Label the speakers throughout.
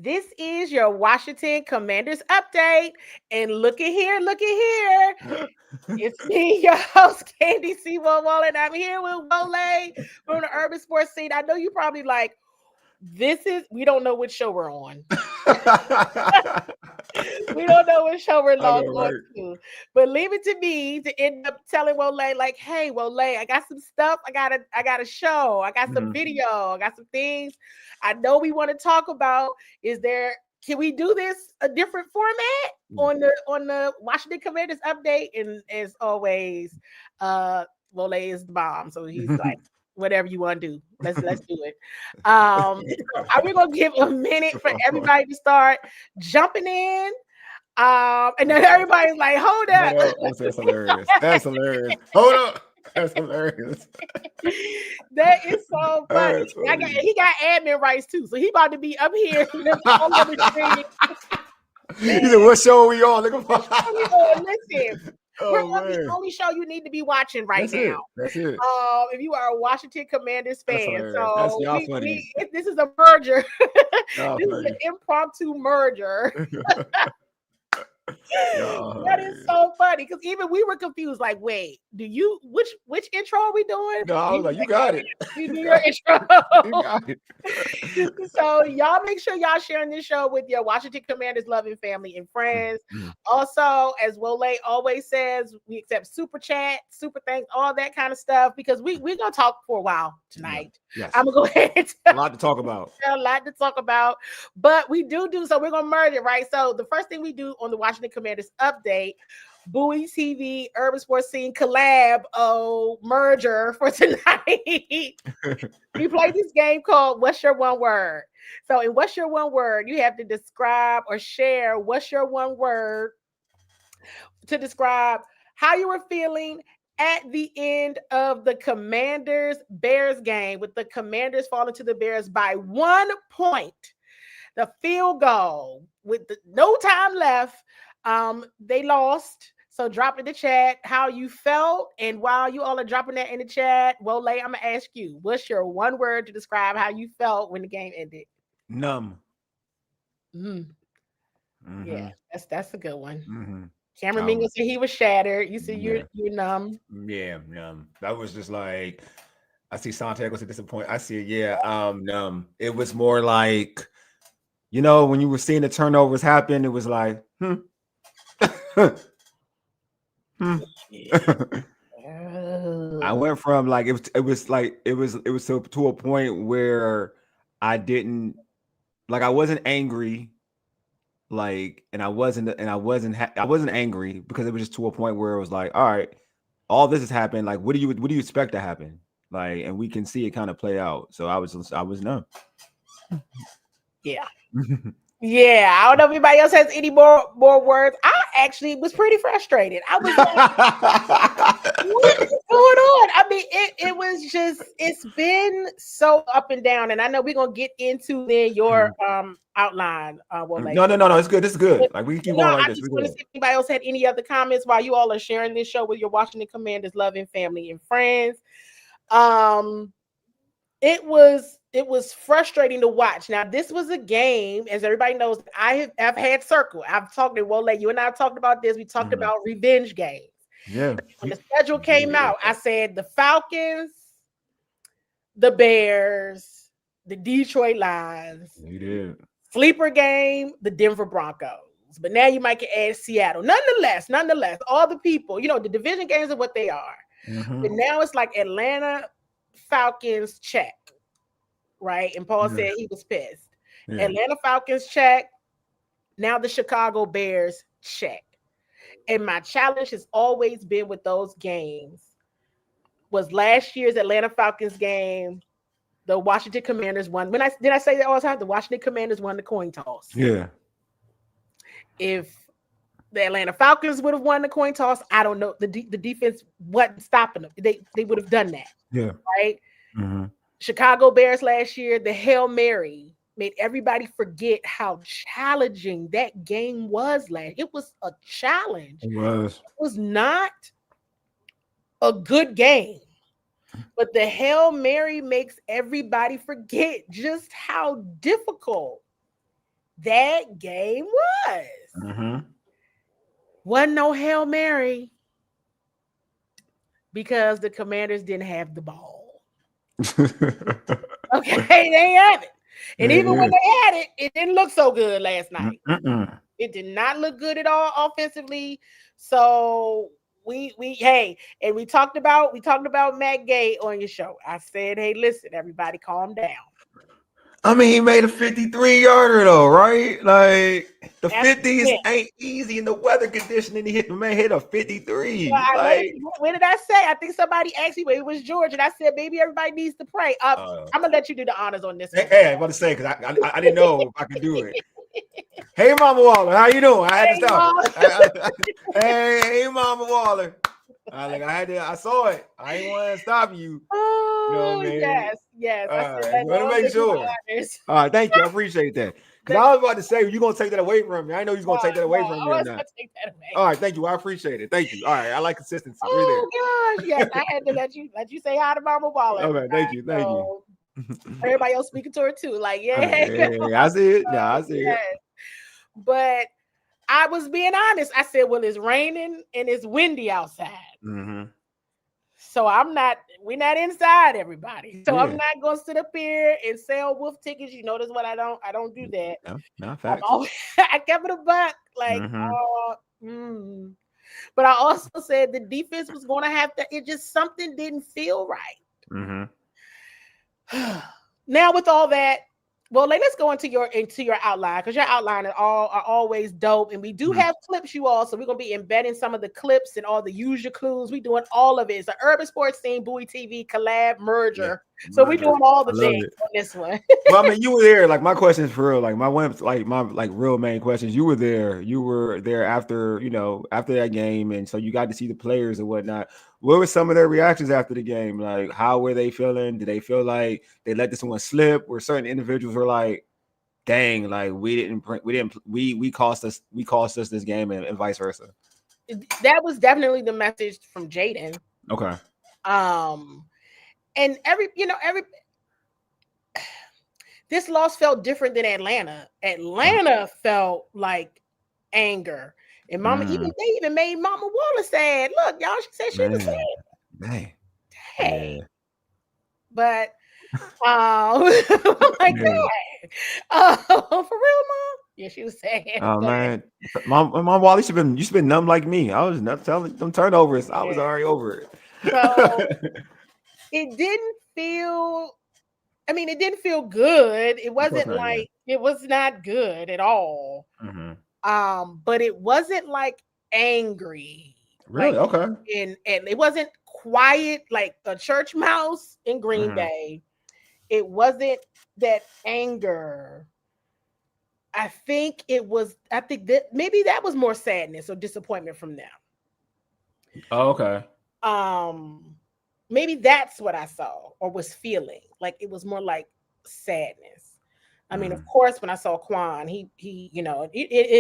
Speaker 1: This is your Washington Commanders update. And look at here, look at here. It's me, your host, Candi Waller, and I'm here with Wole from the Urban Sports Scene. I know you probably like, we don't know which show we're on. We don't know which show we're logged on to. But leave it to me to end up telling Wole, like, hey, Wole, I got some stuff. I got a show. I got some video. I got some things I know we want to talk about. Can we do this a different format on the Washington Commanders update? And as always, Wole is the bomb. So he's like, whatever you want to do, let's do it. We're gonna give a minute for everybody to start jumping in. And then everybody's like, hold up.
Speaker 2: That's hilarious. That's hilarious. Hold up. That's hilarious.
Speaker 1: That is so funny. He got admin rights too, so he about to be up here all over the screen.
Speaker 2: He said, "What show are we on?"
Speaker 1: Listen, we're on the only show you need to be watching right now.
Speaker 2: That's it.
Speaker 1: If you are a Washington Commanders fan,
Speaker 2: that's y'all funny.
Speaker 1: This is a merger. This is an impromptu merger. That is so funny because even we were confused. Like, wait, which intro are we doing?
Speaker 2: No, I was like, you got it.
Speaker 1: You do your intro.
Speaker 2: You got it.
Speaker 1: So y'all make sure y'all sharing this show with your Washington Commanders loving family and friends. Also, as Wole always says, we accept super chat, super thanks, all that kind of stuff because we're gonna talk for a while tonight.
Speaker 2: Yes.
Speaker 1: I'm gonna go ahead and
Speaker 2: a lot to talk about.
Speaker 1: A lot to talk about, but we do so we're gonna merge it, right? So the first thing we do on the Washington Commanders update, Bowie TV Urban Sports Scene collab merger for tonight. We played this game called What's Your One Word? So in What's Your One Word, you have to describe or share what's your one word to describe how you were feeling at the end of the Commanders-Bears game, with the Commanders falling to the Bears by 1 point. The field goal with no time left. They lost. So drop in the chat how you felt. And while you all are dropping that in the chat, Wole, I'm going to ask you, what's your one word to describe how you felt when the game ended?
Speaker 2: Numb.
Speaker 1: Yeah, that's a good one. Cameron Mingle said he was shattered. You said you're numb.
Speaker 2: Yeah, numb. That was just like, I see Santiago was disappointed. I see, numb. It was more like, when you were seeing the turnovers happen, it was like, I went from like it was to a point where I wasn't angry, and I wasn't angry because it was just to a point where it was like, all right, all this has happened. Like, what do you expect to happen? Like, and we can see it kind of play out. So I was numb.
Speaker 1: Yeah. Yeah, I don't know if anybody else has any more words. I actually was pretty frustrated. I was like, what is going on? I mean, it's been so up and down. And I know we're going to get into then your outline.
Speaker 2: No, it's good. This is good. Like, we can keep going like this.
Speaker 1: I just want to see if anybody else had any other comments while you all are sharing this show with your Washington Commanders loving family and friends. It was frustrating to watch. Now, this was a game, as everybody knows, I've had circle. I've talked to Wole. You and I have talked about this. We talked about revenge games.
Speaker 2: Yeah.
Speaker 1: When the schedule came out, I said the Falcons, the Bears, the Detroit Lions.
Speaker 2: You did.
Speaker 1: Sleeper game, the Denver Broncos. But now you might add Seattle. Nonetheless, all the people, the division games are what they are. But now it's like Atlanta Falcons check. Right. And Paul said he was pissed. Yeah. Atlanta Falcons check. Now the Chicago Bears check. And my challenge has always been with those games was last year's Atlanta Falcons game. The Washington Commanders won. Did I say that all the time? The Washington Commanders won the coin toss.
Speaker 2: Yeah.
Speaker 1: If the Atlanta Falcons would have won the coin toss, I don't know. The defense wasn't stopping them. They would have done that.
Speaker 2: Yeah.
Speaker 1: Right. Chicago Bears last year, the Hail Mary made everybody forget how challenging that game was. It was a challenge.
Speaker 2: It was
Speaker 1: not a good game. But the Hail Mary makes everybody forget just how difficult that game was.
Speaker 2: Mm-hmm.
Speaker 1: Wasn't no Hail Mary because the Commanders didn't have the ball. Okay, they ain't have it. And even when they had it, it didn't look so good last night. It did not look good at all offensively. So we talked about Matt Gay on your show. I said, hey, listen, everybody, calm down.
Speaker 2: I mean, he made a 53-yarder though, right? Like the 50s ain't easy in the weather conditioning. The man hit a 53.
Speaker 1: Well, what did I say? I think somebody asked me, it was George, and I said maybe everybody needs to pray. I'm gonna let you do the honors on this.
Speaker 2: Hey, I was about to say because I didn't know if I could do it. Hey, Mama Waller, how you doing? I had to stop. Hey, Mama Waller. I saw it. I ain't want to stop you.
Speaker 1: Oh,
Speaker 2: you know what I mean?
Speaker 1: Yes.
Speaker 2: I want to make sure. All right, thank you. I appreciate that. Because I was about to say, you're going to take that away from me. I know you're going to take that away from me. Or not. All right, thank you. I appreciate it. Thank you. All right, I like consistency.
Speaker 1: Oh, gosh. Yes, I had to let you say hi to Mama Waller.
Speaker 2: Okay, thank you. Thank you.
Speaker 1: Everybody else speaking to her, too. Like,
Speaker 2: yeah, I see it. Yeah, I see it.
Speaker 1: But I was being honest. I said, well, it's raining and it's windy outside.
Speaker 2: Mm-hmm.
Speaker 1: So we're not inside, everybody. So I'm not going to sit up here and sell wolf tickets. You notice what I don't do that.
Speaker 2: No, not facts.
Speaker 1: I kept it a buck. Like, But I also said the defense was going to have to, something didn't feel right.
Speaker 2: Mm-hmm.
Speaker 1: Now with all that, well, let's go into your outline, because your outline are always dope, and we do have clips, you all. So we're gonna be embedding some of the clips and all the user clues. We doing all of it. It's an Urban Sports Scene Bowie TV collab merger. Yeah. So we're doing all the things on this one.
Speaker 2: Well, I mean, you were there. Like my questions for real. Like my real main questions. You were there. You were there after that game, and so you got to see the players and whatnot. What were some of their reactions after the game? Like, how were they feeling? Did they feel like they let this one slip? Where certain individuals were like, "Dang, like we cost us this game," and vice versa?
Speaker 1: That was definitely the message from Jayden.
Speaker 2: Okay.
Speaker 1: And this loss felt different than Atlanta. Atlanta felt like anger. And they even made Mama Waller sad. Look, y'all, she said she was sad.
Speaker 2: Dang.
Speaker 1: Yeah. But I'm like, for real, Mom? Yeah, she was sad.
Speaker 2: Oh man, Mom Waller, you should been numb like me. I was not telling them turnovers. I was already over it.
Speaker 1: So it didn't feel. I mean, it didn't feel good. It wasn't like it was not good at all.
Speaker 2: Mm-hmm.
Speaker 1: But it wasn't like angry.
Speaker 2: Really?
Speaker 1: Like,
Speaker 2: okay.
Speaker 1: And it wasn't quiet like a church mouse in Green Bay. It wasn't that anger. I think that maybe that was more sadness or disappointment from them.
Speaker 2: Oh, okay.
Speaker 1: Maybe that's what I saw or was feeling. Like it was more like sadness. I mean, of course, when I saw Quan, he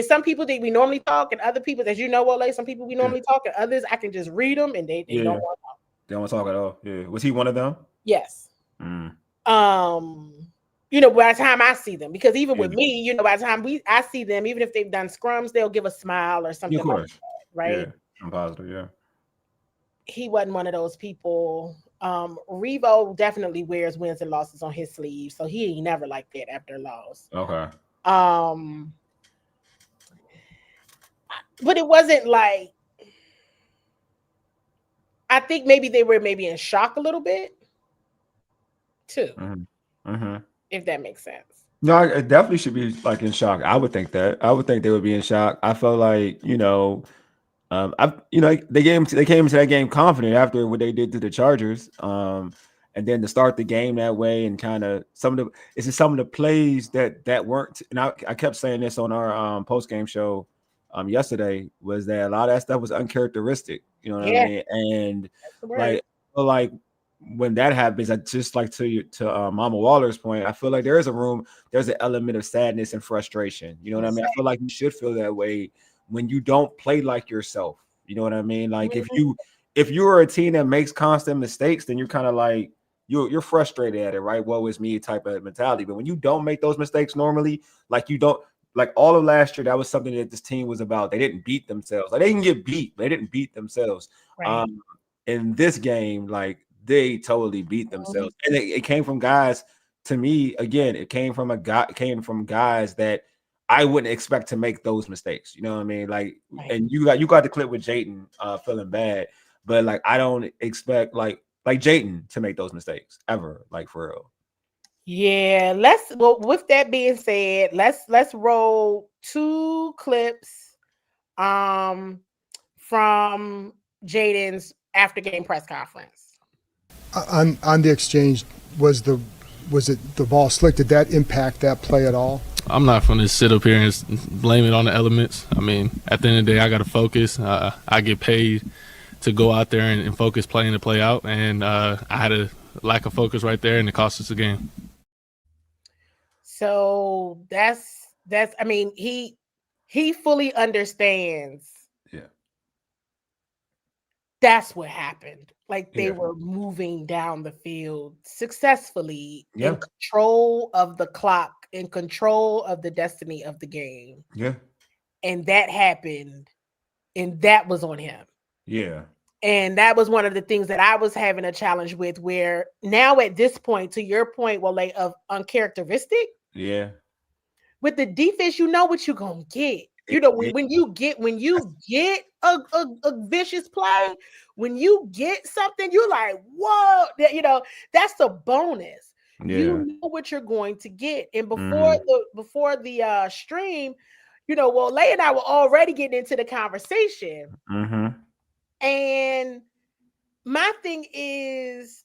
Speaker 1: some people that we normally talk, and other people, as you know, Wole, some people we normally talk, and others I can just read them, and they don't want to talk.
Speaker 2: They don't want to talk at all. Yeah, was he one of them?
Speaker 1: Yes. By the time I see them, because even with me, by the time I see them, even if they've done scrums, they'll give a smile or something like that, right?
Speaker 2: Yeah, I'm positive. Yeah.
Speaker 1: He wasn't one of those people. Revo definitely wears wins and losses on his sleeve, so he ain't never like that after a loss.
Speaker 2: Okay.
Speaker 1: But it wasn't like, I think maybe they were in shock a little bit too. If that makes sense.
Speaker 2: No, it definitely should be like in shock. I would think that. I would think they would be in shock. I felt like, they came into that game confident after what they did to the Chargers. And then to start the game that way and kind of some of the plays that weren't, and I kept saying this on our post game show yesterday, was that a lot of that stuff was uncharacteristic. You know what I mean? And like when that happens, I just like to Mama Waller's point, I feel like there's an element of sadness and frustration. You know what I mean? I feel like you should feel that way when you don't play like yourself. You know what I mean? Like if you're a team that makes constant mistakes, then you're kind of like you're frustrated at it, right? Woe is me type of mentality. But when you don't make those mistakes normally, like you don't, like all of last year, that was something that this team was about. They didn't beat themselves. Like they can get beat, but they didn't beat themselves.
Speaker 1: Right.
Speaker 2: In this game, like they totally beat themselves, and it came from guys. To me, again, it came from guys that I wouldn't expect to make those mistakes. You know what I mean? Like, and you got the clip with Jayden feeling bad, but like I don't expect like Jayden to make those mistakes ever, like for real.
Speaker 1: Yeah, well, with that being said, let's roll 2 clips from Jayden's after game press conference.
Speaker 3: On the exchange, was it the ball slick? Did that impact that play at all?
Speaker 4: I'm not going to sit up here and blame it on the elements. I mean, at the end of the day, I got to focus. I get paid to go out there and focus playing to play out, and I had a lack of focus right there, and it cost us the game.
Speaker 1: So that's I mean, he fully understands.
Speaker 2: Yeah.
Speaker 1: That's what happened. Like they were moving down the field successfully, in control of the clock, in control of the destiny of the game.
Speaker 2: Yeah.
Speaker 1: And that happened, and that was on him.
Speaker 2: Yeah.
Speaker 1: And that was one of the things that I was having a challenge with, where now at this point, to your point, Wole, of uncharacteristic.
Speaker 2: Yeah.
Speaker 1: With the defense, you know what you're gonna get. You know, when you get a vicious play, when you get something, you're like, whoa, you know, that's a bonus. Yeah. You know what you're going to get. And before the stream, you know, Wole and I were already getting into the conversation. And my thing is,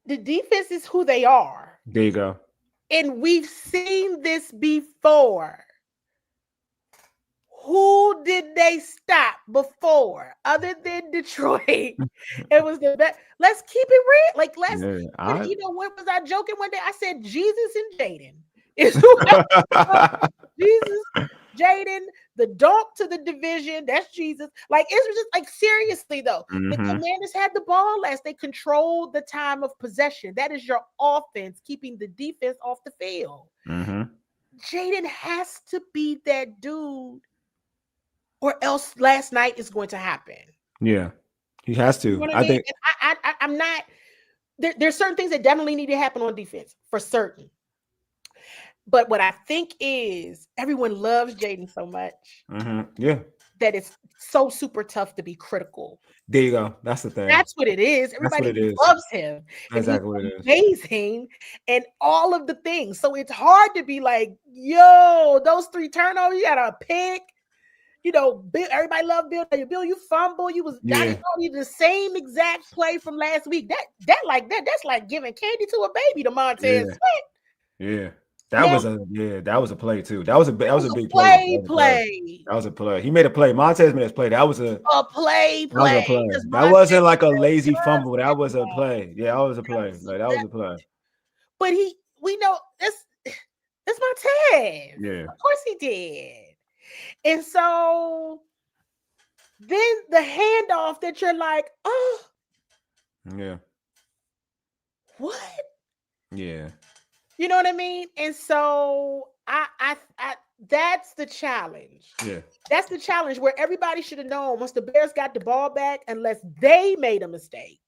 Speaker 1: the defense is who they are.
Speaker 2: There you go.
Speaker 1: And we've seen this before. Who did they stop before other than Detroit? It was the best. Let's keep it real. Like, you know, when was I joking one day? I said Jesus and Jayden is who Jesus, Jayden, the donk to the division. That's Jesus. Like, it's just like, seriously though, the Commanders had the ball last. They controlled the time of possession. That is your offense, keeping the defense off the field. Jayden has to be that dude, or else last night is going to happen. Yeah,
Speaker 2: he has to.
Speaker 1: You know I think I'm not. There's certain things that definitely need to happen on defense for certain. But what I think is, everyone loves Jayden so much.
Speaker 2: Yeah.
Speaker 1: That it's so super tough to be critical.
Speaker 2: There you go. That's the thing.
Speaker 1: That's what it is. Everybody loves him.
Speaker 2: That's exactly what it is.
Speaker 1: Amazing. And all of the things. So it's hard to be like, yo, those 3 turnovers, you got a pick. You know, Bill, everybody loved Bill. Bill, you fumble. You was the same exact play from last week. That's like giving candy to a baby to Montez Sweat.
Speaker 2: Yeah. That was a play too. That was a big play. That was a play. He made a play. Montez made a play. That was a play. That was a play. That wasn't like a lazy fumble. That was a play. Yeah, that was a play. Like that was a play.
Speaker 1: But we know that's Montez.
Speaker 2: Yeah.
Speaker 1: Of course he did. And so then the handoff that you're like, oh,
Speaker 2: yeah,
Speaker 1: what?
Speaker 2: Yeah.
Speaker 1: You know what I mean? And so I that's the challenge.
Speaker 2: Yeah.
Speaker 1: That's the challenge, where everybody should have known once the Bears got the ball back, unless they made a mistake.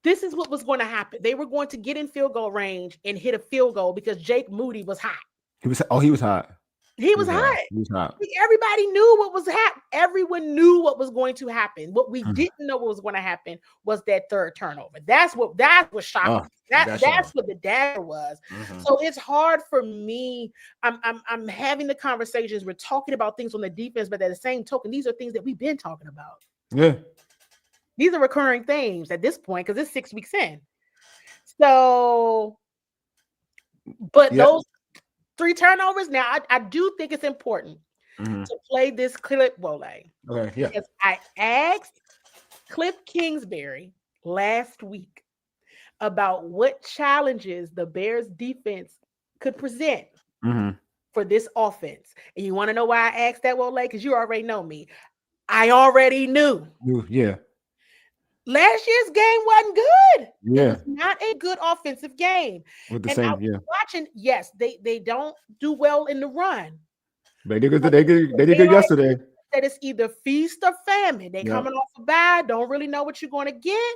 Speaker 1: This is what was going to happen. They were going to get in field goal range and hit a field goal because Jake Moody was hot.
Speaker 2: He was hot.
Speaker 1: He was hot.
Speaker 2: He was hot.
Speaker 1: Everybody knew what was happening. Everyone knew what was going to happen. What we didn't know what was going to happen was that third turnover. That was shocking. That's what the dagger was. So it's hard for me. I'm having the conversations. We're talking about things on the defense, but at the same token, these are things that we've been talking about.
Speaker 2: Yeah.
Speaker 1: These are recurring themes at this point because it's 6 weeks in. So, but those 3 turnovers. Now, I do think it's important to play this clip, Wole.
Speaker 2: Okay, yeah.
Speaker 1: Because I asked Cliff Kingsbury last week about what challenges the Bears defense could present for this offense. And you want to know why I asked that, Wole? Because you already know me. I already knew.
Speaker 2: Yeah.
Speaker 1: last year's game wasn't good.
Speaker 2: Yeah.
Speaker 1: It was not a good offensive game.
Speaker 2: With the
Speaker 1: And
Speaker 2: same,
Speaker 1: I was watching, yes, they don't do well in the run.
Speaker 2: They did good yesterday.
Speaker 1: That it's either feast or famine. They coming off a bye, don't really know what you're going to get.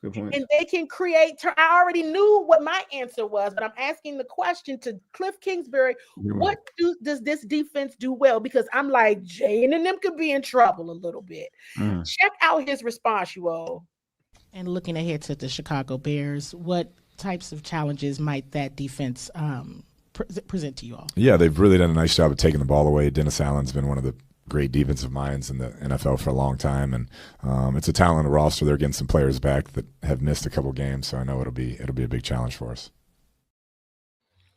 Speaker 2: Good point.
Speaker 1: And they can create. I already knew what my answer was, but I'm asking the question to Cliff Kingsbury. What does this defense do well? Because I'm like, Jayden and them could be in trouble a little bit. Check out his response, you all.
Speaker 5: And looking ahead to the Chicago Bears, what types of challenges might that defense present to you all?
Speaker 6: Yeah, they've really done a nice job of taking the ball away. Dennis Allen's been one of the great defensive minds in the NFL for a long time, and it's a talented roster. They're getting some players back that have missed a couple games, so I know it'll be a big challenge for us.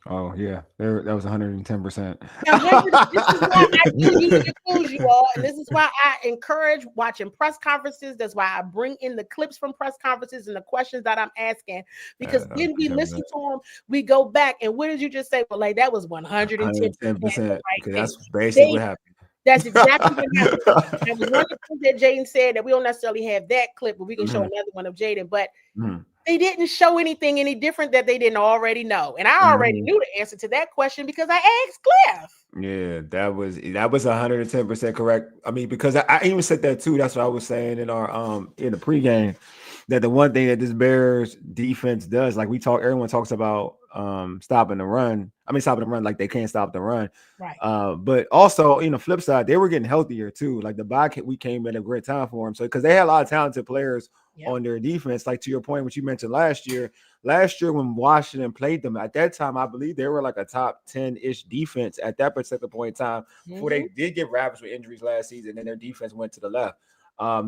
Speaker 2: Oh yeah, that was 110%.
Speaker 1: This is why I use you all, and this is why I encourage watching press conferences. That's why I bring in the clips from press conferences and the questions that I'm asking, because when we listen to them, we go back and what did you just say? Well, like that was 110%. Right?
Speaker 2: That's basically what happened.
Speaker 1: That's exactly what happened. There was one thing that Jayden said that we don't necessarily have that clip, but we can show another one of Jayden. But they didn't show anything any different that they didn't already know. And I already knew the answer to that question because I asked Cliff.
Speaker 2: Yeah, that was 110% correct. I mean, because I even said that too. That's what I was saying in our in the pregame, that the one thing that this Bears defense does, like everyone talks about stopping the run. I mean, stopping the run, like they can't stop the run.
Speaker 1: Right.
Speaker 2: But also, flip side, they were getting healthier too. Like the bye we came at a great time for them. So because they had a lot of talented players on their defense, like to your point, what you mentioned last year when Washington played them, at that time, I believe they were like a top 10-ish defense at that particular point in time before they did get ravaged with injuries last season, and their defense went to the left.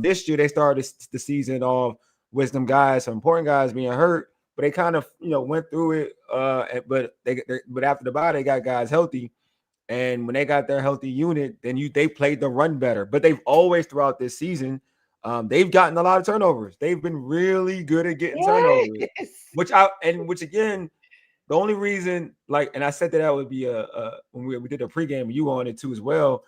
Speaker 2: This year, they started the season off with some guys, some important guys being hurt, but they kind of, went through it. But after the bye, they got guys healthy. And when they got their healthy unit, then they played the run better. But they've always throughout this season, they've gotten a lot of turnovers. They've been really good at getting turnovers. Which again, the only reason, and I said that would be when we did a pregame, you on it too as well.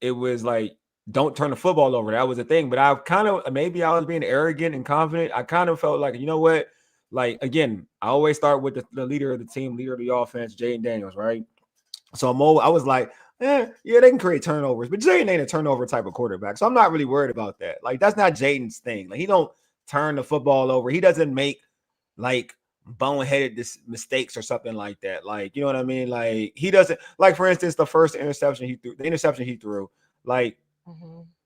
Speaker 2: It was like, don't turn the football over. That was a thing. But I kind of, maybe I was being arrogant and confident. I kind of felt like, you know what? Like, again, I always start with the leader of the team, leader of the offense, Jayden Daniels, right? So I was like, yeah, they can create turnovers, but Jayden ain't a turnover type of quarterback. So I'm not really worried about that. Like, that's not Jayden's thing. Like, he don't turn the football over. He doesn't make, like, boneheaded mistakes or something like that. Like, you know what I mean? Like, he doesn't, like, for instance, the interception he threw, like,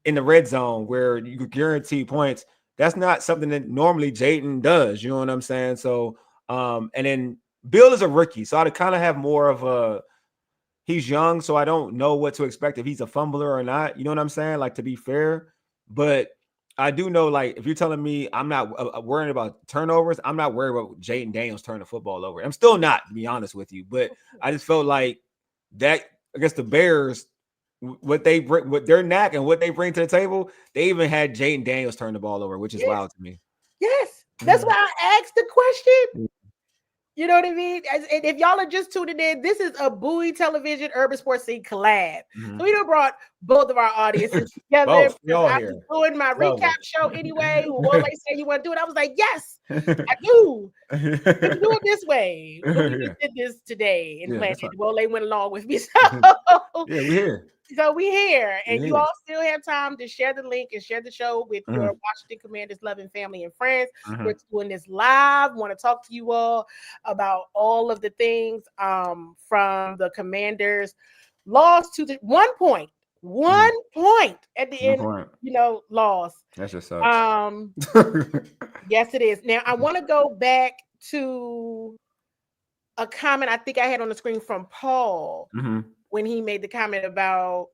Speaker 2: in the red zone where you could guarantee points, that's not something that normally Jayden does. You know what I'm saying? So, and then Bill is a rookie, so I kind of have more of he's young, so I don't know what to expect if he's a fumbler or not. You know what I'm saying? Like, to be fair, but I do know, like, if you're telling me I'm not worrying about turnovers, I'm not worried about Jayden Daniels turning the football over. I'm still not, to be honest with you, but I just felt like that against the Bears, what they bring, what their knack and what they bring to the table, they even had Jayden Daniels turn the ball over, which is wild to me.
Speaker 1: Yes, that's why I asked the question. You know what I mean? And if y'all are just tuning in, this is a Bowie Television Urban Sports Scene collab. So we done brought both of our audiences together. I was doing my recap show anyway. Wole said you want to do it. I was like, yes, I do. Let's do it this way. We did this today and planned it. Wole went along with me. So
Speaker 2: we're here.
Speaker 1: So we here, and you all still have time to share the link and share the show with your Washington Commanders loving family and friends. We're doing this live. Want to talk to you all about all of the things from the Commanders loss to the 1 point. 1 point at the end, loss.
Speaker 2: That's just sucks.
Speaker 1: Yes, it is. Now I want to go back to a comment I think I had on the screen from Paul. When he made the comment about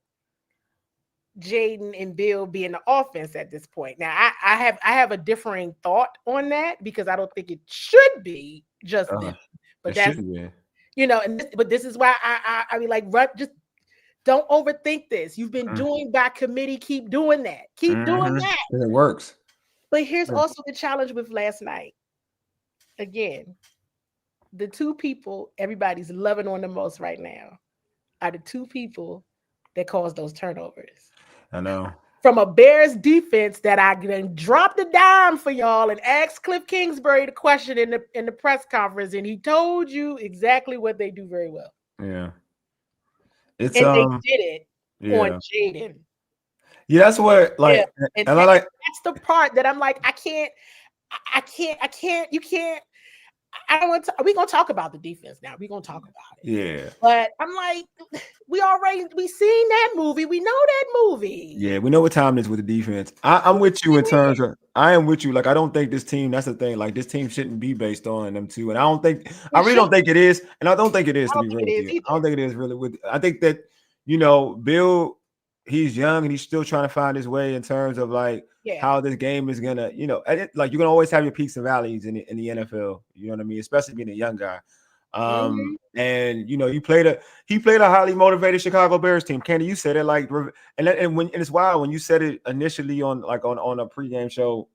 Speaker 1: Jayden and Bill being the offense at this point. Now, I have a differing thought on that because I don't think it should be just them. But that's, but this is why I mean, like, just don't overthink this. You've been doing by committee. Keep doing that. Keep doing that.
Speaker 2: It works.
Speaker 1: But here's also the challenge with last night. Again, the two people everybody's loving on the most right now are the two people that caused those turnovers.
Speaker 2: I know.
Speaker 1: from a Bears defense that I then dropped a dime for y'all and asked Cliff Kingsbury the question in the press conference, and he told you exactly what they do very well.
Speaker 2: Yeah. It's
Speaker 1: and they did it on
Speaker 2: yeah.
Speaker 1: Jayden.
Speaker 2: Yeah, that's what like
Speaker 1: and
Speaker 2: I like
Speaker 1: that's the part that I'm like, I can't, you can't. I don't want to. We're gonna talk about the defense now. We're gonna talk about it.
Speaker 2: Yeah.
Speaker 1: But I'm like, we seen that movie. We know that movie.
Speaker 2: Yeah, we know what time it is with the defense. I'm with you in terms of I am with you. Like, I don't think this team, that's the thing. Like, this team shouldn't be based on them two. And I really don't think it is. And I don't think it is, to be real with you. I don't think it is really with I think that, Bill, he's young and he's still trying to find his way in terms of like how this game is gonna, like you're gonna always have your peaks and valleys in the NFL. You know what I mean? Especially being a young guy. And he played a highly motivated Chicago Bears team. Candi, you said it like, and it's wild when you said it initially on a pregame show.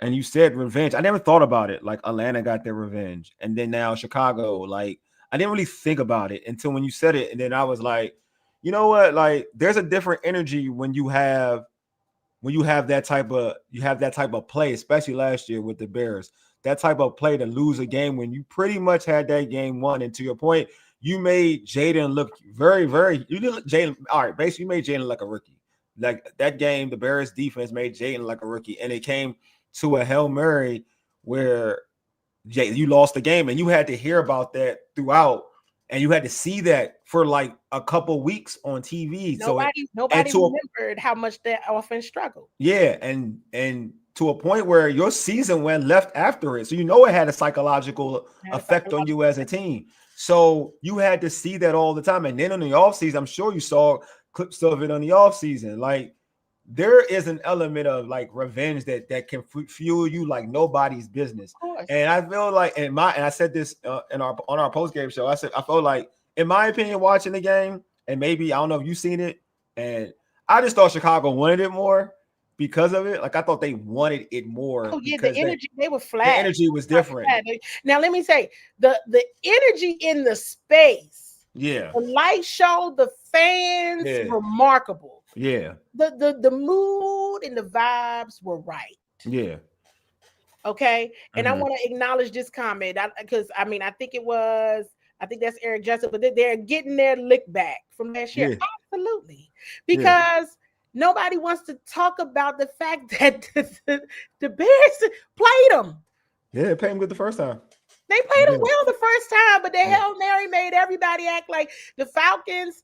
Speaker 2: And you said revenge. I never thought about it. Like Atlanta got their revenge, and then now Chicago. Like I didn't really think about it until when you said it, and then I was like, you know what? Like there's a different energy when you have that type of play, especially last year with the Bears. That type of play to lose a game when you pretty much had that game won. And to your point, you made Jayden look very, very. You did Jayden. All right, basically, you made Jayden like a rookie. Like that game, the Bears defense made Jayden like a rookie, and it came to a Hail Mary where you lost the game, and you had to hear about that throughout, and you had to see that for like a couple weeks on TV.
Speaker 1: Nobody remembered how much that offense struggled.
Speaker 2: Yeah, and to a point where your season went left after it. So it had a psychological effect on you as a team. So you had to see that all the time. And then on the offseason, I'm sure you saw clips of it on the offseason. Like there is an element of like revenge that can fuel you like nobody's business. And I feel like and I said this on our post-game show. I felt like, in my opinion, watching the game, and maybe I don't know if you've seen it, and I just thought Chicago wanted it more. Because of it, like I thought they wanted it more.
Speaker 1: Oh yeah, the energy they were flat.
Speaker 2: The energy was different.
Speaker 1: Now let me say the energy in the space.
Speaker 2: Yeah,
Speaker 1: the light show, the fans, remarkable.
Speaker 2: Yeah,
Speaker 1: the mood and the vibes were right.
Speaker 2: Yeah.
Speaker 1: Okay, and I want to acknowledge this comment because I think that's Eric Jessup, but they're getting their lick back from last year. Yeah. Absolutely, because. Nobody wants to talk about the fact that the Bears played them.
Speaker 2: Yeah, they played them good the first time.
Speaker 1: They played them well the first time, but the Hail Mary made everybody act like the Falcons.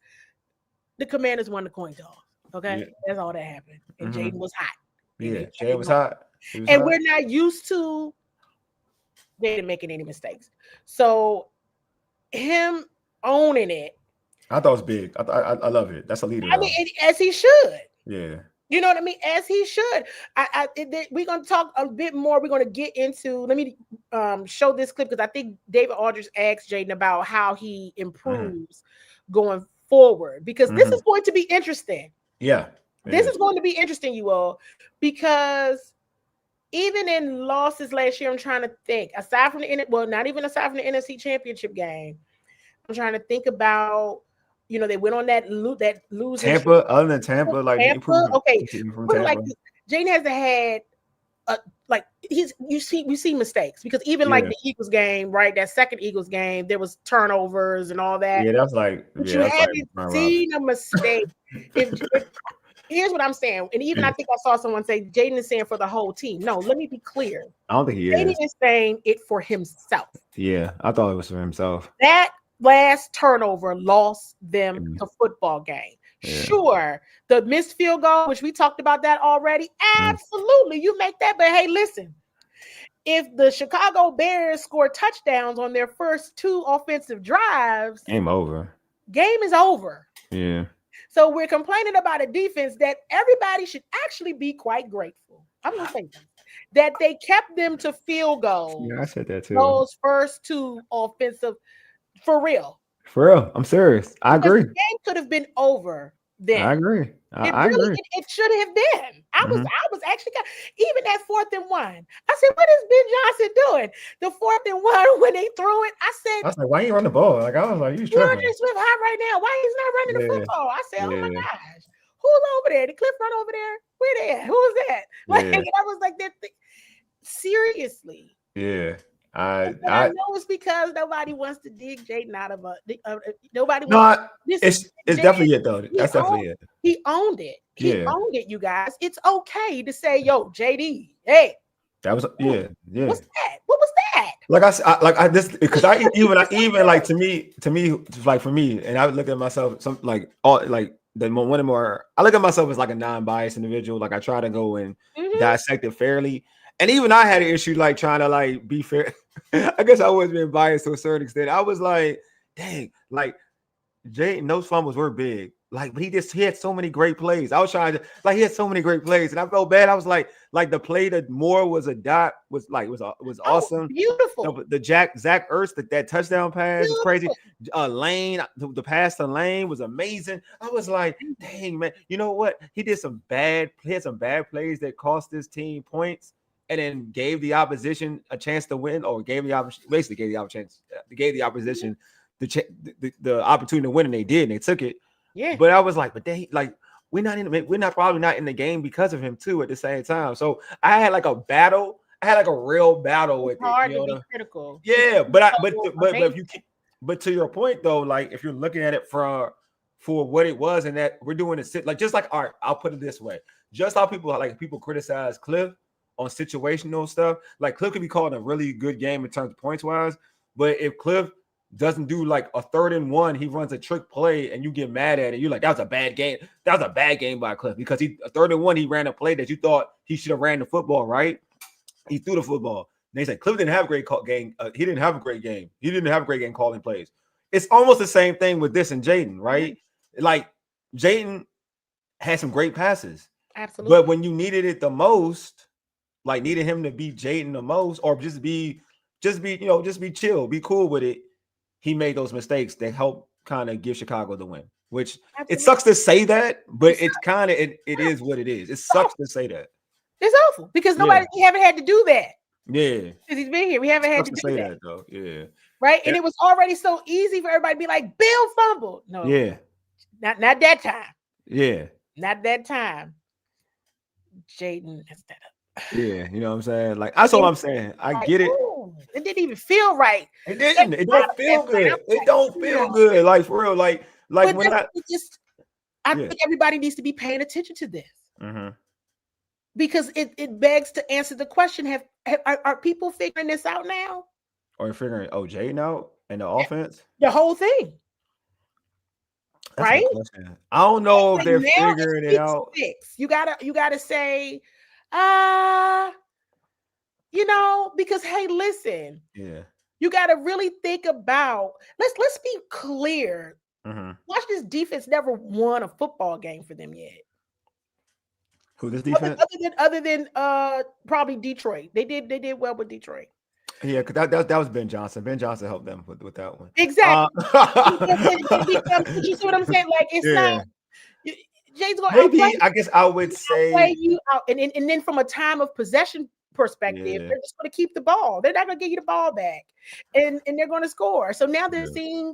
Speaker 1: The Commanders won the coin toss. Okay, that's all that happened. And Jayden was hot.
Speaker 2: Yeah, Jayden was hot.
Speaker 1: We're not used to Jayden making any mistakes. So him owning it.
Speaker 2: I thought it was big. I love it. That's a leader.
Speaker 1: I mean, as he should.
Speaker 2: Yeah.
Speaker 1: You know what I mean? As he should. We're going to talk a bit more. We're going to get into, let me show this clip because I think David Aldridge asked Jayden about how he improves going forward because this is going to be interesting.
Speaker 2: Yeah.
Speaker 1: This is going to be interesting, you all, because even in losses last year, I'm trying to think, not even aside from the NFC Championship game, I'm trying to think about, they went on that losing
Speaker 2: Tampa, other than Tampa, like
Speaker 1: Tampa. Okay, like Jayden hasn't had we see mistakes because even like the Eagles game, right? That second Eagles game, there was turnovers and all that.
Speaker 2: Yeah, that's like
Speaker 1: you haven't seen a mistake. Here's what I'm saying, and even I think I saw someone say Jayden is saying for the whole team. No, let me be clear.
Speaker 2: I don't think he
Speaker 1: Jayden is saying it for himself.
Speaker 2: Yeah, I thought it was for himself.
Speaker 1: That last turnover lost them the football game. Yeah. Sure, the missed field goal, which we talked about that already. Absolutely, you make that. But hey, listen, if the Chicago Bears score touchdowns on their first two offensive drives,
Speaker 2: game over.
Speaker 1: Game is over.
Speaker 2: Yeah.
Speaker 1: So we're complaining about a defense that everybody should actually be quite grateful. I'm gonna say that they kept them to field goals.
Speaker 2: Yeah, I said that too.
Speaker 1: Those first two offensive. For real.
Speaker 2: I'm serious. I agree.
Speaker 1: The game could have been over then.
Speaker 2: I agree. I agree.
Speaker 1: It should have been. I was actually even that 4th and 1. I said, what is Ben Johnson doing? The 4th and 1 when they threw it. I was
Speaker 2: like, why you run the ball? Like I was like, you tripping.
Speaker 1: Swift hot right now. Why he's not running the football? I said, oh my gosh, who's over there? Did Cliff run over there? Where there? Who's that? Like,
Speaker 2: Yeah.
Speaker 1: and I was like, that seriously.
Speaker 2: Yeah.
Speaker 1: I know it's because nobody wants to dig Jayden out of nobody
Speaker 2: No,
Speaker 1: wants
Speaker 2: it's definitely it though. That's definitely it.
Speaker 1: He owned it. He
Speaker 2: Yeah.
Speaker 1: owned it, you guys. It's okay to say, yo, JD, hey.
Speaker 2: That was yeah.
Speaker 1: What's that? What was that?
Speaker 2: Like I this because I even like to me like for me, and I would look at myself some like all like the one of more I look at myself as like a non-biased individual. Like I try to go and dissect it fairly. And even I had an issue like trying to like be fair. I guess I was being biased to a certain extent. I was like, dang, like Jayden, those fumbles were big. Like, but he had so many great plays. I was trying to he had so many great plays, and I felt bad. I was like the play that Moore was a dot was awesome.
Speaker 1: Beautiful.
Speaker 2: The Zach Ertz that touchdown pass was crazy. Lane, the pass to Lane was amazing. I was like, dang man, you know what? He had some bad plays that cost his team points. And then gave the opposition a chance to win, or gave the opposition the opportunity to win, and they did, and they took it.
Speaker 1: Yeah.
Speaker 2: But I was like, we're probably not in the game because of him too at the same time. So I had like a battle. I had like a real battle with
Speaker 1: hard
Speaker 2: it.
Speaker 1: To be critical.
Speaker 2: Yeah, but to your point though, like if you're looking at it for what it was, and that we're doing it like just like art. I'll put it this way: just how people criticize Cliff on situational stuff, like Cliff could be calling a really good game in terms of points wise, but if Cliff doesn't do like a 3rd and 1, he runs a trick play and you get mad at it, you're like, that was a bad game. That was a bad game by Cliff because a 3rd and 1, he ran a play that you thought he should have ran the football, right? He threw the football. And they said Cliff didn't have a great game. He didn't have a great game. He didn't have a great game calling plays. It's almost the same thing with this and Jayden, right? Like Jayden had some great passes.
Speaker 1: Absolutely.
Speaker 2: But when you needed it the most, like needed him to be Jayden the most, or just be chill, be cool with it. He made those mistakes that helped kind of give Chicago the win. Which It sucks to say that, but it's kind of it is what it is. It sucks to say that.
Speaker 1: It's awful because we haven't had to do that.
Speaker 2: Yeah,
Speaker 1: because he's been here, we haven't had to do that
Speaker 2: though. Yeah,
Speaker 1: right. And it was already so easy for everybody to be like, Bill fumbled. No, not that time.
Speaker 2: Yeah,
Speaker 1: not that time. Jayden messed that up.
Speaker 2: Yeah, you know what I'm saying? Like, that's all I'm saying. I get it.
Speaker 1: It didn't even feel right.
Speaker 2: It didn't. It don't feel good. It don't feel good. Like, for real. Like when I
Speaker 1: think everybody needs to be paying attention to this.
Speaker 2: Mm-hmm.
Speaker 1: Because it begs to answer the question: are people figuring this out now?
Speaker 2: Or figuring Jayden out and the offense?
Speaker 1: The whole thing.
Speaker 2: That's
Speaker 1: right?
Speaker 2: I don't know if they're figuring it out.
Speaker 1: You gotta say, because hey, listen, you gotta really think about. Let's be clear.
Speaker 2: Mm-hmm.
Speaker 1: Washington's defense never won a football game for them yet.
Speaker 2: Who this defense?
Speaker 1: Other than probably Detroit, they did well with Detroit.
Speaker 2: Yeah, because that was Ben Johnson. Ben Johnson helped them with that one.
Speaker 1: Exactly. You see what I'm saying? Like it's not. Jay's going
Speaker 2: maybe I guess I would say
Speaker 1: play you out, and then from a time of possession perspective, they're just going to keep the ball. They're not going to give you the ball back, and they're going to score. So now they're seeing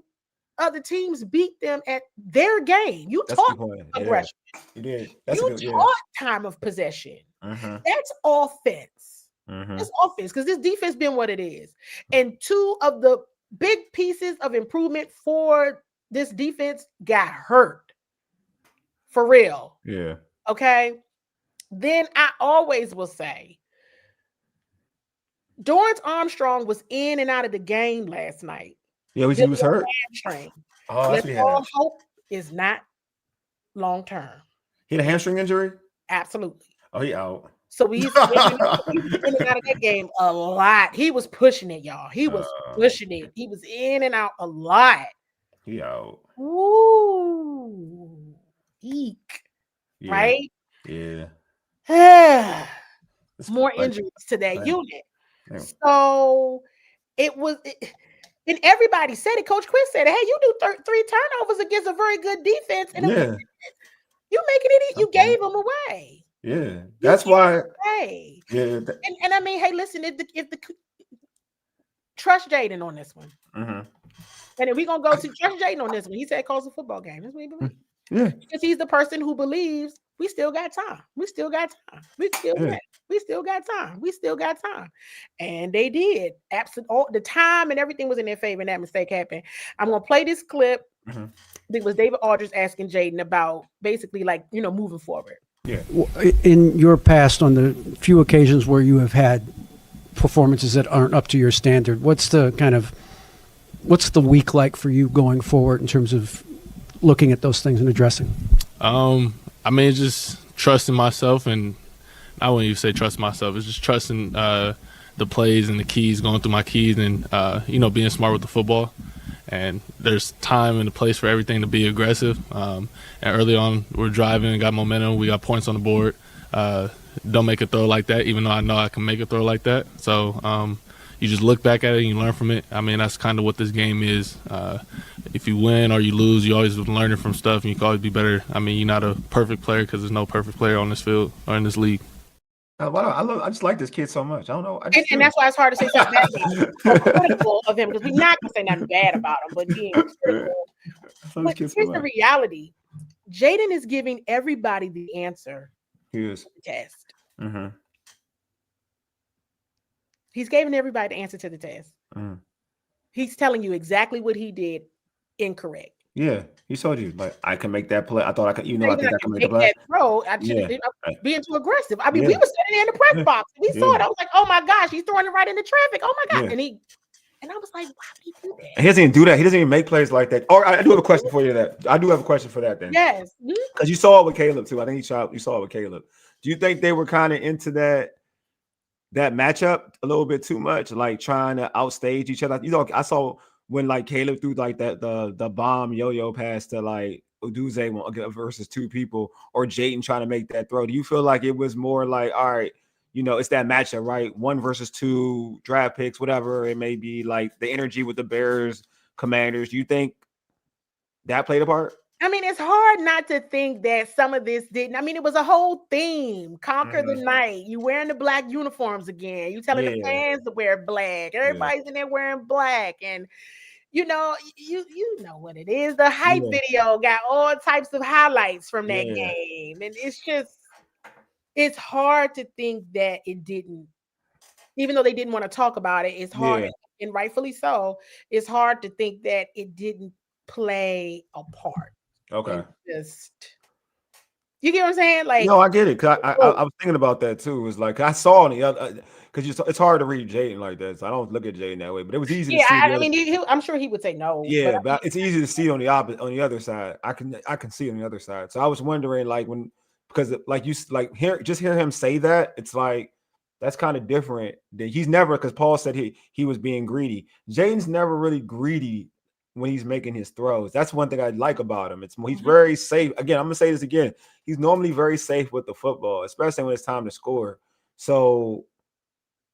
Speaker 1: other teams beat them at their game. You taught aggression.
Speaker 2: You did.
Speaker 1: You taught time of possession.
Speaker 2: Mm-hmm.
Speaker 1: That's offense.
Speaker 2: Mm-hmm.
Speaker 1: That's offense because this defense been what it is. And two of the big pieces of improvement for this defense got hurt. For real.
Speaker 2: Yeah.
Speaker 1: Okay. Then I always will say Dorrance Armstrong was in and out of the game last night.
Speaker 2: Yeah, he was hurt.
Speaker 1: Let's all hope is not long term.
Speaker 2: He had a hamstring injury?
Speaker 1: Absolutely.
Speaker 2: Oh, he out.
Speaker 1: So he's in and out of that game a lot. He was pushing it, y'all. He was pushing it. He was in and out a lot.
Speaker 2: He out.
Speaker 1: Ooh. Eek.
Speaker 2: Yeah.
Speaker 1: Right?
Speaker 2: Yeah.
Speaker 1: More injuries to that unit. Yeah. So it was, and everybody said it. Coach Chris said, "Hey, you do 3 turnovers against a very good defense, and you making it. You gave them away."
Speaker 2: Yeah, that's why.
Speaker 1: Hey,
Speaker 2: yeah,
Speaker 1: and I mean, hey, listen, if the trust Jayden on this one,
Speaker 2: mm-hmm.
Speaker 1: and if we're gonna go to trust Jayden on this one, he said, "Calls a football game." That's what he believes.
Speaker 2: Yeah.
Speaker 1: Because he's the person who believes we still got time. We still got time. We still got time. We still got time. And they did. Absolutely. The time and everything was in their favor, and that mistake happened. I'm going to play this clip.
Speaker 2: Mm-hmm.
Speaker 1: It was David Aldridge asking Jayden about basically like, moving forward.
Speaker 2: Yeah.
Speaker 7: In your past, on the few occasions where you have had performances that aren't up to your standard, what's the week like for you going forward in terms of looking at those things and addressing?
Speaker 4: I mean, just trusting myself, and I wouldn't even say trust myself. It's just trusting the plays and the keys, going through my keys, and being smart with the football. And there's time and a place for everything to be aggressive. And early on, we're driving, got momentum, we got points on the board. Don't make a throw like that, even though I know I can make a throw like that. So you just look back at it and you learn from it. I mean, that's kind of what this game is. If you win or you lose, you always learning from stuff, and you can always be better. I mean, you're not a perfect player because there's no perfect player on this field or in this league.
Speaker 2: I just like this kid so much. I don't know.
Speaker 1: And that's why it's hard to say something bad about him, critical of him, because we're not going to say nothing bad about him, but being critical. But here's the reality. Jayden is giving everybody the answer to the test.
Speaker 2: Mm-hmm.
Speaker 1: He's giving everybody the answer to the test.
Speaker 2: Mm.
Speaker 1: He's telling you exactly what he did incorrect.
Speaker 2: Yeah, he told you, like, I can make that play. I thought I could, I think I can make the play.
Speaker 1: That throw, I should have being too aggressive. I mean, we were standing there in the press box. We saw it. I was like, oh my gosh, he's throwing it right into traffic. Oh my God. And I was like, why would he do that?
Speaker 2: He doesn't even do that. He doesn't even make plays like that. Or I do have a question for you that. I do have a question for that then.
Speaker 1: Yes.
Speaker 2: Because you saw it with Caleb too. I think you saw it with Caleb. Do you think they were kind of into that matchup a little bit too much, like trying to outstage each other? I saw when like Caleb threw like the bomb yo-yo pass to like Uduze versus two people, or Jayden trying to make that throw. Do you feel like it was more like, all right, it's that matchup, right? 1 versus 2 draft picks, whatever it may be, like the energy with the Bears, Commanders. Do you think that played a part?
Speaker 1: I mean, it's hard not to think that some of this didn't. I mean, it was a whole theme. Conquer the night. You wearing the black uniforms again. You telling the fans to wear black. Everybody's in there wearing black. And, you know what it is. The hype video got all types of highlights from that game. And it's hard to think that it didn't, even though they didn't want to talk about it, it's hard, and rightfully so, it's hard to think that it didn't play a part.
Speaker 2: Okay.
Speaker 1: You get what I'm saying? Like,
Speaker 2: no, I get it. Cause I was thinking about that too. It's like I saw on the other, because it's hard to read Jayden like that. So I don't look at Jayden that way. But it was easy to see.
Speaker 1: I mean, I'm sure he would say no.
Speaker 2: Yeah, but it's easy to see on the other side. I can see on the other side. So I was wondering, like, because hear him say that, it's like that's kind of different. He's never, because Paul said he was being greedy. Jayden's never really greedy when he's making his throws. That's one thing I like about him. He's very safe. Again, I'm gonna say this again. He's normally very safe with the football, especially when it's time to score. So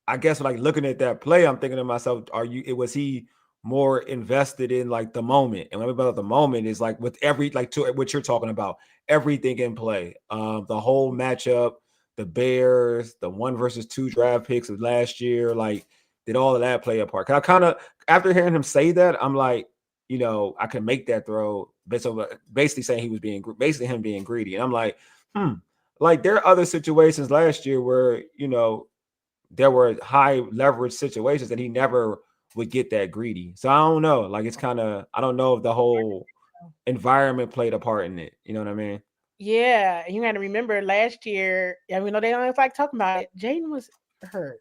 Speaker 2: I guess like looking at that play, I'm thinking to myself, was he more invested in like the moment? And what about the moment is like with what you're talking about, everything in play. The whole matchup, the Bears, the 1 versus 2 draft picks of last year, like did all of that play a part? Cause I kind of, after hearing him say that, I'm like, I can make that throw. Basically saying him being greedy. And I'm like, like there are other situations last year where, there were high leverage situations and he never would get that greedy. So I don't know. Like it's kind of, I don't know if the whole environment played a part in it. You know what I mean?
Speaker 1: Yeah. And you got to remember last year, they don't like talking about it. Jayden was hurt.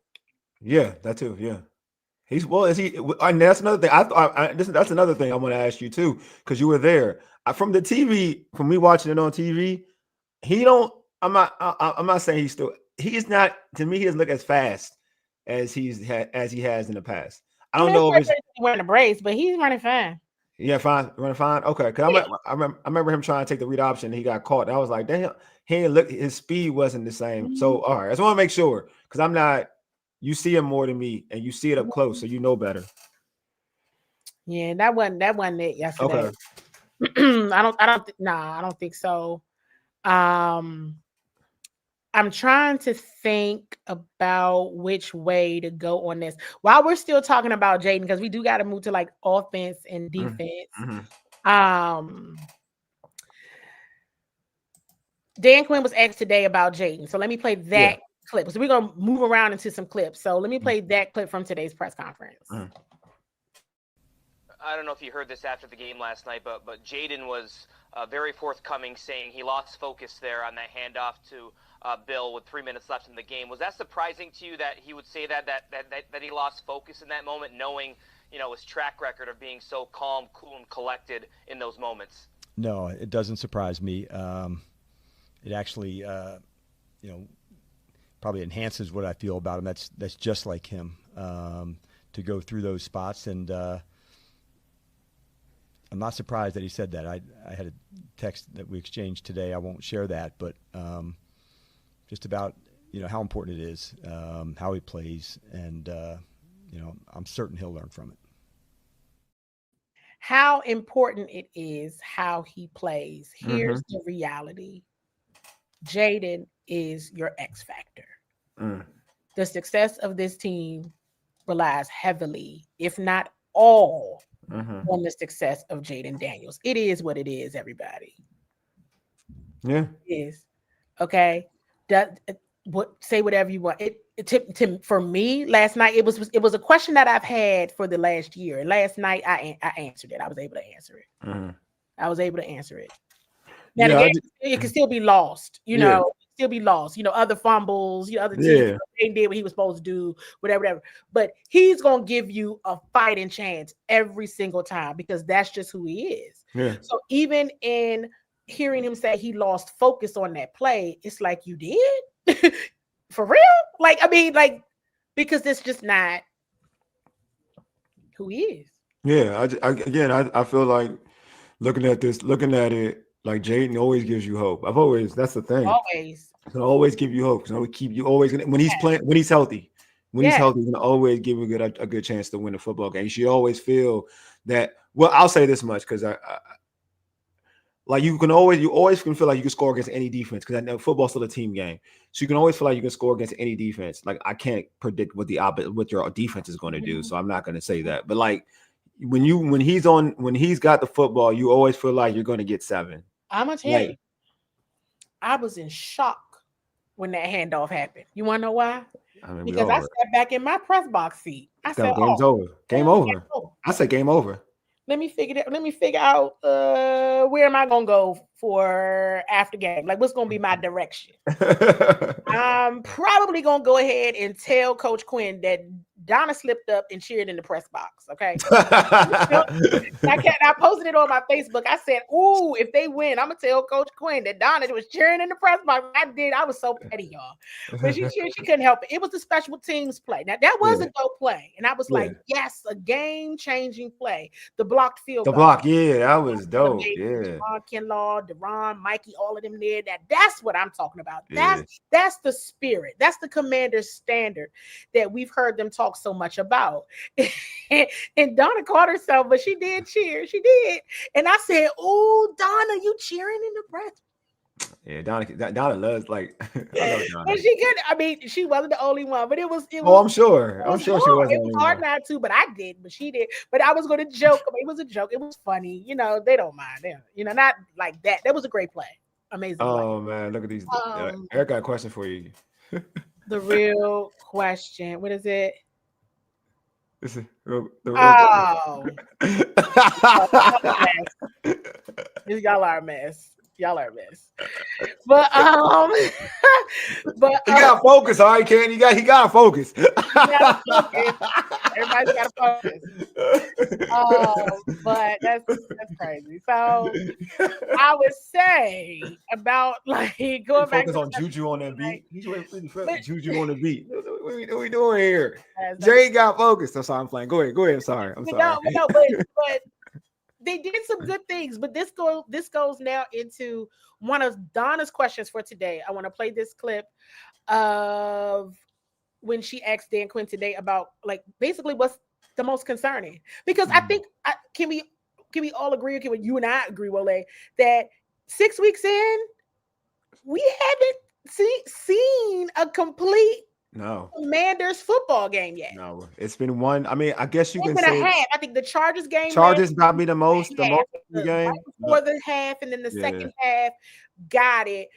Speaker 2: Yeah, that too. Yeah. And that's another thing. That's another thing I want to ask you too, because you were there. From the TV, from me watching it on TV, I'm not saying he's not, to me, he doesn't look as fast as he has in the past. I don't know if he's
Speaker 1: wearing a brace, but he's running fine.
Speaker 2: Yeah, running fine. Okay, because I remember him trying to take the read option and he got caught. And I was like, damn, his speed wasn't the same. So all right, I just want to make sure, because I'm not. You see him more than me, and you see it up close, so you know better.
Speaker 1: Yeah, that wasn't it yesterday.
Speaker 2: Okay.
Speaker 1: I don't think so. I'm trying to think about which way to go on this. While we're still talking about Jayden, because we do got to move to like offense and defense. Dan Quinn was asked today about Jayden. So let me play that clip. So we're going to move around into some clips. So let me play that clip from today's press conference.
Speaker 8: I don't know if you heard this after the game last night, but Jayden was very forthcoming, saying he lost focus there on that handoff to Bill with 3 minutes left in the game. Was that surprising to you that he would say that he lost focus in that moment, knowing his track record of being so calm, cool, and collected in those moments?
Speaker 9: No, it doesn't surprise me. It actually, probably enhances what I feel about him. That's just like him, to go through those spots. And I'm not surprised that he said that. I had a text that we exchanged today. I won't share that, but just about how important it is, how he plays, and I'm certain he'll learn from it.
Speaker 1: How important it is how he plays. Here's the reality. Jayden is your X factor. The success of this team relies heavily, if not all, on the success of Jayden Daniels. It is what it is, everybody.
Speaker 2: Yeah.
Speaker 1: It is. Okay. Say whatever you want. For me, last night, it was a question that I've had for the last year. Last night, I answered it. I was able to answer it. I was able to answer it. Now, the game, it can still be lost, still be lost, other fumbles, other teams they did what he was supposed to do, whatever. But he's going to give you a fighting chance every single time because that's just who he is.
Speaker 2: Yeah.
Speaker 1: So even in hearing him say he lost focus on that play, it's like, you did? For real? Because it's just not who he is.
Speaker 2: Yeah. I feel like looking at it, like Jayden always gives you hope. That's the thing.
Speaker 1: Always.
Speaker 2: He'll always give you hope. So keep you always when he's playing, when he's healthy. He's gonna always give you a good chance to win a football game. You should always feel that. Well, I'll say this much because you always can feel like you can score against any defense because I know football's still a team game. So you can always feel like you can score against any defense. Like I can't predict what your defense is going to do, so I'm not going to say that. But like when he's got the football, you always feel like you're going to get 7.
Speaker 1: I'm gonna tell you, I was in shock when that handoff happened. You want to know why? Because I sat back in my press box seat. I said,
Speaker 2: "Game's over. Game over." I said, "Game over."
Speaker 1: Let me figure out where am I gonna go for after game? Like, what's gonna be my direction? I'm probably gonna go ahead and tell Coach Quinn that Donna slipped up and cheered in the press box. Okay, I posted it on my Facebook. I said, "Ooh, if they win, I'm gonna tell Coach Quinn that Donna was cheering in the press box." I did. I was so petty, y'all. But she cheered. She couldn't help it. It was a special teams play. Now that was a dope play, and I was like, "Yes, a game-changing play." The blocked field goal.
Speaker 2: The block, that was dope. Yeah.
Speaker 1: Kinlaw, Deron, Mikey, all of them there. That's what I'm talking about. That's the spirit. That's the Commanders standard that we've heard them talk so much about. And Donna caught herself, but she did cheer. She did. And I said, "Oh, Donna, you cheering in the press?"
Speaker 2: Yeah, Donna loves I love Donna.
Speaker 1: But she could. I mean, she wasn't the only one, but it was.
Speaker 2: Oh, I'm sure. I'm sure she wasn't.
Speaker 1: It was hard not to, but I did. But she did. But I was going to joke. I mean, it was a joke. It was funny. They don't mind. Not like that. That was a great play. Amazing.
Speaker 2: Oh man, look at these. Eric got a question for you.
Speaker 1: The real question. What is it?
Speaker 2: This is the real
Speaker 1: Y'all are a mess. But
Speaker 2: you gotta focus, all right, Ken. He gotta focus.
Speaker 1: Everybody's gotta focus. But that's crazy. So I would say about going back
Speaker 2: to on Juju on that beat. He's really Juju on the beat. What are we doing here? Jay got focused. I'm sorry, I'm playing. Go ahead. I'm sorry.
Speaker 1: But they did some good things, but this goes now into one of Donna's questions for today. I want to play this clip of when she asked Dan Quinn today about basically what's the most concerning. Because I think can we all agree? Can you and I agree, Wole, that 6 weeks in we haven't seen a complete Commanders football game yet.
Speaker 2: No, it's been one. I mean, I guess you can
Speaker 1: say
Speaker 2: a half.
Speaker 1: I think the Chargers game.
Speaker 2: Chargers got me the most. The most game
Speaker 1: before the half, and then the second half got it.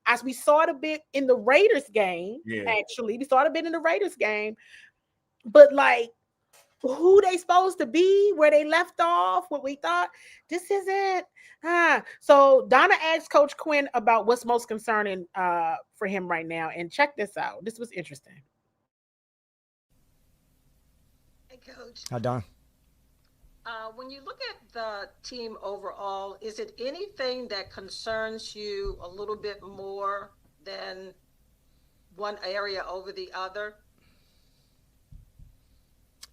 Speaker 1: As we saw it a bit in the Raiders game,
Speaker 2: Yeah.
Speaker 1: actually, we saw it a bit in the Raiders game, but like who they supposed to be, where they left off, what we thought, this isn't. So Donna asked Coach Quinn about what's most concerning for him right now, and check this out. This was interesting.
Speaker 10: Hey, Coach.
Speaker 9: Hi, Don.
Speaker 10: When you look at the team overall, is it anything that concerns you a little bit more than one area over the other?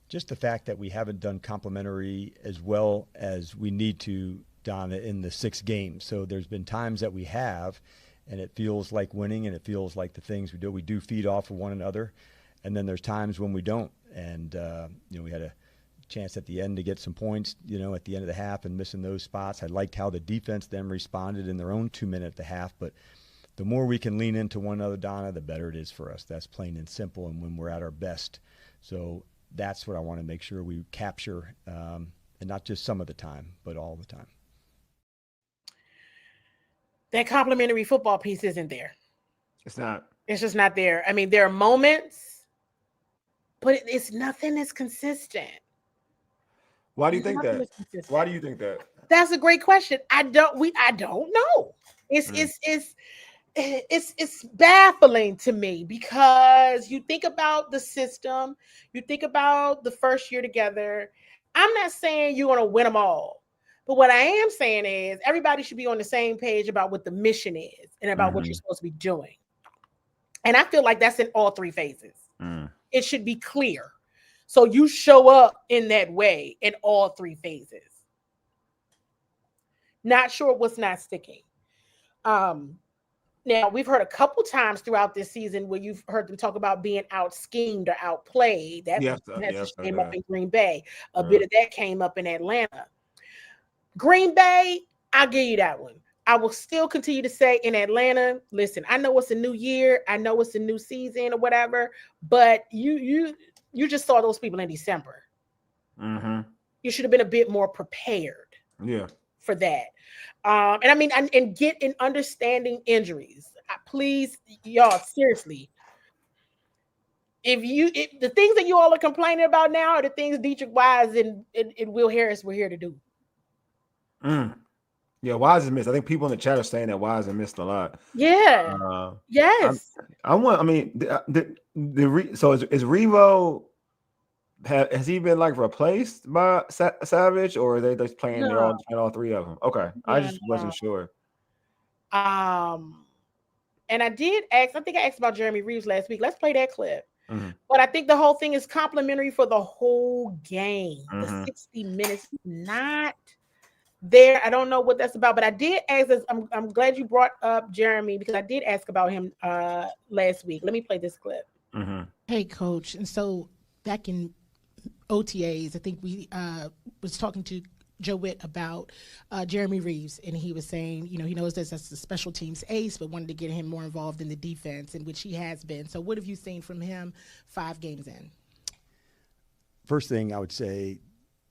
Speaker 9: Just the fact that we haven't done complementary as well as we need to, Donna, in the 6 games. So there's been times that we have, and it feels like winning, and it feels like the things we do feed off of one another. And then there's times when we don't. And, we had a chance at the end to get some points, at the end of the half and missing those spots. I liked how the defense then responded in their own 2 minute at the half. But the more we can lean into one another, Donna, the better it is for us. That's plain and simple, and when we're at our best. So that's what I want to make sure we capture, and not just some of the time, but all the time.
Speaker 1: That complimentary football piece isn't there.
Speaker 2: It's not.
Speaker 1: It's just not there. I mean, there are moments, but it's nothing that's consistent.
Speaker 2: Why do you think that? Why do you think that?
Speaker 1: That's a great question. I don't know. It's baffling to me because you think about the system, you think about the first year together. I'm not saying you're going to win them all, but what I am saying is everybody should be on the same page about what the mission is and about what you're supposed to be doing. And I feel like that's in all 3 phases. It should be clear. So you show up in that way in all 3 phases. Not sure what's not sticking. Now, we've heard a couple times throughout this season where you've heard them talk about being out-schemed or outplayed. That message came up in Green Bay. A bit of that came up in Atlanta. Green Bay, I'll give you that one. I will still continue to say in Atlanta, listen, I know it's a new year. I know it's a new season or whatever, but you just saw those people in December. You should have been a bit more prepared.
Speaker 2: Yeah.
Speaker 1: For that. And get in understanding injuries. Please, y'all, seriously. If the things that you all are complaining about now are the things Dietrich Wise and Will Harris were here to do.
Speaker 2: Yeah, Wise is missed. I think people in the chat are saying that Wise has missed a lot.
Speaker 1: Yeah. Yes.
Speaker 2: So is Revo, has he been like replaced by Savage, or are they just playing all 3 of them? Okay. I just wasn't sure.
Speaker 1: And I did ask, I think I asked about Jeremy Reeves last week. Let's play that clip. But I think the whole thing is complimentary for the whole game. The 60 minutes, not there. I don't know what that's about, but I did ask this. I'm glad you brought up Jeremy because I did ask about him last week. Let me play this clip.
Speaker 5: Hey, Coach. And so back in OTAs, I think we was talking to Joe Witt about Jeremy Reeves, and he was saying, he knows that's the special teams ace, but wanted to get him more involved in the defense, in which he has been. So what have you seen from him 5 games in?
Speaker 9: First thing I would say,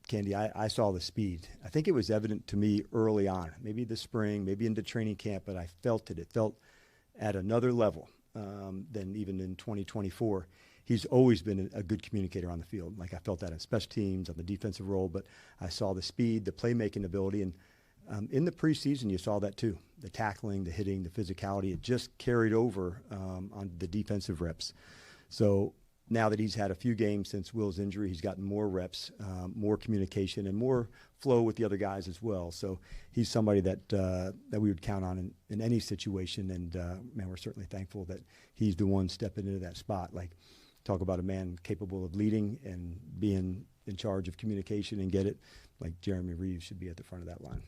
Speaker 9: Candi, I saw the speed. I think it was evident to me early on, maybe the spring, maybe into training camp, but I felt it. It felt at another level than even in 2024. He's always been a good communicator on the field. Like I felt that on special teams, on the defensive role, but I saw the speed, the playmaking ability, and in the preseason you saw that too. The tackling, the hitting, the physicality, it just carried over on the defensive reps. So now that he's had a few games since Will's injury, he's gotten more reps, more communication, and more flow with the other guys as well. So he's somebody that we would count on in any situation, and man, we're certainly thankful that he's the one stepping into that spot. Like, talk about a man capable of leading and being in charge of communication and get it. Like Jeremy Reeves should be at the front of that line.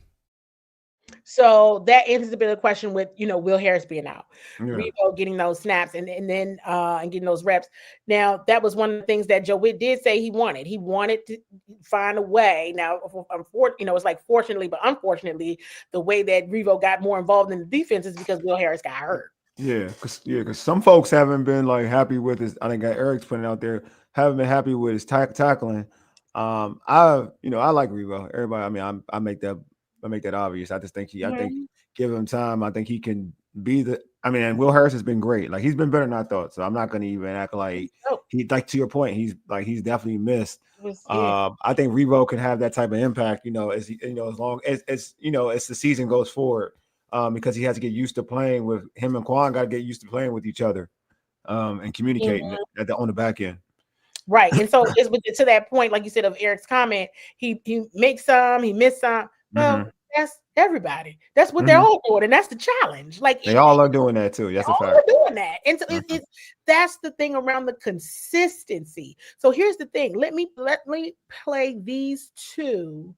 Speaker 1: So that answers a bit of the question with, Will Harris being out, Revo getting those snaps and then getting those reps. Now, that was one of the things that Joe Witt did say he wanted. He wanted to find a way. Now, it's like fortunately, but unfortunately, the way that Revo got more involved in the defense is because Will Harris got hurt.
Speaker 2: Yeah, because some folks haven't been like happy with his. I think Eric's putting out there haven't been happy with his tackling. I like Revo. Everybody, I make that obvious. I just think I think give him time. I think he can be the. I mean, and Will Harris has been great. Like he's been better than I thought. So I'm not going to even act like he. Like to your point, he's definitely missed. I think Revo can have that type of impact. As as long as as the season goes forward, because he has to get used to playing with him and Quan. Got to get used to playing with each other, and communicating on the back end.
Speaker 1: Right. And so it's to that point, like you said, of Eric's comment, he makes some, he missed some. Well, that's everybody. That's what they're all doing, and that's the challenge. Like
Speaker 2: they all are doing that too. That's a fact.
Speaker 1: They're doing that, and so that's the thing around the consistency. So here's the thing. Let me play these two,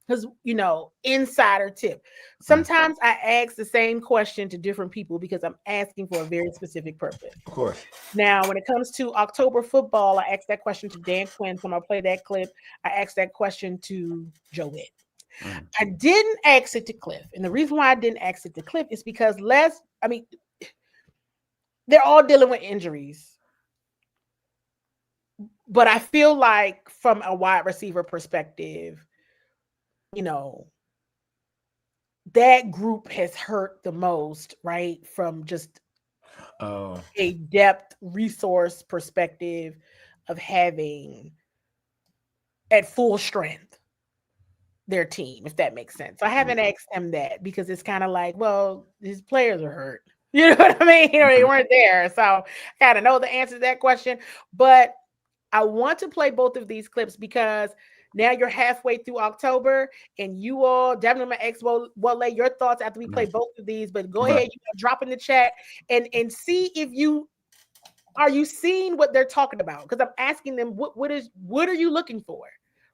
Speaker 1: because insider tip. Sometimes I ask the same question to different people because I'm asking for a very specific purpose.
Speaker 2: Of course.
Speaker 1: Now, when it comes to October football, I asked that question to Dan Quinn. So I'm gonna play that clip. I asked that question to Joe Witt. I didn't ask it to Cliff. And the reason why I didn't ask it to Cliff is because they're all dealing with injuries. But I feel like from a wide receiver perspective, that group has hurt the most, right? From just a depth resource perspective of having at full strength their team, if that makes sense. So I haven't asked him that because it's kind of like, well, his players are hurt. You know what I mean? They weren't there. So I kind of know the answer to that question. But I want to play both of these clips because now you're halfway through October, and you all definitely my ex Wole, your thoughts after we play both of these. But go ahead, drop in the chat and see if are you seeing what they're talking about? Because I'm asking them what are you looking for?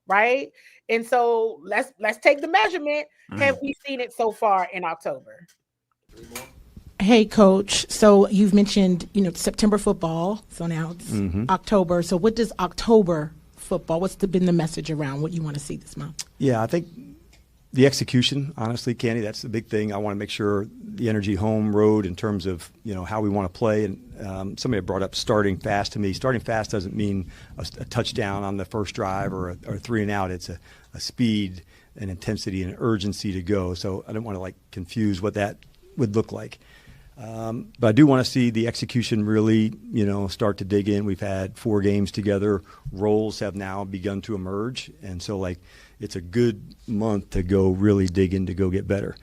Speaker 1: Right. And so let's take the measurement. Have we seen it so far in October?
Speaker 5: Hey, Coach. So you've mentioned, September football. So now it's October. So what does October football, what's been the message around what you want to see this month?
Speaker 9: Yeah, I think the execution, honestly, Candi, that's the big thing. I want to make sure the energy home road in terms of, how we want to play. And somebody brought up starting fast to me. Starting fast doesn't mean a touchdown on the first drive or a 3 and out. It's a speed and intensity and urgency to go. So I don't want to confuse what that would look like. But I do want to see the execution really, start to dig in. We've had 4 games together. Roles have now begun to emerge. And so it's a good month to go really dig in to go get better.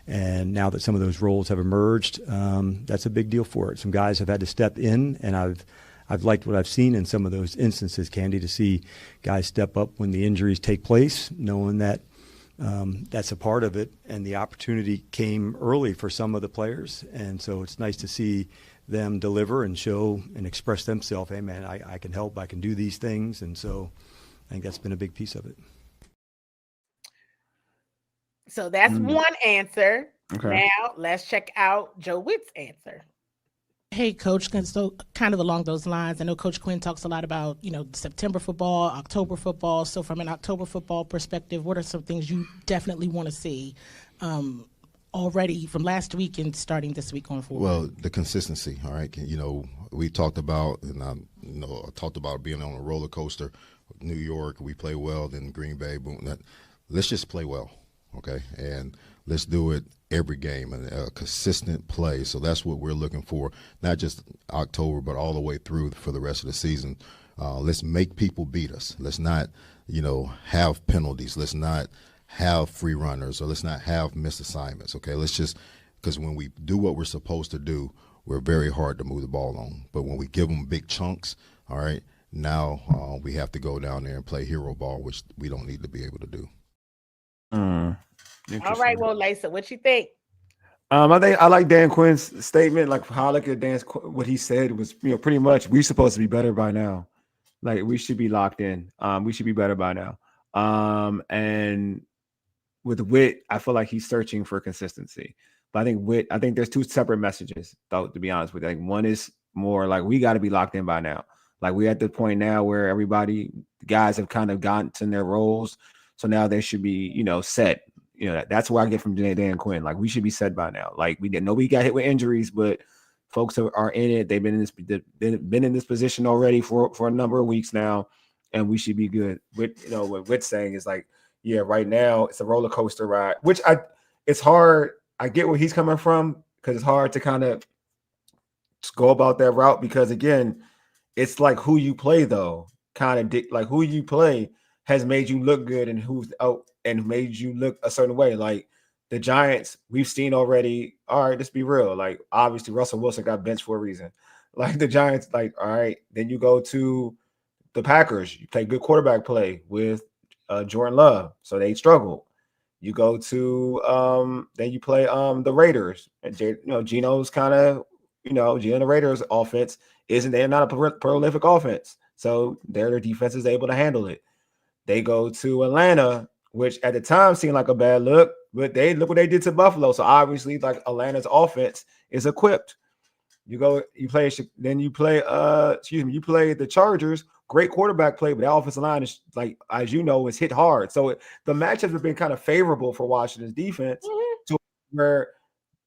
Speaker 9: And now that some of those roles have emerged, that's a big deal for it. Some guys have had to step in, and I've liked what I've seen in some of those instances, Candi, to see guys step up when the injuries take place, knowing that that's a part of it. And the opportunity came early for some of the players. And so it's nice to see them deliver and show and express themselves. Hey, man, I can help. I can do these things. And so I think that's been a big piece of it.
Speaker 1: So that's one answer.
Speaker 2: Okay.
Speaker 1: Now let's check out Joe Witt's answer.
Speaker 5: Hey, Coach, so kind of along those lines, I know Coach Quinn talks a lot about, September football, October football. So from an October football perspective, what are some things you definitely want to see already from last week and starting this week going forward?
Speaker 11: Well, the consistency, all right? We talked about, and I talked about being on a roller coaster. New York, we play well, then Green Bay, boom. Let's just play well, okay? And let's do it every game and a consistent play. So that's what we're looking for, not just October, but all the way through for the rest of the season. Let's make people beat us. Let's not, have penalties. Let's not have free runners, or let's not have missed assignments, okay? Let's just, because when we do what we're supposed to do, we're very hard to move the ball on. But when we give them big chunks, all right, now we have to go down there and play hero ball, which we don't need to be able to do.
Speaker 1: All right, well, Lisa, what you think?
Speaker 2: I think I like Dan Quinn's statement. Like how I look at what he said was, pretty much we're supposed to be better by now. Like we should be locked in. We should be better by now. And with Witt, I feel like he's searching for consistency. But I think there's 2 separate messages, though, to be honest with you. Like one is more like we got to be locked in by now. Like we're at the point now where guys have kind of gotten to their roles. So now they should be, set. That's where I get from Dan Quinn. Like we should be set by now. Like nobody got hit with injuries, but folks are in it. They've been in this position already for a number of weeks now, and we should be good. What Witt's saying is like, yeah, right now it's a roller coaster ride, which it's hard. I get where he's coming from because it's hard to kind of go about that route because again, it's like who you play though, kind of like who you play has made you look good and who's out and made you look a certain way. Like the Giants, we've seen already. All right, let's be real. Like obviously Russell Wilson got benched for a reason. Like the Giants, like all right, then you go to the Packers. You play good quarterback play with Jordan Love, so they struggled. You go to then you play the Raiders, and Geno's kind of Geno the Raiders offense they're not a prolific offense, so their defense is able to handle it. They go to Atlanta, which at the time seemed like a bad look, but they look what they did to Buffalo. So obviously, like Atlanta's offense is equipped. You play the Chargers. Great quarterback play, but the offensive line is like, as you know, is hit hard. So the matchups have been kind of favorable for Washington's defense to where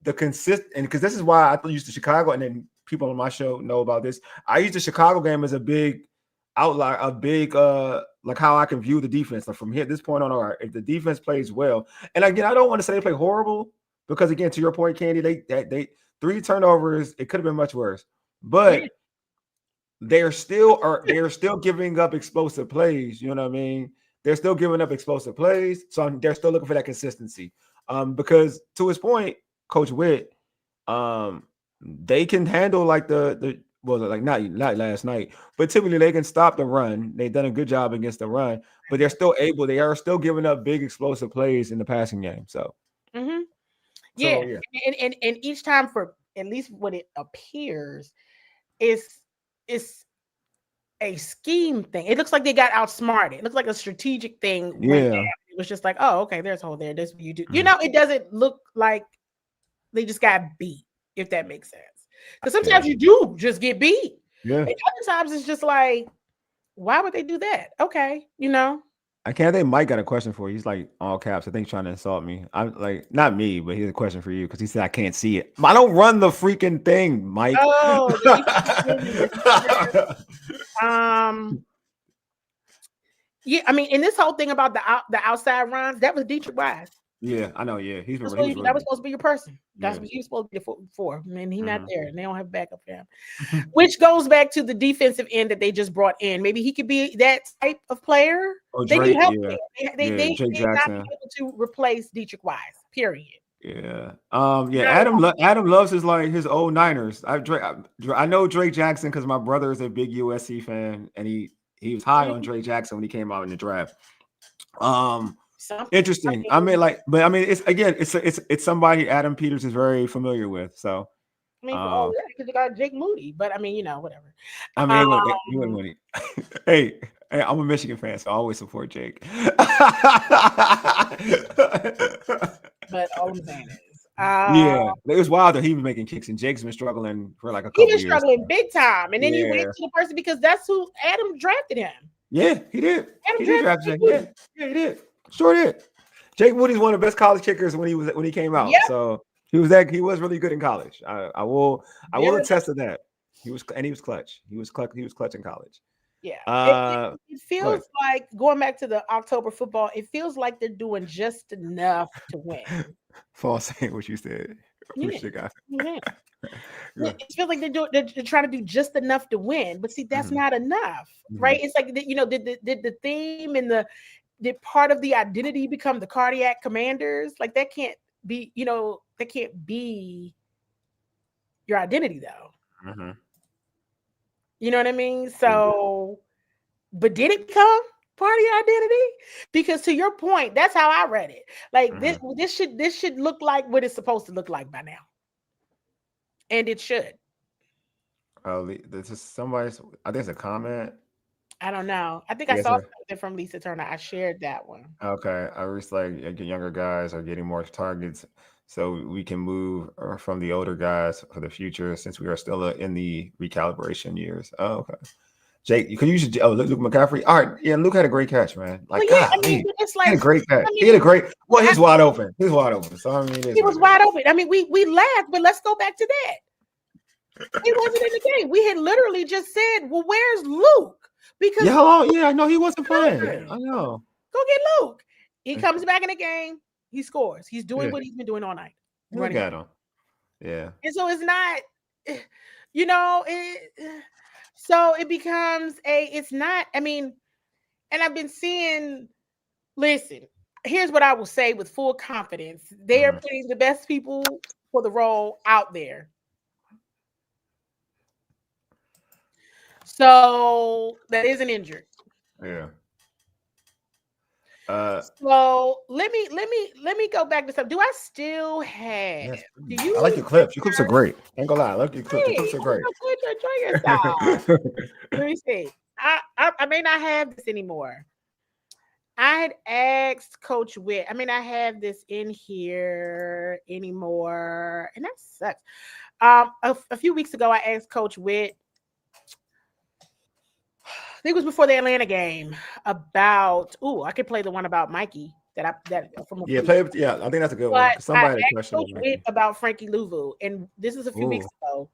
Speaker 2: the consistent, and because this is why I used to Chicago, and then people on my show know about this. I use the Chicago game as a big outlier, a big like how I can view the defense. Like from here, this point on, all right, if the defense plays well, and again, I don't want to say they play horrible because again, to your point, Candi, they 3 turnovers. It could have been much worse, but they're still giving up explosive plays. You know what I mean? They're still giving up explosive plays, so they're still looking for that consistency. Because to his point, Coach Witt, they can handle like not last night, but typically they can stop the run. They've done a good job against the run, but they are still giving up big explosive plays in the passing game. So,
Speaker 1: and each time, for at least what it appears, it's a scheme thing. It looks like they got outsmarted. It looks like a strategic thing.
Speaker 2: Yeah,
Speaker 1: it was just like, oh, okay, there's a hole there. This you do. It doesn't look like they just got beat, if that makes sense. Because sometimes you do just get beat.
Speaker 2: Yeah.
Speaker 1: And other times it's just like, why would they do that? Okay,
Speaker 2: I think Mike got a question for you. He's like all caps. I think he's trying to insult me. I'm like, not me, but he has a question for you because he said I can't see it. I don't run the freaking thing, Mike.
Speaker 1: Oh, yeah. I mean, in this whole thing about the outside runs, that was Dietrich Wise.
Speaker 2: Yeah, I know. Yeah, that was
Speaker 1: supposed to be your person. That's what he was supposed to be for. And he's not there, and they don't have backup for him. Which goes back to the defensive end that they just brought in. Maybe he could be that type of player. They need help. They not be able to replace Dietrich Wise. Period.
Speaker 2: Yeah. Adam loves his old Niners. I know Drake Jackson because my brother is a big USC fan, and he was high on Drake Jackson when he came out in the draft. Interesting. It's somebody Adam Peters is very familiar with. So,
Speaker 1: because you got Jake Moody, but whatever.
Speaker 2: He wouldn't win it. Hey, I'm a Michigan fan, so I always support Jake.
Speaker 1: But all I'm saying is,
Speaker 2: it was wild that he was making kicks, and Jake's been struggling for like a couple years.
Speaker 1: He was struggling big time, and then you went to the person because that's who Adam drafted him.
Speaker 2: Yeah, he did. He did draft Jake. Yeah, he did. Sure did. Jake Moody's one of the best college kickers when he came out. Yep. So he was really good in college. I will attest to that. He was clutch. He was clutch in college.
Speaker 1: Yeah. It feels like going back to the October football, it feels like they're doing just enough to win.
Speaker 2: False saying what you said.
Speaker 1: Yeah. It feels like they're trying to do just enough to win, but see, that's not enough, right? It's like did the theme and did part of the identity become the cardiac commanders? Like that can't be, that can't be your identity though. You know what I mean? So, but did it become part of your identity? Because to your point, that's how I read it. Like this should look like what it's supposed to look like by now. And it should.
Speaker 2: Oh, this is somebody's. I think it's a comment.
Speaker 1: I don't know. I think I saw something from Lisa Turner. I shared that one.
Speaker 2: Okay. I was like, younger guys are getting more targets, so we can move from the older guys for the future since we are still in the recalibration years. Oh, okay. Jake, you should. Oh, Luke McCaffrey. All right. Yeah, Luke had a great catch, man. Like,
Speaker 1: it's like
Speaker 2: he had a great catch. He had a great. Well, he's wide open. He's wide open. So
Speaker 1: he was wide open. I mean, we laughed, but let's go back to that. He wasn't in the game. We had literally just said, "Well, where's Luke?" Because
Speaker 2: I know he wasn't playing. I know.
Speaker 1: Go get Luke. He comes back in the game. He scores. He's doing what he's been doing all night.
Speaker 2: Look at him. Yeah.
Speaker 1: And so it's not, you know, so it becomes it's not, I mean, and I've been seeing, listen, here's what I will say with full confidence. They are putting the best people for the role out there. So that isn't injured.
Speaker 2: Yeah.
Speaker 1: So let me go back to something. Do I still have?
Speaker 2: Yes,
Speaker 1: Do you?
Speaker 2: I like your clips. Your clips are great. I ain't gonna lie. I like your clips. Your clips are great.
Speaker 1: Enjoy yourself. Let me see. I may not have this anymore. I had asked Coach Witt. I mean, I have this in here anymore, and that sucks. A few weeks ago, I asked Coach Witt. I think it was before the Atlanta game about. I could play the one about Mikey that from.
Speaker 2: Yeah, play. Yeah, I think that's a good one. Somebody had a question
Speaker 1: Coach Witt about Frankie Louvu, and this is a few weeks ago.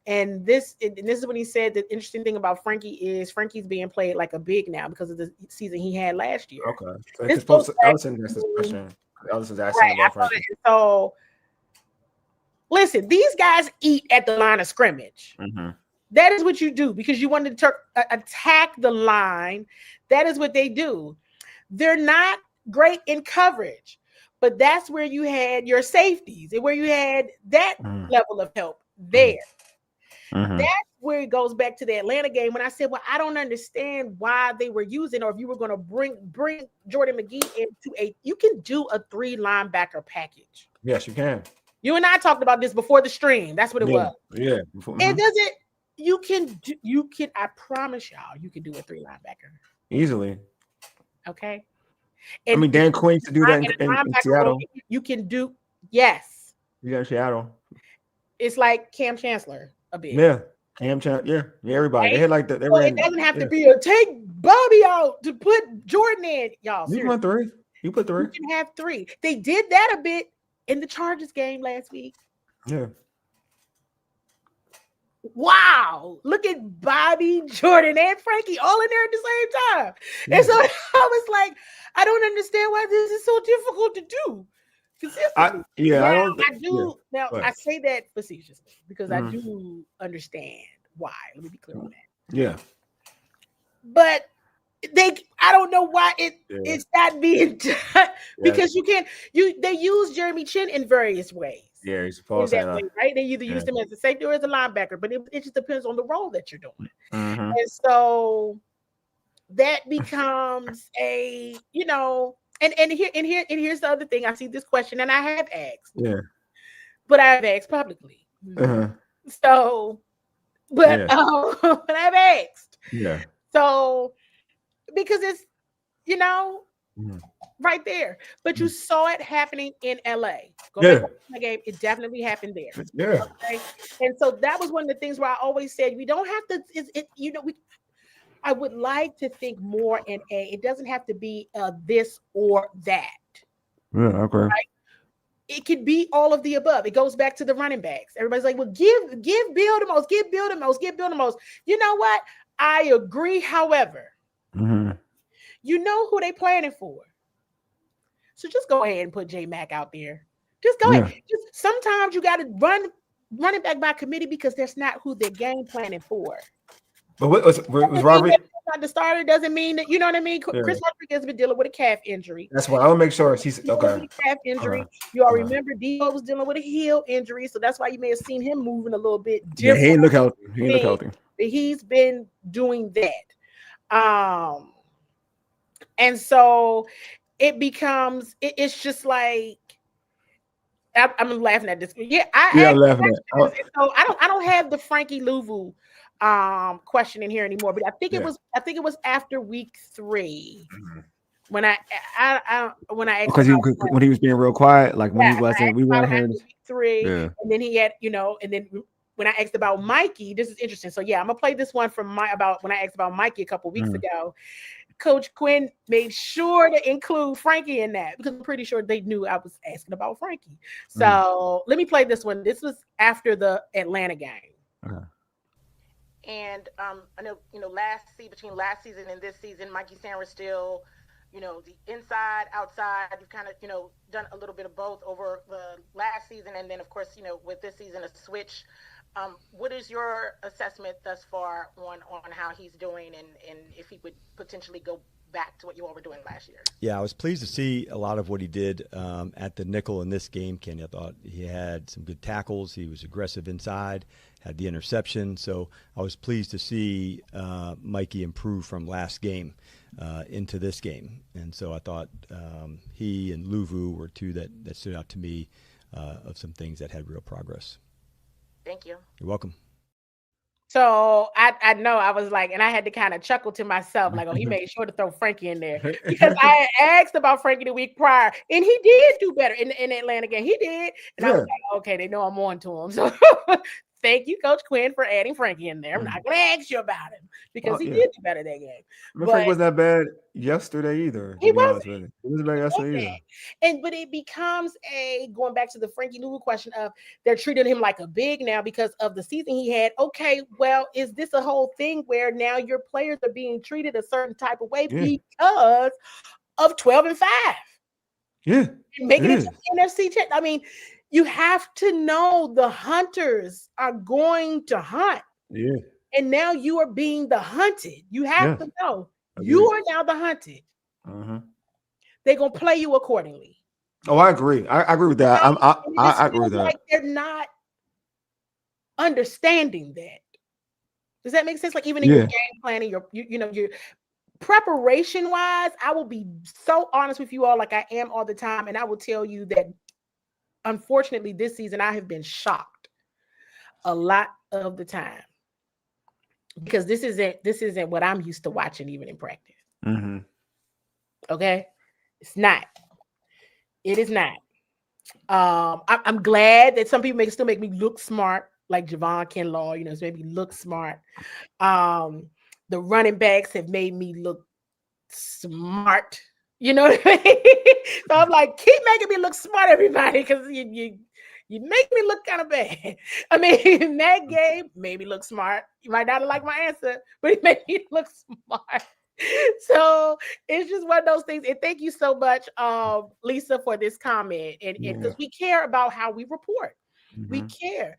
Speaker 1: And this is when he said the interesting thing about Frankie is Frankie's being played like a big now because of the season he had last year.
Speaker 2: Okay. Allison asked this question. Allison's asking about Frankie.
Speaker 1: So, listen, these guys eat at the line of scrimmage.
Speaker 2: Mm-hmm.
Speaker 1: That is what you do because you want to attack the line. That is what they do. They're not great in coverage, but that's where you had your safeties and where you had that level of help there.
Speaker 2: Mm-hmm.
Speaker 1: That's where it goes back to the Atlanta game when I said, well, I don't understand why they were using, or if you were going to bring Jordan McGee into you can do a 3 linebacker package.
Speaker 2: Yes, you can.
Speaker 1: You and I talked about this before the stream. That's what it was.
Speaker 2: Yeah.
Speaker 1: It doesn't. You can. I promise y'all, you can do a 3 linebacker
Speaker 2: easily.
Speaker 1: Okay.
Speaker 2: And I mean, Dan Quinn used to do that in Seattle.
Speaker 1: You can do. Yes.
Speaker 2: Yeah, in Seattle.
Speaker 1: It's like Cam Chancellor a bit.
Speaker 2: Yeah. Cam Chancellor. Yeah. Everybody. Right? They had like that.
Speaker 1: It doesn't have to be a take Bobby out to put Jordan in. Y'all.
Speaker 2: You put 3. You put 3.
Speaker 1: You can have 3. They did that a bit in the Chargers game last week.
Speaker 2: Yeah.
Speaker 1: Wow, look at Bobby, Jordan, and Frankie all in there at the same time. Yeah. And so I was like, I don't understand why this is so difficult to do.
Speaker 2: I do.
Speaker 1: Now, I say that facetiously because I do understand why. Let me be clear on that.
Speaker 2: Yeah.
Speaker 1: But I don't know why it's not being done because they use Jeremy Chin in various ways.
Speaker 2: Yeah, he's supposed to,
Speaker 1: right? They either use him as a safety or as a linebacker, but it just depends on the role that you're doing.
Speaker 2: Mm-hmm.
Speaker 1: And so that becomes and here's the other thing. I see this question and I have asked.
Speaker 2: Yeah.
Speaker 1: But I have asked publicly.
Speaker 2: Uh-huh.
Speaker 1: So, but I've asked.
Speaker 2: Yeah.
Speaker 1: So because it's right there, but you saw it happening in LA. Go back to the game. It definitely happened there.
Speaker 2: Yeah.
Speaker 1: Okay? And so that was one of the things where I always said we don't have to. I would like to think more in it doesn't have to be this or that.
Speaker 2: Yeah. Okay.
Speaker 1: Right? It could be all of the above. It goes back to the running backs. Everybody's like, well, give Bill the most, give Bill the most, give Bill the most. You know what? I agree. However, you know who they planning for. So just go ahead and put J Mac out there. Just go ahead. Just sometimes you got to run it back by committee because that's not who they're game planning for.
Speaker 2: But was Robert
Speaker 1: not the starter? Doesn't mean that, you know what I mean. Chris Rodriguez has been dealing with a calf injury.
Speaker 2: That's why I will make sure he's okay.
Speaker 1: Calf injury. You all remember Dio was dealing with a heel injury, so that's why you may have seen him moving a little bit different.
Speaker 2: Yeah, he ain't look healthy.
Speaker 1: But he's been doing that. And so it becomes, it's just like, I'm laughing at this. Yeah, I'm laughing at. So I don't have the Frankie Louvu question in here anymore, but I think it was after week 3 when I
Speaker 2: because when he was being real quiet, like when he wasn't, we weren't hearing
Speaker 1: week 3, and then he had and then when I asked about Mikey, this is interesting. So yeah, I'm gonna play this one from when I asked about Mikey a couple weeks ago. Coach Quinn made sure to include Frankie in that because I'm pretty sure they knew I was asking about Frankie. So let me play this one. This was after the Atlanta game.
Speaker 2: Okay.
Speaker 12: And I know, between last season and this season, Mikey Sanders still
Speaker 1: the inside, outside. You've kind of, done a little bit of both over the last season. And then, of course, with this season, a switch. What is your assessment thus far on how he's doing and if he would potentially go back to what you all were doing last year?
Speaker 9: Yeah, I was pleased to see a lot of what he did at the nickel in this game, Kenny. I thought he had some good tackles. He was aggressive inside, had the interception. So I was pleased to see Mikey improve from last game into this game. And so I thought he and Luvu were two that stood out to me of some things that had real progress.
Speaker 1: Thank you.
Speaker 9: You're welcome.
Speaker 1: So I know I was like, and I had to kind of chuckle to myself, like, oh, he made sure to throw Frankie in there because I had asked about Frankie the week prior, and he did do better in Atlanta game. He did, and I was like, okay, they know I'm on to him. So thank you, Coach Quinn, for adding Frankie in there. I'm not going to ask you about him because he did do better that game.
Speaker 2: Frankie wasn't that bad yesterday either.
Speaker 1: He wasn't.
Speaker 2: He wasn't bad yesterday either.
Speaker 1: But it becomes going back to the Frankie Louvu question of they're treating him like a big now because of the season he had. Okay, well, is this a whole thing where now your players are being treated a certain type of way because of 12-5?
Speaker 2: Yeah.
Speaker 1: Making it to the NFC check. I mean, you have to know the hunters are going to hunt.
Speaker 2: Yeah.
Speaker 1: And now you are being the hunted. You have to know you are now the hunted. They're going to play you accordingly.
Speaker 2: Oh, I agree. I agree with that. I agree with that.
Speaker 1: Like they're not understanding that. Does that make sense? Like even in your game planning, your preparation wise, I will be so honest with you all, like I am all the time, and I will tell you that unfortunately this season I have been shocked a lot of the time because this isn't what I'm used to watching even in practice. Okay, it's not. It is not. I'm glad that some people still make me look smart, like Javon Kinlaw. It's made me look smart. The running backs have made me look smart. You know what I mean? So I'm like, keep making me look smart, everybody, because you make me look kind of bad. I mean, that game made me look smart. You might not like my answer, but it made me look smart. So it's just one of those things. And thank you so much, Lisa, for this comment. And because we care about how we report. We care.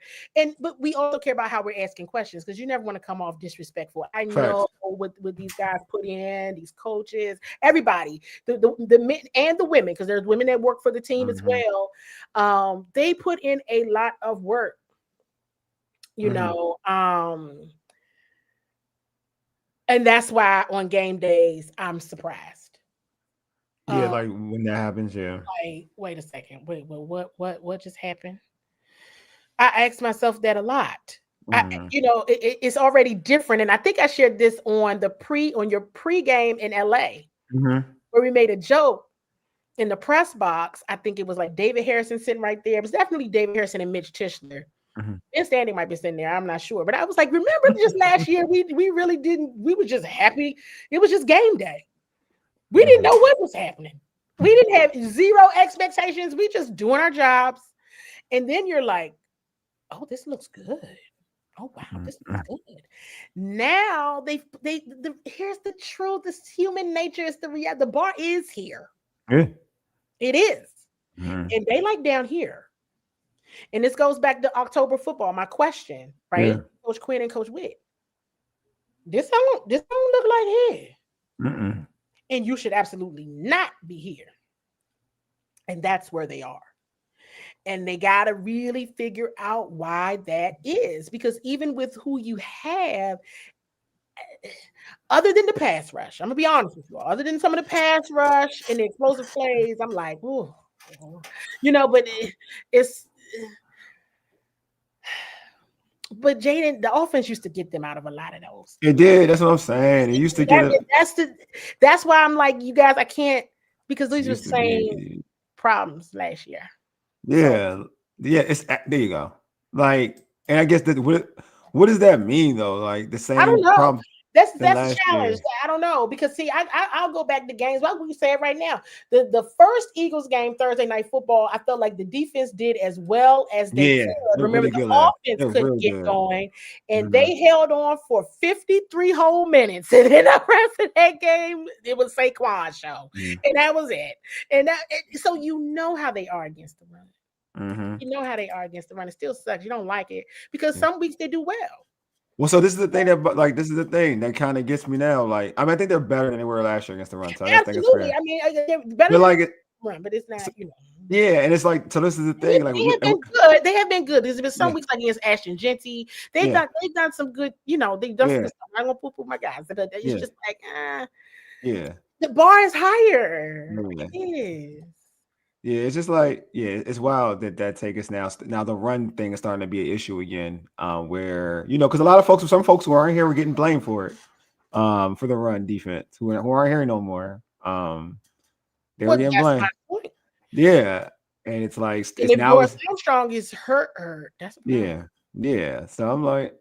Speaker 1: But we also care about how we're asking questions because you never want to come off disrespectful. I know what these guys put in, these coaches, everybody, the men and the women, because there's women that work for the team as well. They put in a lot of work, and that's why on game days I'm surprised.
Speaker 2: Yeah, like when that happens,
Speaker 1: Like, wait a second. Wait, what just happened? I ask myself that a lot. It's already different. And I think I shared this on your pregame in LA, where we made a joke in the press box. I think it was like David Harrison sitting right there. It was definitely David Harrison and Mitch Tischler. Ben Standing might be sitting there. I'm not sure. But I was like, remember just last year, we really didn't, we were just happy. It was just game day. We didn't know what was happening. We didn't have zero expectations. We just doing our jobs. And then you're like, oh, this looks good. Oh, wow, this looks good. Now here's the truth. This human nature is the reality. The bar is here.
Speaker 2: Yeah.
Speaker 1: It is. And they like down here. And this goes back to October football. My question, right? Yeah. Coach Quinn and Coach Witt. This don't look like here. And you should absolutely not be here. And that's where they are. And they got to really figure out why that is. Because even with who you have, other than the pass rush, I'm going to be honest with you all, other than some of the pass rush and the explosive plays, I'm like, oh, but it's, but Jayden, the offense used to get them out of a lot of those.
Speaker 2: It did. That's what I'm saying. It used to get
Speaker 1: that's why I'm like, you guys, I can't, because these were the same problems last year.
Speaker 2: Yeah. It's there you go. Like, and I guess that what does that mean though? Like the same
Speaker 1: I don't know.
Speaker 2: problem.
Speaker 1: That's
Speaker 2: than
Speaker 1: the
Speaker 2: last
Speaker 1: challenge.
Speaker 2: year.
Speaker 1: I don't know because see, I'll go back to games. Well, we say it right now. The first Eagles game, Thursday Night Football, I felt like the defense did as well as they
Speaker 2: Yeah,
Speaker 1: could.
Speaker 2: they're
Speaker 1: Remember,
Speaker 2: really good.
Speaker 1: the
Speaker 2: They're
Speaker 1: offense couldn't
Speaker 2: real
Speaker 1: get
Speaker 2: good.
Speaker 1: going, and
Speaker 2: Mhm.
Speaker 1: they held on for 53 whole minutes. And then the rest of that game, it was Saquon's show, and that was it. And so you know how they are against the run. You know how they are against the run. It still sucks. You don't like it because some weeks they do well.
Speaker 2: Well, so this is the thing that kind of gets me now. Like, I mean, I think they're better than they were last year against the run. So I think it's
Speaker 1: Absolutely.
Speaker 2: fair.
Speaker 1: I mean, they're better
Speaker 2: But
Speaker 1: than
Speaker 2: like
Speaker 1: the
Speaker 2: it,
Speaker 1: run, but it's not,
Speaker 2: yeah, and it's like, so this is the thing. Like,
Speaker 1: They have been good. They have been good. There's been some
Speaker 2: Yeah.
Speaker 1: weeks like against Ashton Genty. They've
Speaker 2: Yeah.
Speaker 1: done some good, they've done some
Speaker 2: Yeah.
Speaker 1: good stuff. I'm not gonna poo my guys, but it's
Speaker 2: Yeah.
Speaker 1: just like
Speaker 2: yeah,
Speaker 1: the bar is higher.
Speaker 2: Yeah.
Speaker 1: It is.
Speaker 2: yeah, it's just like, it's wild that take us now. Now the run thing is starting to be an issue again, where because a lot of some folks who aren't here were getting blamed for it, for the run defense who aren't here no more. They were getting
Speaker 1: That's
Speaker 2: blamed.
Speaker 1: my point.
Speaker 2: Yeah, and it's like
Speaker 1: And
Speaker 2: it's
Speaker 1: if
Speaker 2: now
Speaker 1: Doris Armstrong is hurt, that's a problem.
Speaker 2: yeah. So I'm like,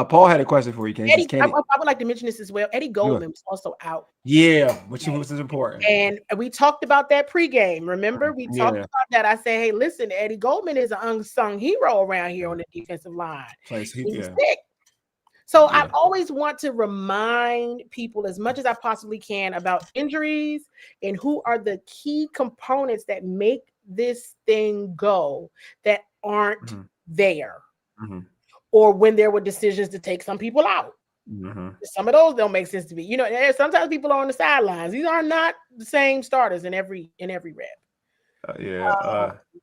Speaker 2: Paul had a question for you,
Speaker 1: Eddie, I
Speaker 2: Candy.
Speaker 1: would like to mention this as well. Eddie Goldman was also out.
Speaker 2: Yeah, which was important.
Speaker 1: And we talked about that pregame. Remember, we talked
Speaker 2: Yeah.
Speaker 1: about that. I said, hey, listen, Eddie Goldman is an unsung hero around here on the defensive line. He's sick. So I always want to remind people as much as I possibly can about injuries and who are the key components that make this thing go that aren't there. Or when there were decisions to take some people out. Some of those don't make sense to me. Sometimes people are on the sidelines. These are not the same starters in every rep.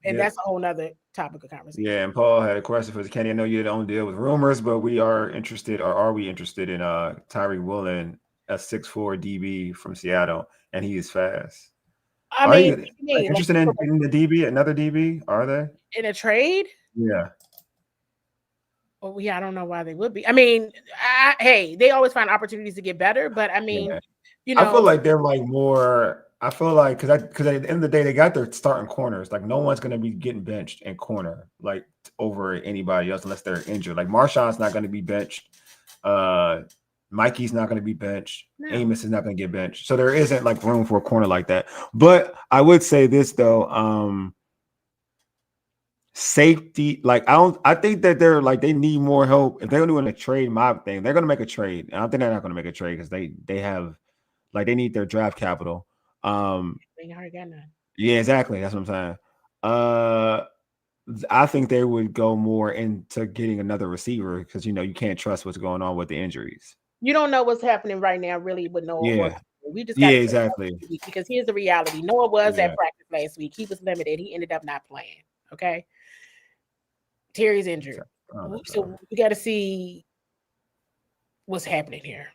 Speaker 1: And that's a whole nother topic of conversation.
Speaker 2: Yeah, and Paul had a question for Kenny. I know you don't deal with rumors, but we are interested, or are we interested in Tyree Woolen, a 6'4" DB from Seattle, and he is fast. Are you interested in the DB, another DB? Are they
Speaker 1: in a trade?
Speaker 2: Yeah.
Speaker 1: Well, I don't know why they would be. I mean, hey, they always find opportunities to get better, but I mean,
Speaker 2: I feel like they're like more. I feel like because at the end of the day, they got their starting corners. Like no one's going to be getting benched in corner like over anybody else unless they're injured. Like Marshawn's not going to be benched. Mikey's not going to be benched. No. Amos is not going to get benched. So there isn't like room for a corner like that. But I would say this though. Safety, I think that they need more help. If they're doing a trade mob thing, they're gonna make a trade. And I don't think they're not gonna make a trade because they have they need their draft capital.
Speaker 1: They already got none.
Speaker 2: Yeah, exactly. That's what I'm saying. I think they would go more into getting another receiver because you can't trust what's going on with the injuries.
Speaker 1: You don't know what's happening right now, really, with Noah.
Speaker 2: Yeah.
Speaker 1: We just got
Speaker 2: exactly.
Speaker 1: Because here's the reality. Noah was at practice last week. He was limited. He ended up not playing. Okay. Terry's injured. So we got to see what's happening here.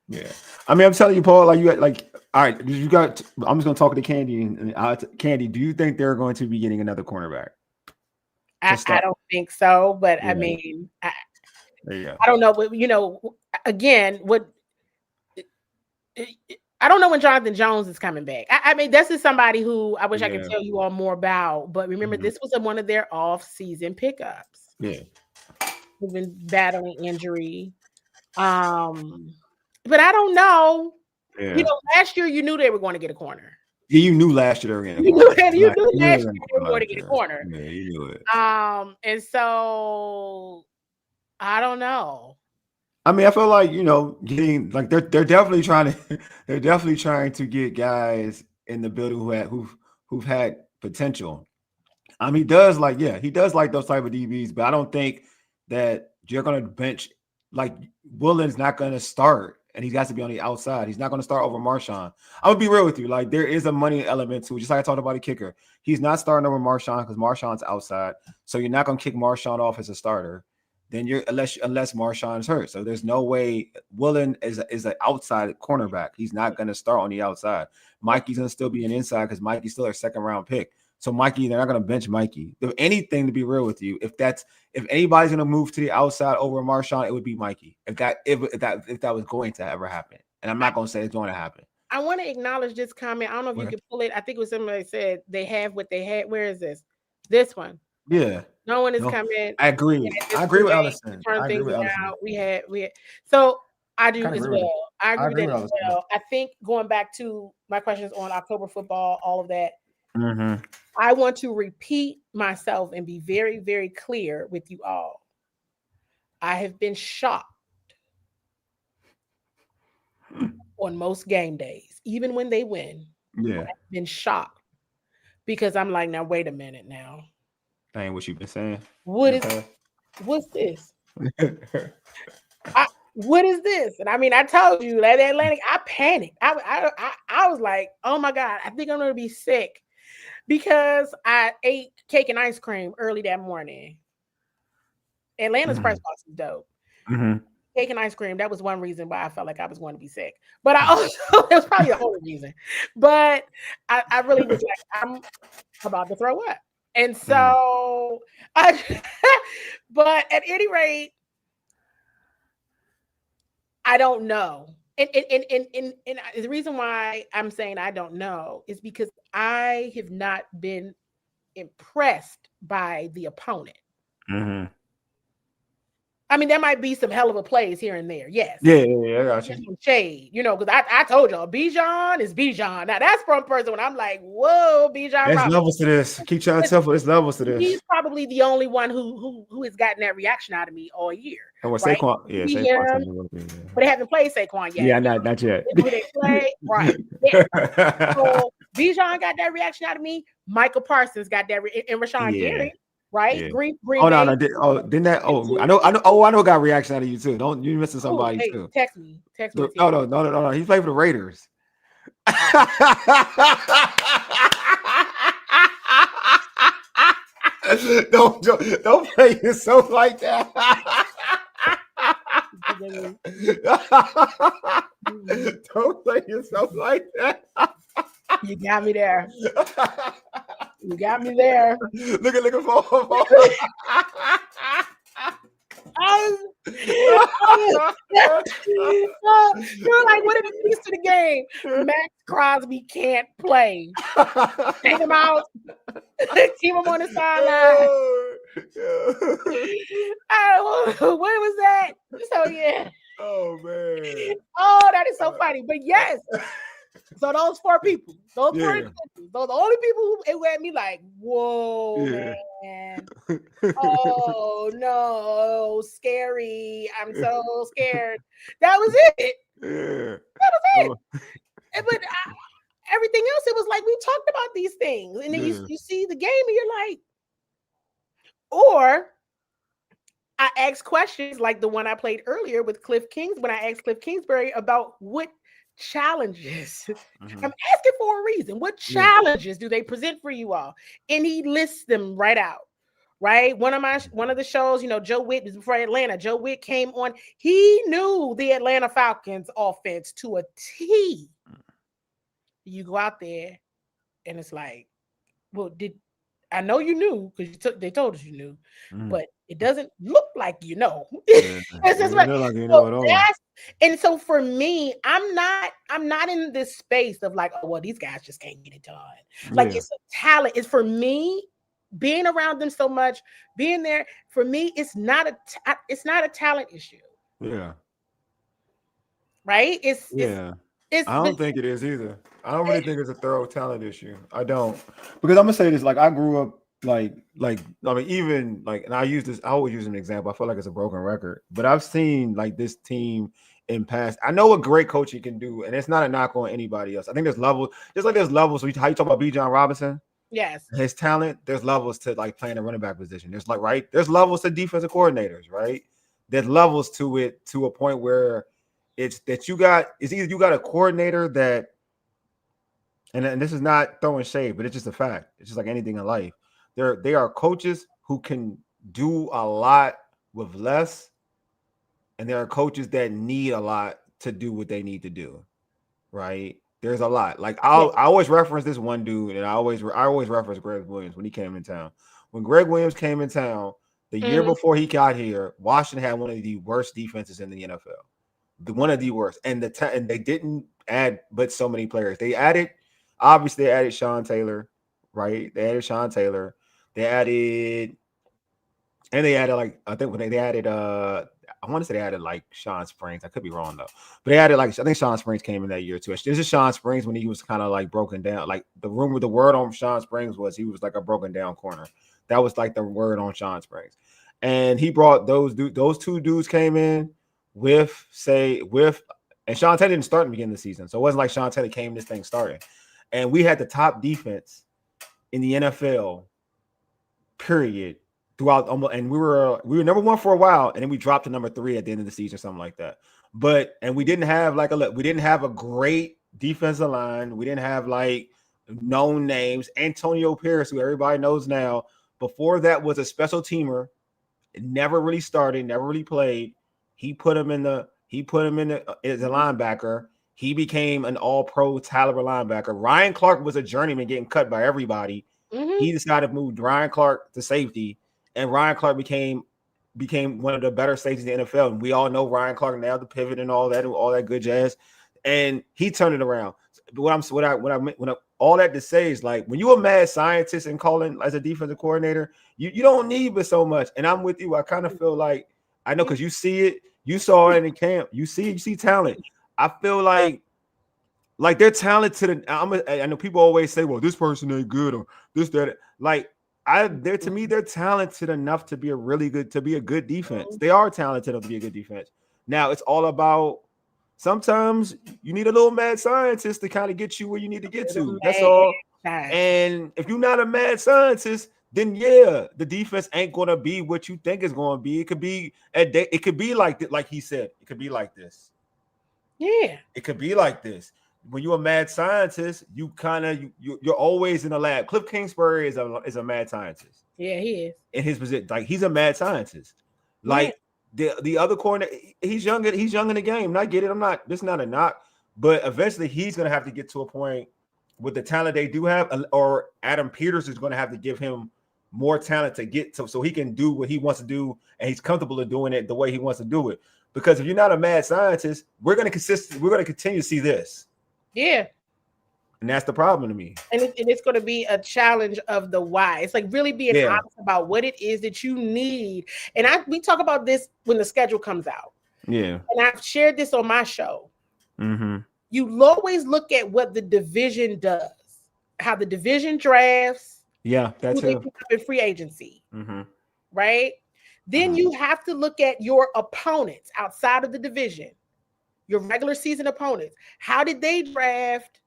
Speaker 2: Yeah. I mean, I'm telling you, Paul, all right, I'm just going to talk to Candi. And Candi, do you think they're going to be getting another cornerback?
Speaker 1: I don't think so, but I mean, I don't know. But, again, I don't know when Jonathan Jones is coming back. I mean, this is somebody who I wish I could tell you all more about. But remember, this was one of their off-season pickups.
Speaker 2: Yeah,
Speaker 1: who've been battling injury. But I don't know.
Speaker 2: Yeah.
Speaker 1: Last year you knew they were going to get a corner.
Speaker 2: Yeah, you knew last year they were going to get a
Speaker 1: corner. You knew last year they were going to get a corner.
Speaker 2: Yeah, you knew it.
Speaker 1: And so I don't know.
Speaker 2: I mean, I feel like getting they're definitely trying to get guys in the building who've had potential. He does like those type of DBs, but I don't think that you're gonna bench Woolen's not gonna start, and he has to be on the outside. He's not gonna start over Marshawn. I'm gonna be real with you. There is a money element to it, just like I talked about the kicker. He's not starting over Marshawn because Marshawn's outside, so you're not gonna kick Marshawn off as a starter. Then unless Marshawn's hurt. So there's no way Woolen is an outside cornerback. He's not going to start on the outside. Mikey's going to still be an inside because Mikey's still a second-round pick. So Mikey, they're not going to bench Mikey. If anything, to be real with you, if anybody's going to move to the outside over Marshawn, it would be Mikey. If that was going to ever happen. And I'm not going to say it's going to happen.
Speaker 1: I want to acknowledge this comment. I don't know if you can pull it. I think it was somebody said they have what they had. Where is this? This one.
Speaker 2: Yeah.
Speaker 1: No one is coming.
Speaker 2: I agree. I agree with Ellison.
Speaker 1: Turn things around. We had. So I do
Speaker 2: Kinda
Speaker 1: as
Speaker 2: agree with
Speaker 1: well. I agree with
Speaker 2: agree
Speaker 1: that
Speaker 2: with
Speaker 1: as
Speaker 2: all this.
Speaker 1: well. I think going back to my questions on October football, all of that,
Speaker 2: Mm-hmm.
Speaker 1: I want to repeat myself and be very, very clear with you all. I have been shocked on most game days, even when they win.
Speaker 2: Yeah.
Speaker 1: I've been shocked because I'm like, now wait a minute now.
Speaker 2: That ain't what you've been saying.
Speaker 1: What's this? What is this? And I mean, I told you that Atlantic, I panicked. I was like, oh my God, I think I'm gonna be sick because I ate cake and ice cream early that morning. Atlanta's press box is dope.
Speaker 2: Mm-hmm.
Speaker 1: Cake and ice cream, that was one reason why I felt like I was going to be sick. But I also, it was probably the only reason. But I really was like, I'm about to throw up. And so, but at any rate, I don't know. And the reason why I'm saying I don't know is because I have not been impressed by the opponent.
Speaker 2: Mm-hmm.
Speaker 1: I mean, there might be some hell of a plays here and there. Yes.
Speaker 2: Yeah, I got you.
Speaker 1: Some shade, because I told y'all, Bijan is Bijan. Now that's from person when I'm like, whoa, Bijan.
Speaker 2: There's levels to this. Keep trying to tell for there's levels to this.
Speaker 1: He's probably the only one who has gotten that reaction out of me all year.
Speaker 2: And what
Speaker 1: right?
Speaker 2: Saquon? Yeah, Saquon.
Speaker 1: But they haven't played Saquon yet.
Speaker 2: Yeah, not yet.
Speaker 1: They play right. Yeah. So Bijan got that reaction out of me. Michael Parsons got that, and Rashawn Gary. Right,
Speaker 2: yeah.
Speaker 1: Green.
Speaker 2: Oh no, didn't that? Oh, I know. I know. Got a reaction out of you too. Don't you missing somebody
Speaker 1: hey,
Speaker 2: too?
Speaker 1: Text me.
Speaker 2: No. He played for the Raiders. Don't play yourself like that. Don't play yourself like that.
Speaker 1: You got me there. You got me there.
Speaker 2: Looking for.
Speaker 1: You're like, what are the keys to the game? Max Crosby can't play. Take him out. Keep him on the sideline. What was that? So yeah.
Speaker 2: Oh man.
Speaker 1: Oh, that is so funny. But yes. So those four people, those the only people who it had me like, whoa, man. Oh no, scary. I'm so scared. That was it.
Speaker 2: Yeah.
Speaker 1: That was it. But everything else, it was like we talked about these things. And then you see the game and you're like, or I asked questions like the one I played earlier with Cliff Kings when I asked Cliff Kingsbury about what challenges. I'm asking for a reason. What challenges do they present for you all? And he lists them right out. Right. One of the shows, Joe Witt was before Atlanta. Joe Witt came on. He knew the Atlanta Falcons offense to a T. You go out there and it's like, well, I know you knew because they told us you knew, but it doesn't look like you know. It's just like, and so for me, I'm not in this space of like, oh well, these guys just can't get it done. Like it's a talent. It's for me, being around them so much, being there for me, it's not a talent issue.
Speaker 2: Yeah.
Speaker 1: Right.
Speaker 2: I don't think it is either. I don't really think it's a thorough talent issue. I don't, because I'm gonna say this. Like I grew up like I mean, even like, and I always use an example. I feel like it's a broken record, but I've seen like this team in past. I know what great coaching can do, and it's not a knock on anybody else. I think there's levels, just like there's levels. So how you talk about Bijan Robinson?
Speaker 1: Yes,
Speaker 2: his talent. There's levels to like playing a running back position. There's there's levels to defensive coordinators, right? There's levels to it to a point where it's either you got a coordinator that, and this is not throwing shade, but it's just a fact. It's just like anything in life. They are coaches who can do a lot with less, and there are coaches that need a lot to do what they need to do, right? There's a lot. Like I always reference this one dude, and I always reference Greg Williams when he came in town. When Greg Williams came in town, the year before he got here, Washington had one of the worst defenses in the NFL. One of the worst, and they didn't add but so many players. They added Sean Taylor, right? They added Sean Taylor. They added like I think when they added I I want to say they added like Sean Springs. I could be wrong though, but they added like I think Sean Springs came in that year too. This is Sean Springs when he was kind of like broken down. Like the word on Sean Springs was he was like a broken down corner. That was like the word on Sean Springs, and he brought those two dudes came in and Sean Taylor didn't start in the beginning of the season, so it wasn't like Sean Taylor came this thing started, and we had the top defense in the NFL. Period. Throughout almost, and we were number one for a while, and then we dropped to number 3 at the end of the season, something like that. And we didn't have a great defensive line. We didn't have like known names. Antonio Pierce, who everybody knows now, before that was a special teamer, never really started, never really played. He put him in as a linebacker. He became an all-pro caliber linebacker. Ryan Clark was a journeyman getting cut by everybody. Mm-hmm. He decided to move Ryan Clark to safety. And Ryan Clark became one of the better safeties in the NFL. And we all know Ryan Clark now, the pivot and all that good jazz. And he turned it around. All that to say is like when you're a mad scientist and calling as a defensive coordinator, you don't need but so much. And I'm with you. I kind of feel like I know because you see it, you saw it in camp, you see talent. I feel like they're talented. I know people always say, well, this person ain't good or this, that. Like to me, they're talented enough to be a good defense. They are talented enough to be a good defense. Now it's all about sometimes you need a little mad scientist to kind of get you where you need to get to. That's all. And if you're not a mad scientist, then yeah, the defense ain't gonna be what you think it's gonna be. It could be like he said, it could be like this.
Speaker 1: Yeah,
Speaker 2: it could be like this. When you're a mad scientist, you're always in the lab. Cliff Kingsbury is a mad scientist.
Speaker 1: Yeah, he is.
Speaker 2: In his position, like he's a mad scientist. Like the other corner, he's young in the game. And I get it. This is not a knock, but eventually he's gonna have to get to a point with the talent they do have, or Adam Peters is gonna have to give him more talent to get to so he can do what he wants to do, and he's comfortable in doing it the way he wants to do it. Because if you're not a mad scientist, we're gonna continue to see this.
Speaker 1: Yeah.
Speaker 2: And that's the problem to me.
Speaker 1: And it's going to be a challenge of the why. It's like really being honest about what it is that you need. And we talk about this when the schedule comes out.
Speaker 2: Yeah.
Speaker 1: And I've shared this on my show.
Speaker 2: Mm-hmm.
Speaker 1: You always look at what the division does, how the division drafts.
Speaker 2: Yeah, that's
Speaker 1: who they pick up in free agency.
Speaker 2: Mm-hmm.
Speaker 1: Right? Then you have to look at your opponents outside of the division. Your regular season opponents. How did they draft?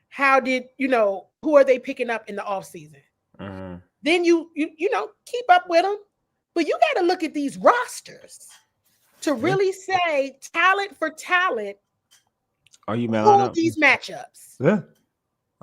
Speaker 1: How did, who are they picking up in the offseason?
Speaker 2: Mm-hmm.
Speaker 1: Then you keep up with them. But you got to look at these rosters to really say talent for talent.
Speaker 2: Are you mad?
Speaker 1: Who are these matchups?
Speaker 2: Yeah.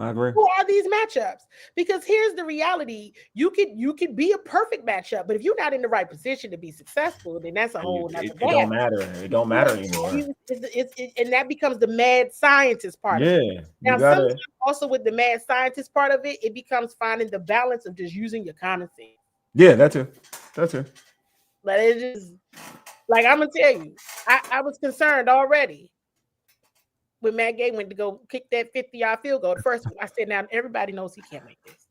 Speaker 2: I agree.
Speaker 1: Who are these matchups? Because here's the reality: you could be a perfect matchup, but if you're not in the right position to be successful, then that's a whole.
Speaker 2: It don't matter. It don't matter anymore.
Speaker 1: And that becomes the mad scientist part.
Speaker 2: Yeah.
Speaker 1: Of it. Now, sometimes also with the mad scientist part of it, it becomes finding the balance of just using your common sense.
Speaker 2: Yeah, that's it.
Speaker 1: But it's just like I'm gonna tell you, I was concerned already. When Matt Gay went to go kick that 50-yard field goal, the first one, I said, now everybody knows he can't make this.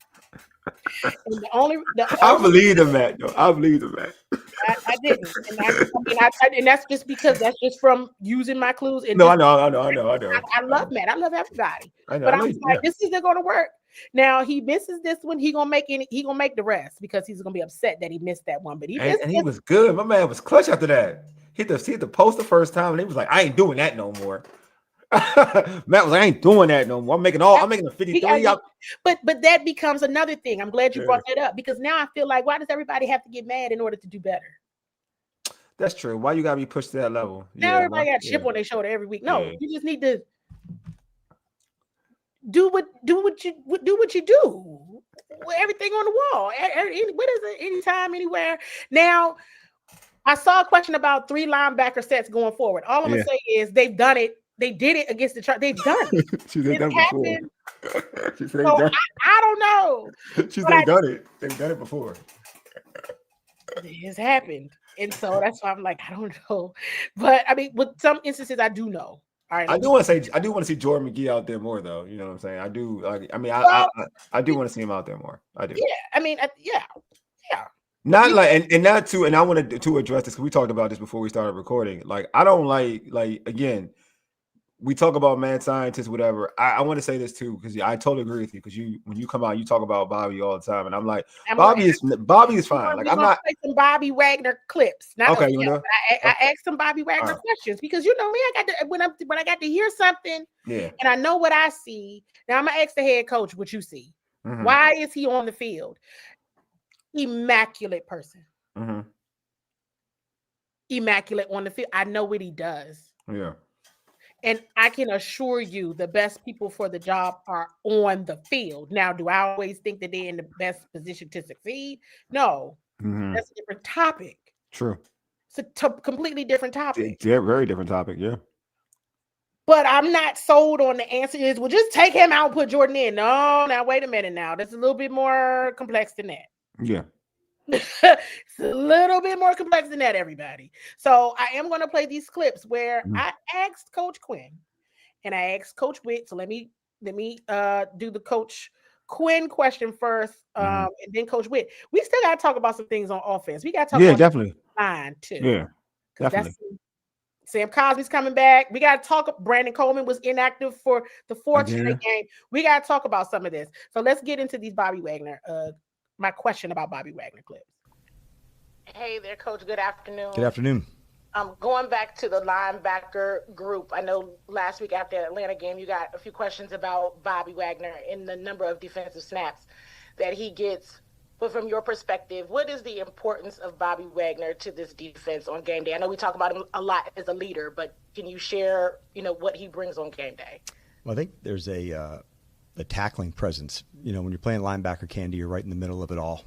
Speaker 1: And
Speaker 2: I believe him, Matt. No, I believe him, Matt.
Speaker 1: I didn't. And that's just because that's just from using my clues. And
Speaker 2: I know. I
Speaker 1: love Matt. I love everybody. But I was like, this isn't going to work. Now he misses this one. He gonna make the rest because he's gonna be upset that he missed that one. But he was
Speaker 2: good. My man was clutch after that. Hit the post the first time, and he was like, I ain't doing that no more. Matt was like, I ain't doing that no more. I'm making a 53.
Speaker 1: But that becomes another thing. I'm glad you brought that up because now I feel like, why does everybody have to get mad in order to do better?
Speaker 2: That's true. Why you gotta be pushed to that level?
Speaker 1: Now everybody got chip on their shoulder every week. No, you just need to do what you do. Everything on the wall. What is it? Anytime, anywhere. Now, I saw a question about 3 linebacker sets going forward. All I'm gonna say is they've done it. They did it against the Chargers. They've done it.
Speaker 2: It happened.
Speaker 1: I don't know.
Speaker 2: They've done it. They've done it before.
Speaker 1: It has happened. And so that's why I'm like, I don't know. But I mean, with some instances, I do know. All right.
Speaker 2: I do want to see Jordan McGee out there more, though. You know what I'm saying? I do. I do want to see him out there more. I do.
Speaker 1: Yeah. I mean, yeah.
Speaker 2: Not like, and not to, and I wanted to address this because we talked about this before we started recording. Like, I don't like again, we talk about mad scientists, whatever. I want to say this too because I totally agree with you because when you come out, you talk about Bobby all the time, and I'm like, Bobby is fine. Like, I'm not
Speaker 1: play some Bobby Wagner clips. Not
Speaker 2: okay.
Speaker 1: I asked some Bobby Wagner questions because me, I got to when I got to hear something, and I know what I see. Now I'm gonna ask the head coach what you see. Mm-hmm. Why is he on the field? Immaculate person. Mm-hmm. Immaculate on the field. I know what he does.
Speaker 2: Yeah.
Speaker 1: And I can assure you the best people for the job are on the field. Now, do I always think that they're in the best position to succeed? No. Mm-hmm. That's a different topic.
Speaker 2: True.
Speaker 1: It's a completely different topic.
Speaker 2: Yeah, very different topic, yeah.
Speaker 1: But I'm not sold on the answer is, well, just take him out and put Jordan in. No, now, wait a minute now. That's a little bit more complex than that.
Speaker 2: Yeah.
Speaker 1: It's a little bit more complex than that, everybody. So I am going to play these clips where I asked Coach Quinn and I asked Coach Witt. So let me do the Coach Quinn question first, and then Coach Witt. We still got to talk about some things on offense. We got to talk about
Speaker 2: definitely
Speaker 1: line too.
Speaker 2: Yeah, definitely.
Speaker 1: Sam Cosby's coming back. We got to talk. Brandon Coleman was inactive for the fourth straight game. We got to talk about some of this. So let's get into these Bobby Wagner. My question about Bobby Wagner clips. Hey there, Coach. Good afternoon.
Speaker 9: Good afternoon.
Speaker 1: Going back to the linebacker group. I know last week after the Atlanta game, you got a few questions about Bobby Wagner and the number of defensive snaps that he gets. But from your perspective, what is the importance of Bobby Wagner to this defense on game day? I know we talk about him a lot as a leader, but can you share, what he brings on game day?
Speaker 9: Well, I think there's the tackling presence. When you're playing linebacker, Candi, you're right in the middle of it all.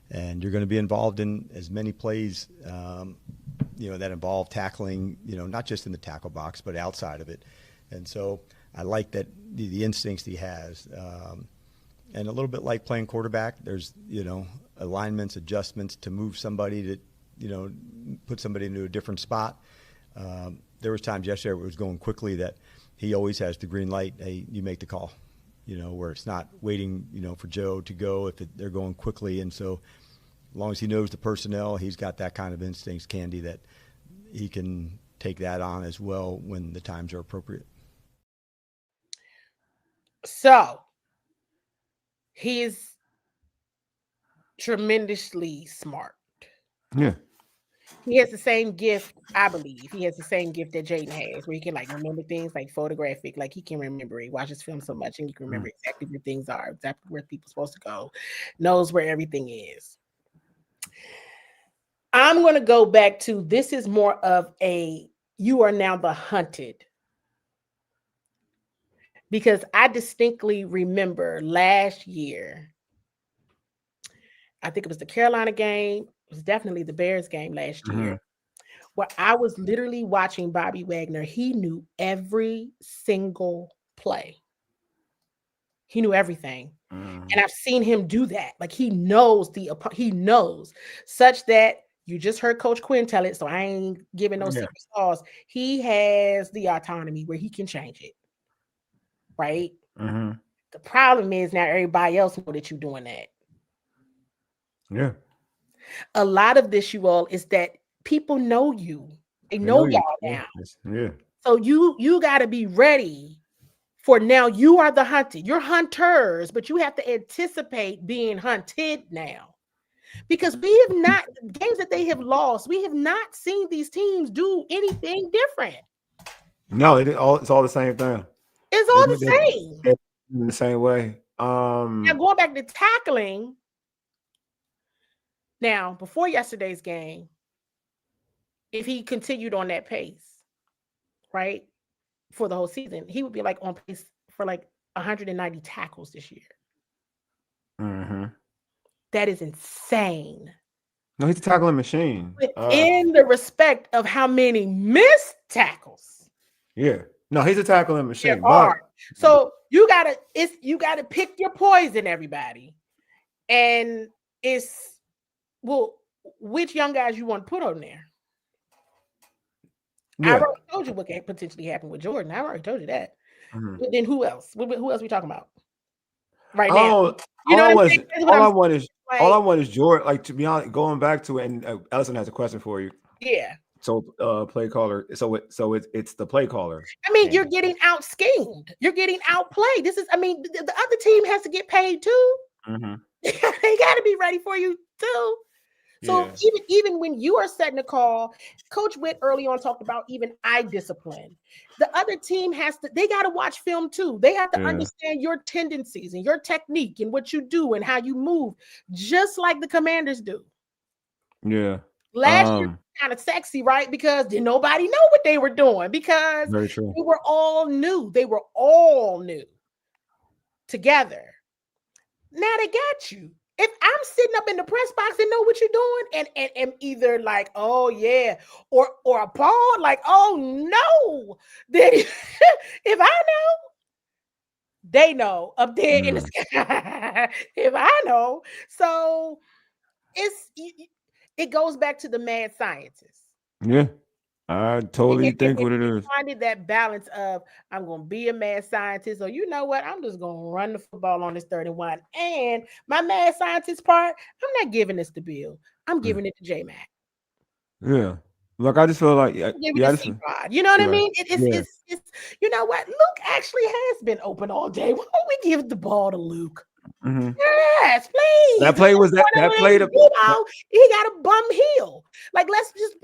Speaker 9: And you're going to be involved in as many plays, that involve tackling, not just in the tackle box, but outside of it. And so I like that the instincts he has. And a little bit like playing quarterback, there's, alignments, adjustments to move somebody to, put somebody into a different spot. There was times yesterday where it was going quickly that he always has the green light. Hey, you make the call. Where it's not waiting, for Joe to go if they're going quickly. And so as long as he knows the personnel, he's got that kind of instincts, Candi, that he can take that on as well when the times are appropriate.
Speaker 1: So he is tremendously smart.
Speaker 2: Yeah.
Speaker 1: He has the same gift, I believe. He has the same gift that Jayden has, where he can remember things photographic. He can remember. He watches film so much, and he can remember exactly where things are, exactly where people are supposed to go, knows where everything is. I'm going to go back to this is more of you are now the hunted. Because I distinctly remember last year, I think it was the Carolina game. It was definitely the Bears game last year, where I was literally watching Bobby Wagner. He knew every single play. He knew everything. And I've seen him do that. He knows such that you just heard Coach Quinn tell it. So I ain't giving no secret sauce. He has the autonomy where he can change it. Right. Mm-hmm. The problem is now everybody else know that you're doing that.
Speaker 2: Yeah.
Speaker 1: A lot of this, you all, is that people know you. They know y'all now.
Speaker 2: Yeah.
Speaker 1: So you got to be ready for now. You are the hunted. You're hunters, but you have to anticipate being hunted now. Because we have not, games that they have lost, we have not seen these teams do anything different.
Speaker 2: No, it's all the same thing.
Speaker 1: It's all the same.
Speaker 2: In the same way.
Speaker 1: Now going back to tackling. Now, before yesterday's game, if he continued on that pace, right, for the whole season, he would be on pace for 190 tackles this year. Mm-hmm. That is insane.
Speaker 2: No, he's a tackling machine.
Speaker 1: In the respect of how many missed tackles.
Speaker 2: Yeah. No, he's a tackling machine.
Speaker 1: So you gotta pick your poison, everybody. And which young guys you want to put on there? Yeah. I already told you what could potentially happen with Jordan. I already told you that. Mm-hmm. But then who else? Who else we talking about right now?
Speaker 2: All I want is all I want is Jordan. Like, to be honest, going back to it, and Ellison has a question for you.
Speaker 1: Yeah.
Speaker 2: So, play caller. So it's the play caller.
Speaker 1: I mean, you're getting out schemed. You're getting outplayed. This is, I mean, the other team has to get paid too.
Speaker 2: Mm-hmm.
Speaker 1: They got to be ready for you too. So even when you are setting a call, Coach Witt early on talked about even eye discipline. The other team they got to watch film too. They have to understand your tendencies and your technique and what you do and how you move, just like the Commanders do.
Speaker 2: Yeah.
Speaker 1: Last year, kind of sexy, right? Because did nobody know what they were doing, because
Speaker 2: Very true.
Speaker 1: they were all new. They were all new together. Now they got you. If I'm sitting up in the press box and know what you're doing, and either like, oh yeah, or appalled, like, oh no, then if I know, they know up there in the sky. If I know, so it goes back to the mad scientists.
Speaker 2: Yeah, I totally think what it is.
Speaker 1: Finding that balance of, I'm going to be a mad scientist, or you know what, I'm just going to run the football on this 31. And my mad scientist part, I'm not giving this to Bill. I'm giving it to J-Mac.
Speaker 2: Yeah. Look, I just feel like,
Speaker 1: you know what I mean? It's you know what? Luke actually has been open all day. Why don't we give the ball to Luke?
Speaker 2: Mm-hmm.
Speaker 1: Yes, please.
Speaker 2: That play was that play.
Speaker 1: He got a bum heel. Like, let's just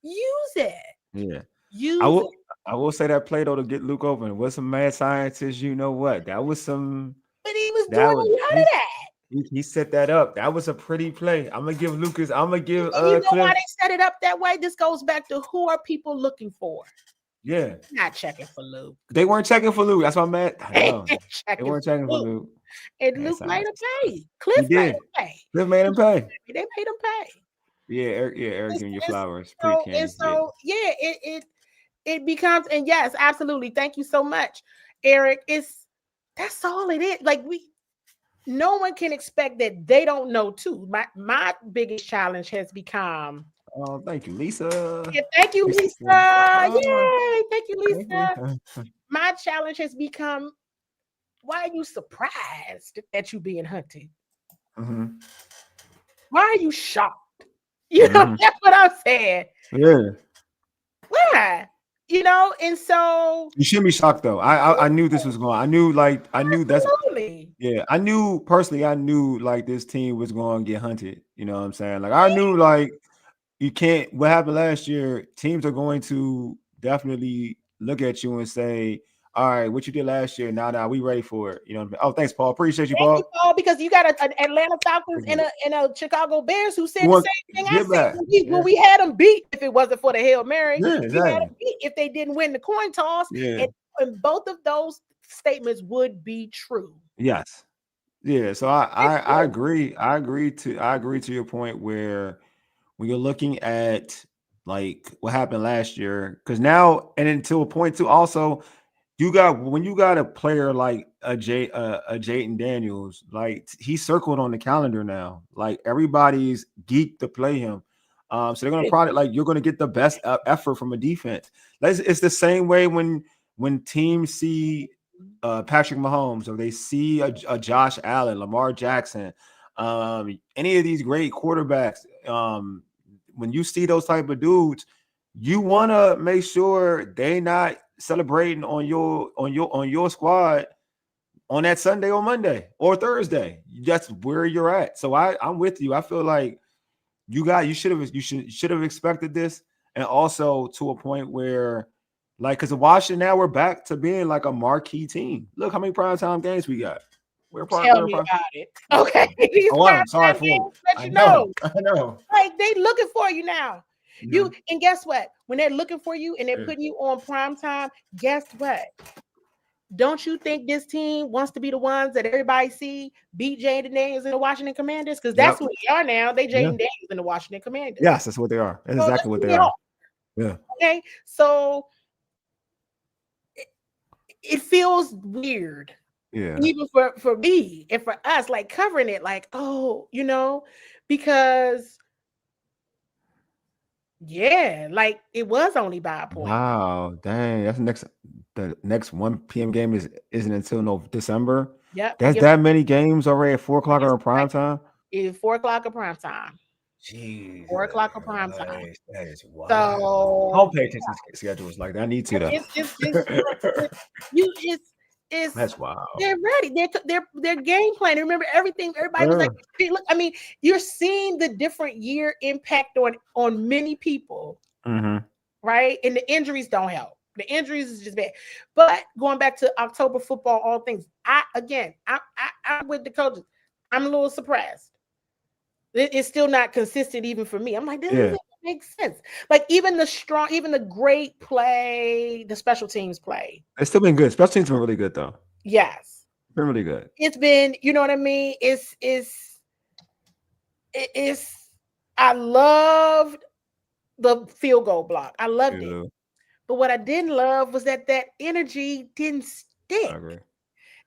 Speaker 1: use it.
Speaker 2: Yeah.
Speaker 1: Use
Speaker 2: I will say that play though to get Luke open was some mad scientist. You know what? That was some.
Speaker 1: But he was doing a lot of that.
Speaker 2: He set that up. That was a pretty play. I'm gonna give Lucas. I'm gonna give.
Speaker 1: And you know why they set it up that way? This goes back to who are people looking for?
Speaker 2: Yeah.
Speaker 1: Not checking for Luke.
Speaker 2: They weren't checking for Luke. That's what I'm mad.
Speaker 1: They
Speaker 2: weren't checking for Luke.
Speaker 1: And Luke made him pay. Cliff made him pay.
Speaker 2: Cliff made him pay.
Speaker 1: They made him pay.
Speaker 2: Yeah, Eric giving you flowers.
Speaker 1: It becomes, and yes, absolutely. Thank you so much, Eric. That's all it is. Like, no one can expect that they don't know too. My biggest challenge has become.
Speaker 2: Oh, thank you, Lisa.
Speaker 1: Yeah, thank you, Lisa. Yay, thank you, Lisa. My challenge has become, why are you surprised that you're being hunted?
Speaker 2: Mm-hmm.
Speaker 1: Why are you shocked? You know, that's what I'm saying.
Speaker 2: Yeah.
Speaker 1: Why? You know, and so
Speaker 2: you shouldn't be shocked though. I knew this was going. I knew that's. Yeah, I knew personally. I knew like this team was going to get hunted. You know what I'm saying? Like, I knew like you can't. What happened last year? Teams are going to definitely look at you and say, all right, what you did last year, now we ready for it. You know what I mean? Oh, thanks, Paul. Appreciate you, Paul.
Speaker 1: Because you got an Atlanta Falcons and a Chicago Bears who said the same thing I said when we had them beat if it wasn't for the Hail Mary.
Speaker 2: Yeah, exactly.
Speaker 1: We had them beat if they didn't win the coin toss.
Speaker 2: Yeah.
Speaker 1: And both of those statements would be true.
Speaker 2: Yes. Yeah. So I agree. I agree to your point where when you're looking at like what happened last year, because now and then to a point too, also when you got a player like a Jayden Daniels, like he's circled on the calendar now. Like everybody's geeked to play him. So they're gonna probably like you're gonna get the best effort from a defense. It's the same way when teams see Patrick Mahomes or they see a Josh Allen, Lamar Jackson, any of these great quarterbacks. When you see those type of dudes, you want to make sure they not celebrating on your squad on that Sunday or Monday or Thursday. That's where you're at. So I'm with you. I feel like you should have expected this, and also to a point where like because Washington now we're back to being like a marquee team. Look how many primetime games we got.
Speaker 1: Tell me about it. Okay.
Speaker 2: I'm sorry for you. I know.
Speaker 1: Like they looking for you now. And guess what? When they're looking for you and they're putting you on prime time, guess what? Don't you think this team wants to be the ones that everybody see beat Jayden Daniels in the Washington Commanders? Because that's who they are now. They Jayden Daniels in the Washington Commanders.
Speaker 2: Yes, that's what they are. That's exactly what they are. Yeah.
Speaker 1: Okay. So it feels weird.
Speaker 2: Yeah.
Speaker 1: Even for me and for us, like covering it, like, oh, because like it was only by a point.
Speaker 2: Wow, dang, that's the next 1 p.m. game isn't until December.
Speaker 1: Yeah,
Speaker 2: that's that many games already at 4 o'clock on prime time.
Speaker 1: It's 4 o'clock of prime time.
Speaker 2: Jeez.
Speaker 1: 4 o'clock of prime time.
Speaker 2: That is wild.
Speaker 1: So
Speaker 2: I don't pay attention to schedules like that. I need to though.
Speaker 1: It's
Speaker 2: That's wild.
Speaker 1: They're ready. They're game planning. Remember everything. Everybody was like, hey, look. I mean, you're seeing the different year impact on many people, right? And the injuries don't help. The injuries is just bad. But going back to October football, all things. I'm with the coaches. I'm a little surprised. It's still not consistent even for me. I'm like, this doesn't make sense. Like even the great play, the special teams play.
Speaker 2: It's still been good. Special teams been really good though.
Speaker 1: Yes.
Speaker 2: It's been really good.
Speaker 1: It's been, you know what I mean? I loved the field goal block. I loved it. But what I didn't love was that energy didn't stick.
Speaker 2: I agree.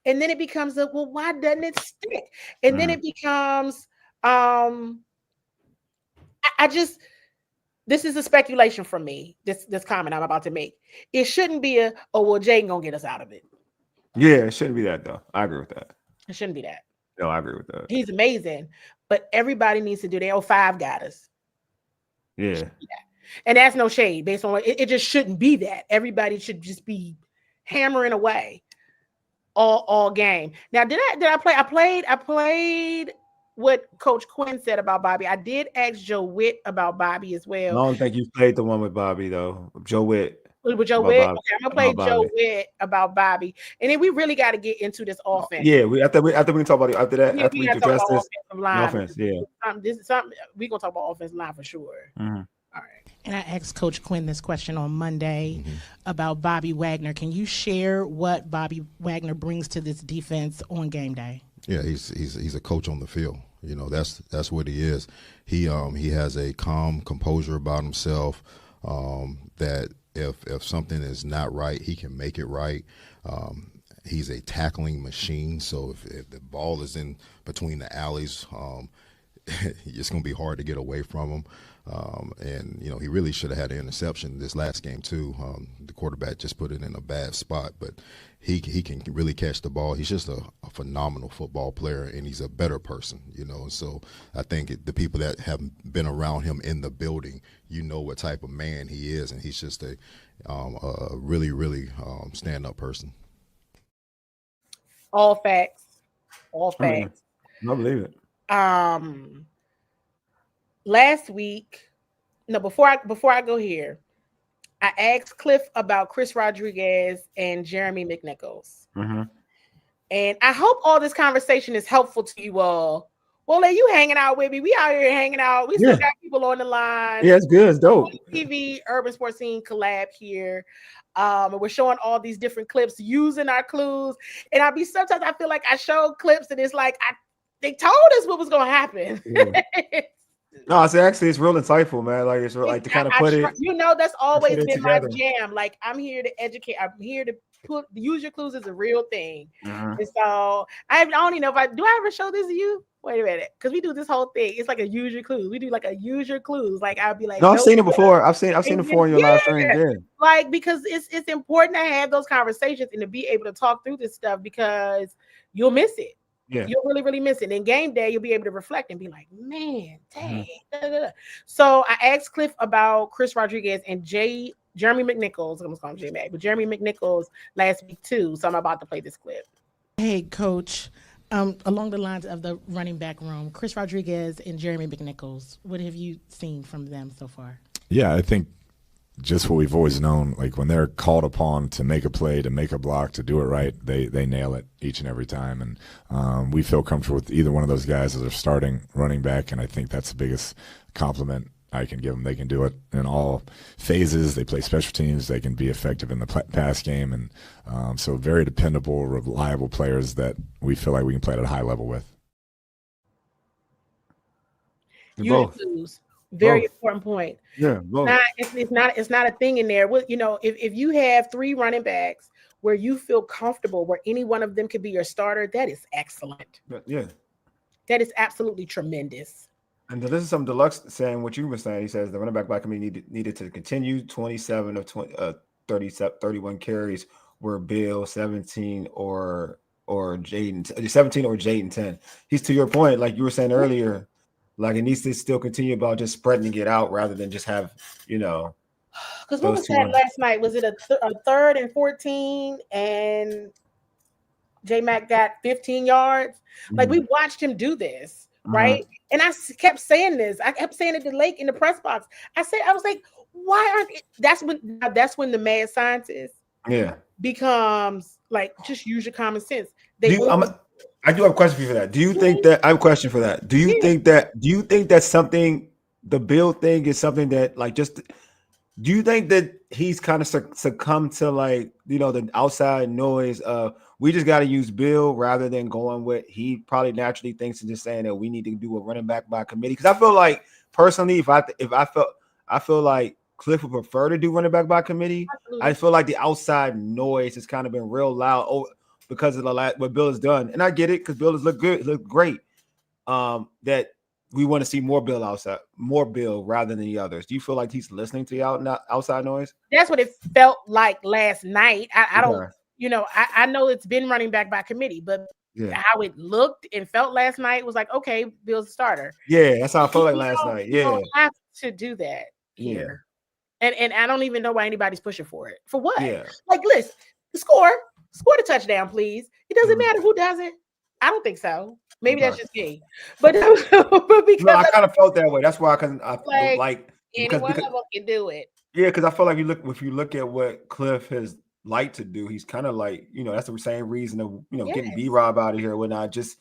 Speaker 1: And then it becomes why doesn't it stick? And then it becomes this is a speculation from me, this comment I'm about to make. It shouldn't be Jayden gonna get us out of it.
Speaker 2: Yeah, it shouldn't be that though. I agree with that.
Speaker 1: It shouldn't be that.
Speaker 2: No, I agree with that.
Speaker 1: He's amazing, but everybody needs to do their 5 got us.
Speaker 2: Yeah.
Speaker 1: And that's no shade based on it just shouldn't be that. Everybody should just be hammering away all game. Now, did I play? I played what Coach Quinn said about Bobby. I did ask Joe Witt about Bobby as well.
Speaker 2: I don't think you played the one with Bobby though. Joe Witt.
Speaker 1: With Joe Witt? Okay, I'm gonna play Joe Witt about Bobby. And then we really got to get into this offense.
Speaker 2: Yeah, after we can talk about it after that. After we address this
Speaker 1: offense,
Speaker 2: this
Speaker 1: is something we're gonna talk about offensive line for sure. All right.
Speaker 5: And I asked Coach Quinn this question on Monday about Bobby Wagner. Can you share what Bobby Wagner brings to this defense on game day?
Speaker 11: Yeah, he's a coach on the field. You know, that's what he is. He has a calm composure about himself. That if something is not right, he can make it right. He's a tackling machine. So if the ball is in between the alleys, it's going to be hard to get away from him. And, you know, he really should have had an interception this last game, too. The quarterback just put it in a bad spot, but he can really catch the ball. He's just a phenomenal football player, and he's a better person, you know. So I think the people that have been around him in the building, you know what type of man he is, and he's just a really, really stand-up person.
Speaker 1: All facts. All facts.
Speaker 2: I believe it.
Speaker 1: Last week, before I go here, I asked Cliff about Chris Rodriguez and Jeremy McNichols. And I hope all this conversation is helpful to you all. Well, you hanging out with me. We out here hanging out. We still got people on the line.
Speaker 2: Yeah, it's good. It's dope.
Speaker 1: TV Urban Sports Scene collab here. And we're showing all these different clips using our clues. And sometimes I feel like I show clips and it's like they told us what was going to happen.
Speaker 2: Yeah. No, it's real insightful, man. Like it's real, like to kind of put it.
Speaker 1: You know, that's always been my jam. Like I'm here to educate. I'm here to use your clues is a real thing. And so I don't even know do I ever show this to you? Wait a minute, because we do this whole thing. It's like a use your clues. We do like a use your clues. Like I'll be like,
Speaker 2: no, I've seen it before. I've seen it before in your live stream. Yeah.
Speaker 1: Like because it's important to have those conversations and to be able to talk through this stuff because you'll miss it.
Speaker 2: Yeah.
Speaker 1: You'll really, really miss it. In game day, you'll be able to reflect and be like, man, dang. So I asked Cliff about Chris Rodriguez and Jeremy McNichols. I'm going to call him J-Mac, but Jeremy McNichols last week too. So I'm about to play this clip.
Speaker 5: Hey, Coach, along the lines of the running back room, Chris Rodriguez and Jeremy McNichols, what have you seen from them so far?
Speaker 6: Yeah, I think just what we've always known, like when they're called upon to make a play, to make a block, to do it right, they nail it each and every time. And we feel comfortable with either one of those guys as their starting running back, and I think that's the biggest compliment I can give them. They can do it in all phases. They play special teams. They can be effective in the pass game. And so very dependable, reliable players that we feel like we can play at a high level with.
Speaker 2: Both.
Speaker 1: Very important point.
Speaker 2: Yeah,
Speaker 1: it's not a thing in there. Well, you know, if you have 3 running backs where you feel comfortable, where any one of them could be your starter, that is excellent.
Speaker 2: Yeah, that
Speaker 1: is absolutely tremendous.
Speaker 2: And this is some Deluxe saying what you were saying. He says the running back by committee needed to continue 27 of 31 carries were Bill 17 or Jayden 17 or Jayden 10. He's, to your point, like you were saying earlier, like it needs to still continue about just spreading it out rather than just have,
Speaker 1: Because what was that last night? Was it a 3rd and 14 and J-Mac got 15 yards? Like we watched him do this, right? And I kept saying this. I kept saying it to Lake in the press box. I was like, why aren't it? That's when the mad scientist becomes like, just use your common sense.
Speaker 2: I do have a question for you for that. Do you think that I have a question for that? Do you think that something, the Bill thing is something that like just do you think that he's kind of succumbed to like, the outside noise of we just got to use Bill rather than going with he probably naturally thinks and just saying that we need to do a running back by committee? Because I feel like personally, I feel like Cliff would prefer to do running back by committee. Absolutely. I feel like the outside noise has kind of been real loud because of what Bill has done, and I get it because Bill has looked good, looked great. That we want to see more Bill rather than the others. Do you feel like he's listening to the outside noise?
Speaker 1: That's what it felt like last night. I don't, I know it's been running back by committee, but how it looked and felt last night was like, okay, Bill's a starter.
Speaker 2: Yeah, that's how I felt like last night. Yeah, you don't
Speaker 1: have to do that here. And I don't even know why anybody's pushing for it. For what?
Speaker 2: Yeah.
Speaker 1: Like, listen, score the touchdown, please. It doesn't matter who does it. I don't think so. Maybe that's just me, but because
Speaker 2: I kind of felt that way. That's why I like
Speaker 1: anyone of them can do it.
Speaker 2: Yeah, because I feel like if you look at what Cliff has liked to do, he's kind of like that's the same reason of getting B-Rob out of here when I just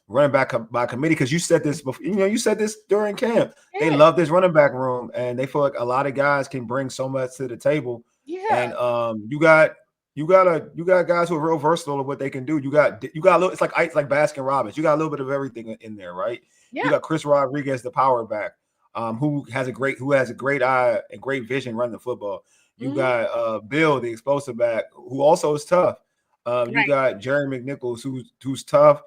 Speaker 2: running back by committee. Because you said this before, you said this during camp. They love this running back room, and they feel like a lot of guys can bring so much to the table. Yeah, and you got guys who are real versatile of what they can do. You got a little. It's like Baskin Robbins. You got a little bit of everything in there, right? Yeah. You got Chris Rodriguez, the power back, who has a great eye and great vision running the football. You got Bill, the explosive back, who also is tough. You got Jerry McNichols, who's tough,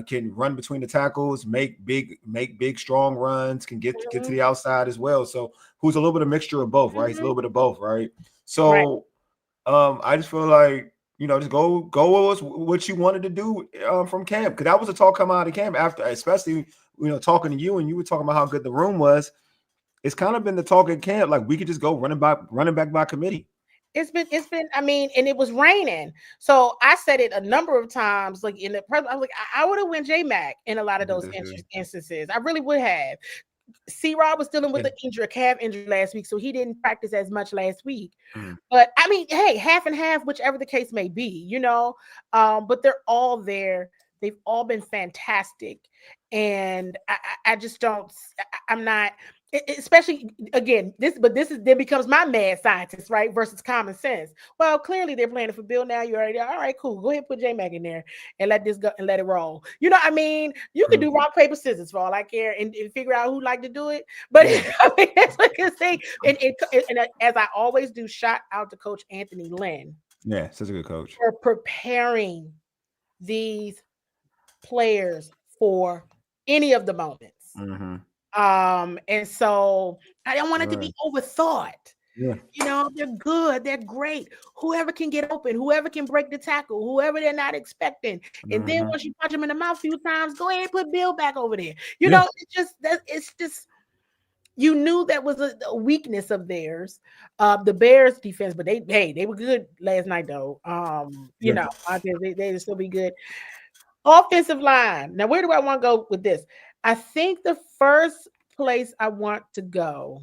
Speaker 2: can run between the tackles, make big strong runs, can get to the outside as well. So who's a little bit of mixture of both, right? It's a little bit of both, right? So. I just feel like just go with what you wanted to do from camp, because that was a talk coming out of camp after, especially talking to you, and you were talking about how good the room was. It's kind of been the talk at camp, like we could just go running back by committee.
Speaker 1: It's been. I mean, and it was raining, so I said it a number of times. Like in the press, I was like, I would have went J-Mac in a lot of those instances. I really would have. C-Rob was dealing with a calf injury last week, so he didn't practice as much last week. But I mean, hey, half and half, whichever the case may be, but they're all there. They've all been fantastic. And I just don't, I'm not, especially again, this then becomes my mad scientist, right? Versus common sense. Well, clearly they're playing it for Bill now. You already, all right, cool. Go ahead, put J-Mac in there and let this go and let it roll. You know what I mean? You can do rock, paper, scissors for all I care and figure out who like to do it. But I mean, that's what I can say. And as I always do, shout out to Coach Anthony Lynn.
Speaker 2: Yeah, such a good coach.
Speaker 1: For preparing these players for any of the moments. And so I don't want it to be overthought. Yeah. They're good, they're great. Whoever can get open, whoever can break the tackle, whoever they're not expecting. And then once you punch them in the mouth a few times, go ahead and put Bill back over there. It's just you knew that was a weakness of theirs. The Bears defense, but they were good last night though. They still be good. Offensive line. Now, where do I want to go with this? I think the first place I want to go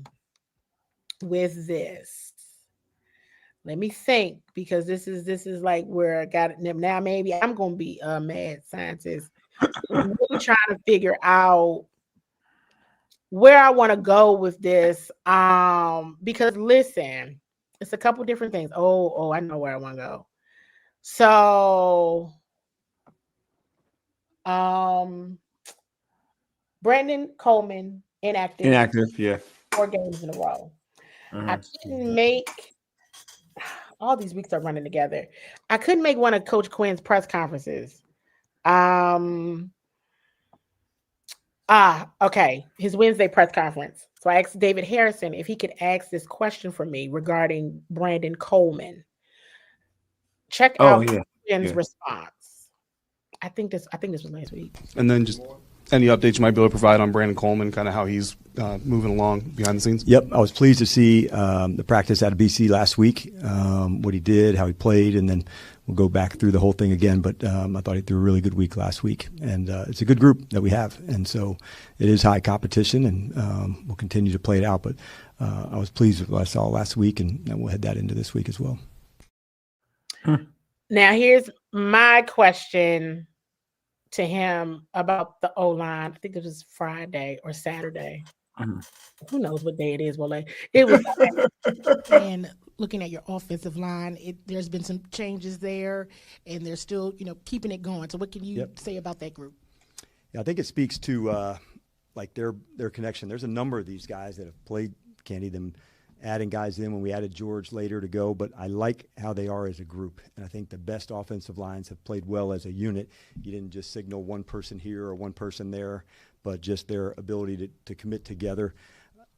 Speaker 1: with this, let me think, because this is like where I got it now. Maybe I'm going to be a mad scientist. I'm really trying to figure out where I want to go with this. Because listen, it's a couple different things. Oh, I know where I want to go. So, Brandon Coleman inactive,
Speaker 2: yeah,
Speaker 1: 4 games in a row. I couldn't make, all these weeks are running together. I couldn't make one of Coach Quinn's press conferences. Okay, his Wednesday press conference. So I asked David Harrison if he could ask this question for me regarding Brandon Coleman. Check out Quinn's response. I think this was last week.
Speaker 12: And then just any updates you might be able to provide on Brandon Coleman, kind of how he's moving along behind the scenes?
Speaker 9: Yep, I was pleased to see the practice out of BC last week, what he did, how he played, and then we'll go back through the whole thing again. But I thought he threw a really good week last week, and it's a good group that we have. And so it is high competition, and we'll continue to play it out. But I was pleased with what I saw last week, and we'll head that into this week as well.
Speaker 1: Now, here's my question to him about the O-line. I think it was Friday or Saturday. Who knows what day it is? Well, it was.
Speaker 5: And looking at your offensive line, there's been some changes there, and they're still, keeping it going. So, what can you say about that group?
Speaker 9: Yeah, I think it speaks to like their connection. There's a number of these guys that have played Candi, them adding guys in when we added George later to go, but I like how they are as a group. And I think the best offensive lines have played well as a unit. You didn't just signal one person here or one person there, but just their ability to commit together.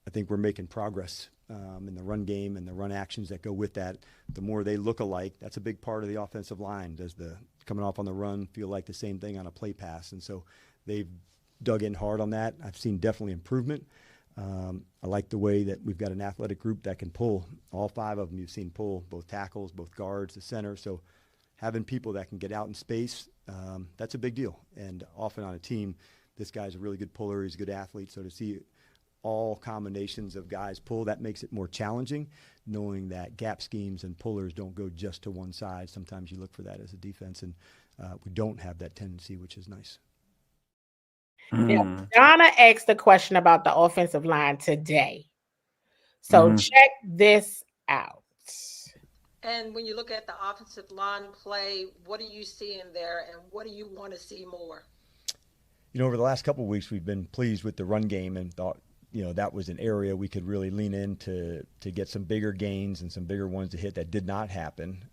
Speaker 9: I think we're making progress in the run game and the run actions that go with that. The more they look alike, that's a big part of the offensive line. Does the coming off on the run feel like the same thing on a play pass? And so they've dug in hard on that. I've seen definitely improvement. I like the way that we've got an athletic group that can pull. All five of them you've seen pull, both tackles, both guards, the center. So having people that can get out in space, that's a big deal. And often on a team, this guy's a really good puller. He's a good athlete. So to see all combinations of guys pull, that makes it more challenging, knowing that gap schemes and pullers don't go just to one side. Sometimes you look for that as a defense, and we don't have that tendency, which is nice.
Speaker 1: Now, Donna asked a question about the offensive line today. So check this out.
Speaker 10: And when you look at the offensive line play, what are you seeing there, and what do you want to see more?
Speaker 9: Over the last couple of weeks, we've been pleased with the run game and thought, that was an area we could really lean in to get some bigger gains and some bigger ones to hit. That did not happen.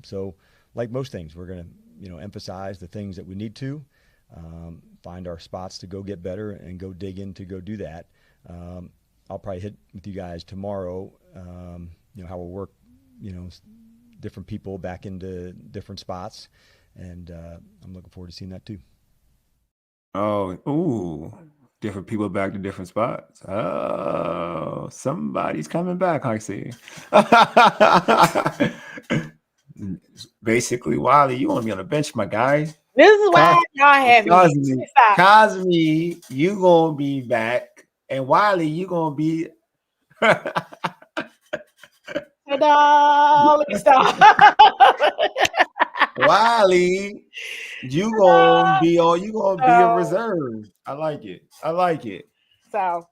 Speaker 9: So like most things, we're going to, emphasize the things that we need to, find our spots to go get better and go dig in to go do that. I'll probably hit with you guys tomorrow, how we'll work, different people back into different spots. And I'm looking forward to seeing that too.
Speaker 2: Different people back to different spots. Oh, somebody's coming back, I see. Basically, Wiley, you want to be on the bench, my guy.
Speaker 1: This is why y'all have me.
Speaker 2: Cosme, you gonna be back, and Wiley, you gonna be.
Speaker 1: No, let me stop.
Speaker 2: Wiley, you gonna be a reserve. I like it.
Speaker 1: So,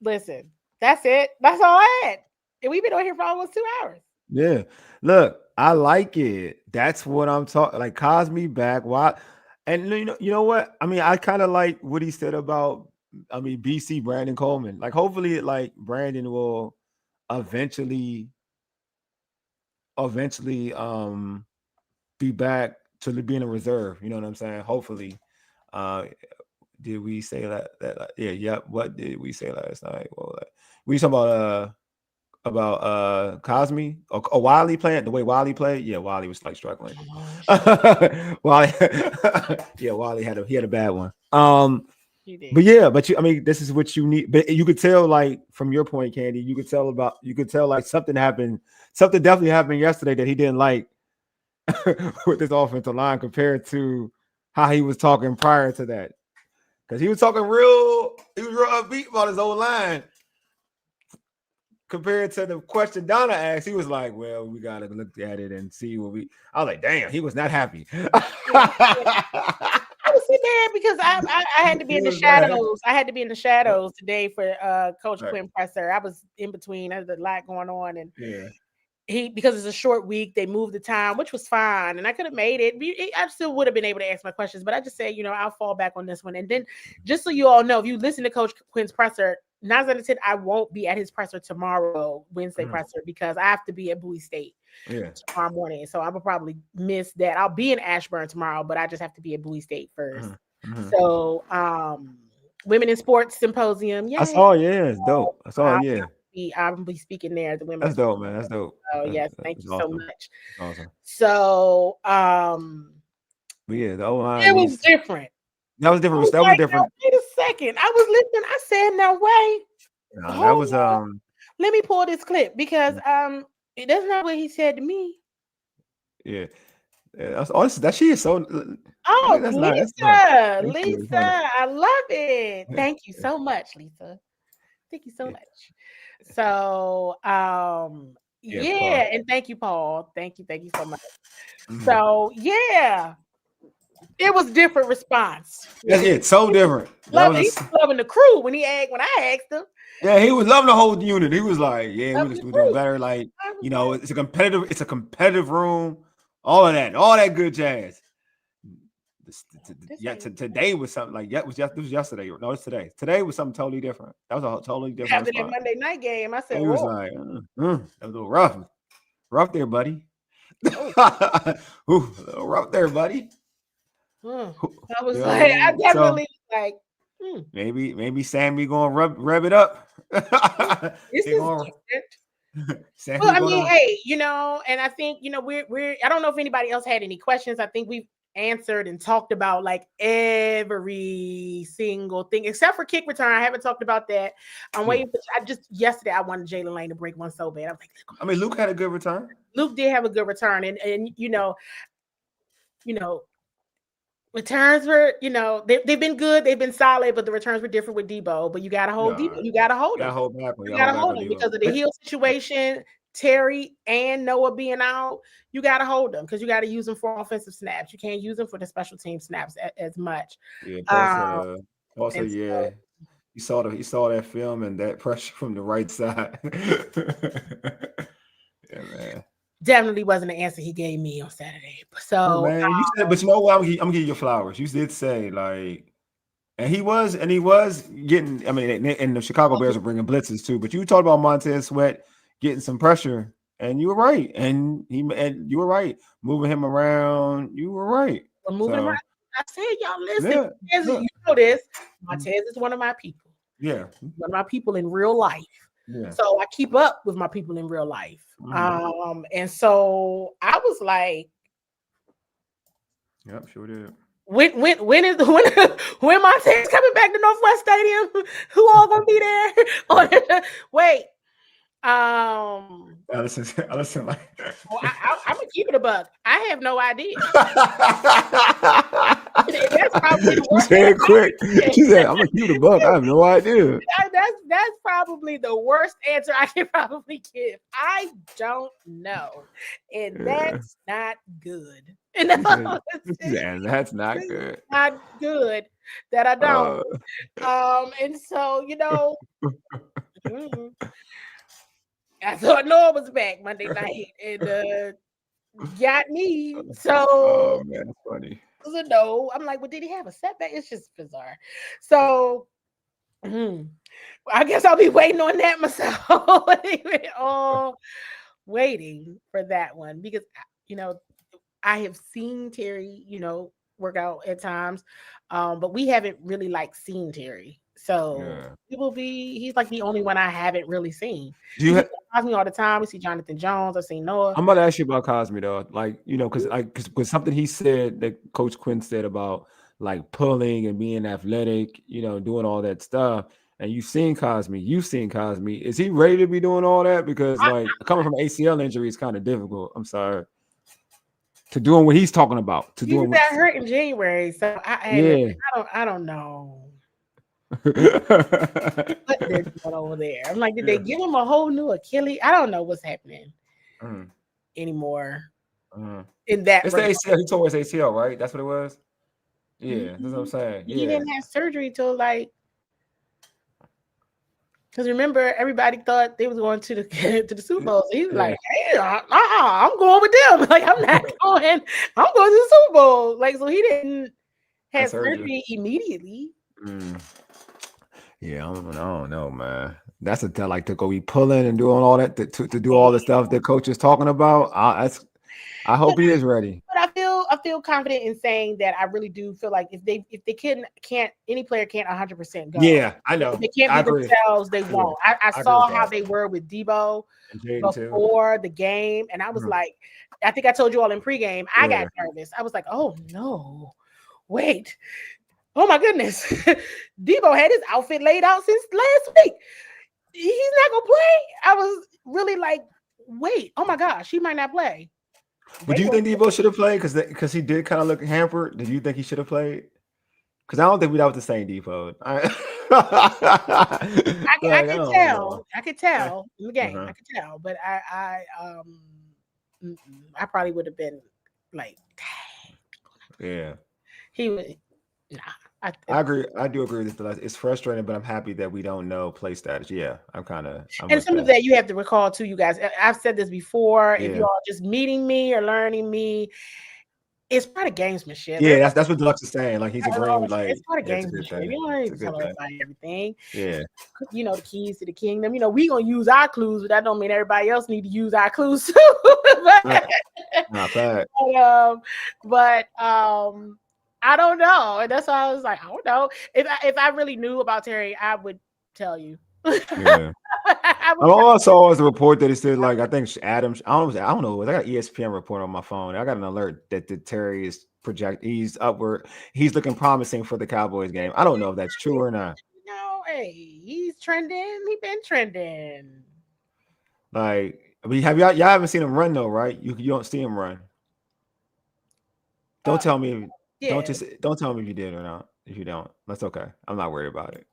Speaker 1: listen, that's it. That's all I had. And we've been on here for almost 2 hours.
Speaker 2: Yeah. Look, I like it. That's what I'm talking. Like Cosme back. Why? And you know what? I mean, I kind of like what he said about. BC Brandon Coleman. Like, hopefully, like Brandon will eventually be back to being a reserve. You know what I'm saying? Hopefully. Did we say that? Yeah. What did we say last night? Well, we talking about Cosme or Wiley playing the way Wiley played. Yeah, Wiley was like struggling. Wiley had a bad one. This is what you need. But you could tell, like, from your point, Candi, you could tell like something happened. Something definitely happened yesterday that he didn't like with this offensive line compared to how he was talking prior to that. Because he was real upbeat about his old line. Compared to the question Donna asked, he was like, well, we got to look at it and see what I was like, damn, he was not happy.
Speaker 1: I was sitting there because I had to be in the shadows. I had to be in the shadows today for Coach Quinn Presser. I was in between. There's a lot going on. And because it's a short week, they moved the time, which was fine. And I could have made it. I still would have been able to ask my questions. But I just said, I'll fall back on this one. And then just so you all know, if you listen to Coach Quinn's presser, 9 out of 10, I won't be at his presser tomorrow, Wednesday presser, because I have to be at Bowie State tomorrow morning. So I will probably miss that. I'll be in Ashburn tomorrow, but I just have to be at Bowie State first. So Women in Sports Symposium. Yeah.
Speaker 2: That's all. Yeah, it's dope. That's all. Yeah.
Speaker 1: I'll be speaking there at the women.
Speaker 2: That's dope, man. That's dope.
Speaker 1: Oh, yes. Thank you so much.
Speaker 2: Awesome.
Speaker 1: So
Speaker 2: But yeah, the O-line.
Speaker 1: It was different.
Speaker 2: That was different. That was
Speaker 1: Like,
Speaker 2: different.
Speaker 1: now, wait a second. I was listening. I said, no way.
Speaker 2: No, that was
Speaker 1: Let me pull this clip because that's not what he said to me.
Speaker 2: Yeah. That she is so.
Speaker 1: Oh,
Speaker 2: that's
Speaker 1: Lisa,
Speaker 2: nice.
Speaker 1: Lisa, I love it. Thank you so much, Lisa. Thank you so much. So, yeah, and thank you, Paul. Thank you so much.
Speaker 2: Mm-hmm.
Speaker 1: So, yeah, it was different response.
Speaker 2: That's it. So different.
Speaker 1: He was loving the crew when I asked him.
Speaker 2: Yeah, he was loving the whole unit. He was like, "Yeah, we just doing better." Like, you know, it's a competitive room. All of that good jazz. Today was something like it was yesterday. No, it's today. Today was something totally different. That was a totally different.
Speaker 1: After that Monday night game, I said,
Speaker 2: he was like, that was a little rough there, buddy. Ooh, a little rough there, buddy.
Speaker 1: I was like, I definitely was like,
Speaker 2: maybe Sammy gonna rev it up.
Speaker 1: This is different. Well, I mean, hey, you know, and I think, you know, we're I don't know if anybody else had any questions. I think we've answered and talked about like every single thing except for kick return. I haven't talked about that. I'm waiting for yesterday I wanted Jayden Lane to break one so bad. I was like,
Speaker 2: I mean, Luke had a good return.
Speaker 1: Luke did have a good return, and you know, returns were, you know, they've been good, they've been solid, but the returns were different with Debo. But you got to hold Debo. You got to hold him. You got to hold him because of the heel situation, Terry and Noah being out. You got to hold them because you got to use them for offensive snaps. You can't use them for the special team snaps as much.
Speaker 2: Yeah. Also, yeah. You saw that film and that pressure from the right side. Yeah, man.
Speaker 1: Definitely wasn't the answer he gave me on Saturday. So,
Speaker 2: man, you said, but you know what? I'm gonna give you your flowers. You did say like, and he was getting. I mean, and the Chicago Bears were bringing blitzes too. But you talked about Montez Sweat getting some pressure, and you were right. And you were right, moving him around. You were right.
Speaker 1: Around. I said, y'all listen. You know this. Montez is one of my people.
Speaker 2: Yeah,
Speaker 1: one of my people in real life.
Speaker 2: Yeah.
Speaker 1: So I keep up with my people in real life. And so I was like,
Speaker 2: yep, sure did.
Speaker 1: When Montez coming back to Northwest Stadium? Who all gonna be there? Wait.
Speaker 2: Listen, like,
Speaker 1: well, I'm gonna keep it a buck. I have no idea. That's probably the worst.
Speaker 2: She said quick. She said, "I'm gonna keep it a buck." I have no idea.
Speaker 1: That's probably the worst answer I can probably give. I don't know, and that's not good. And
Speaker 2: that's not good.
Speaker 1: Not good that I don't. And so you know. I thought Noah was back Monday night and got me. So,
Speaker 2: oh man, that's funny.
Speaker 1: It was a no. I'm like, well, did he have a setback? It's just bizarre. So, I guess I'll be waiting on that myself. Waiting for that one because you know I have seen Terry, you know, work out at times, but we haven't really like seen Terry. So he's like the only one I haven't really seen. Do you have Cosme all the time? We see Jonathan Jones. I've seen Noah.
Speaker 2: I'm about to ask you about Cosme though. Like, you know, because something he said that Coach Quinn said about like pulling and being athletic, you know, doing all that stuff. And you've seen Cosme. Is he ready to be doing all that? Because like coming from ACL injury is kind of difficult. I'm sorry. To doing what he's talking about.
Speaker 1: He got hurt in January. So I don't know. What they're doing over there. I'm like, did they give him a whole new Achilles? I don't know what's happening anymore. In that,
Speaker 2: it's the ACL. He tore his ACL, right? That's what it was. Yeah, that's what I'm saying.
Speaker 1: He didn't have surgery till like, because remember everybody thought they was going to the Super Bowl. So he's like, hey, I'm going with them. Like I'm not going. I'm going to the Super Bowl. Like so, he didn't have surgery immediately.
Speaker 2: Yeah, I don't know, man. That's like to go be pulling and doing all that to do all the stuff that coach is talking about. I hope he is ready.
Speaker 1: But I feel confident in saying that I really do feel like if they can't any player can't 100% go.
Speaker 2: Yeah, I know.
Speaker 1: If they can't
Speaker 2: I
Speaker 1: be
Speaker 2: agree.
Speaker 1: themselves, they won't. I
Speaker 2: agree
Speaker 1: saw
Speaker 2: with
Speaker 1: how
Speaker 2: that.
Speaker 1: they were with Debo
Speaker 2: And Jayden too.
Speaker 1: before the game, and I was like, I think I told you all in pregame, I got nervous. I was like, oh no, wait. Oh my goodness. Debo had his outfit laid out since last week. He's not gonna play. I was really like, wait, oh my gosh, he might not play.
Speaker 2: But do you think Debo should have played? Because he did kind of look hampered. Do you think he should have played? Because I don't think that was the same Debo. I
Speaker 1: could tell in the game. I could tell, but I probably would have been like, dang.
Speaker 2: Yeah.
Speaker 1: He would. Nah.
Speaker 2: I agree. I do agree with that. It's frustrating, but I'm happy that we don't know play status. Yeah, I'm
Speaker 1: and some of that you have to recall too, you guys. I've said this before. If you all just meeting me or learning me, it's part of gamesmanship.
Speaker 2: Yeah, that's what Deluxe is saying. Like he's agreeing with like
Speaker 1: it's part of gamesmanship. You don't need to tell everybody everything.
Speaker 2: Yeah.
Speaker 1: The keys to the kingdom. We gonna use our clues, but that don't mean everybody else need to use our clues too.
Speaker 2: Not bad.
Speaker 1: But I don't know, and that's why I was like, I don't know. If I really knew about Terry, I would tell you.
Speaker 2: Yeah. I also saw a report that it said like I think Adams. I don't know. I got an ESPN report on my phone. I got an alert that the Terry is he's upward. He's looking promising for the Cowboys game. I don't know if that's true or not.
Speaker 1: No, hey, he's trending. He been trending.
Speaker 2: Like, I mean, y'all haven't seen him run though, right? You don't see him run. Don't tell me.
Speaker 1: Yeah.
Speaker 2: Don't tell me if you did or not. If you don't, that's okay. I'm not worried about it.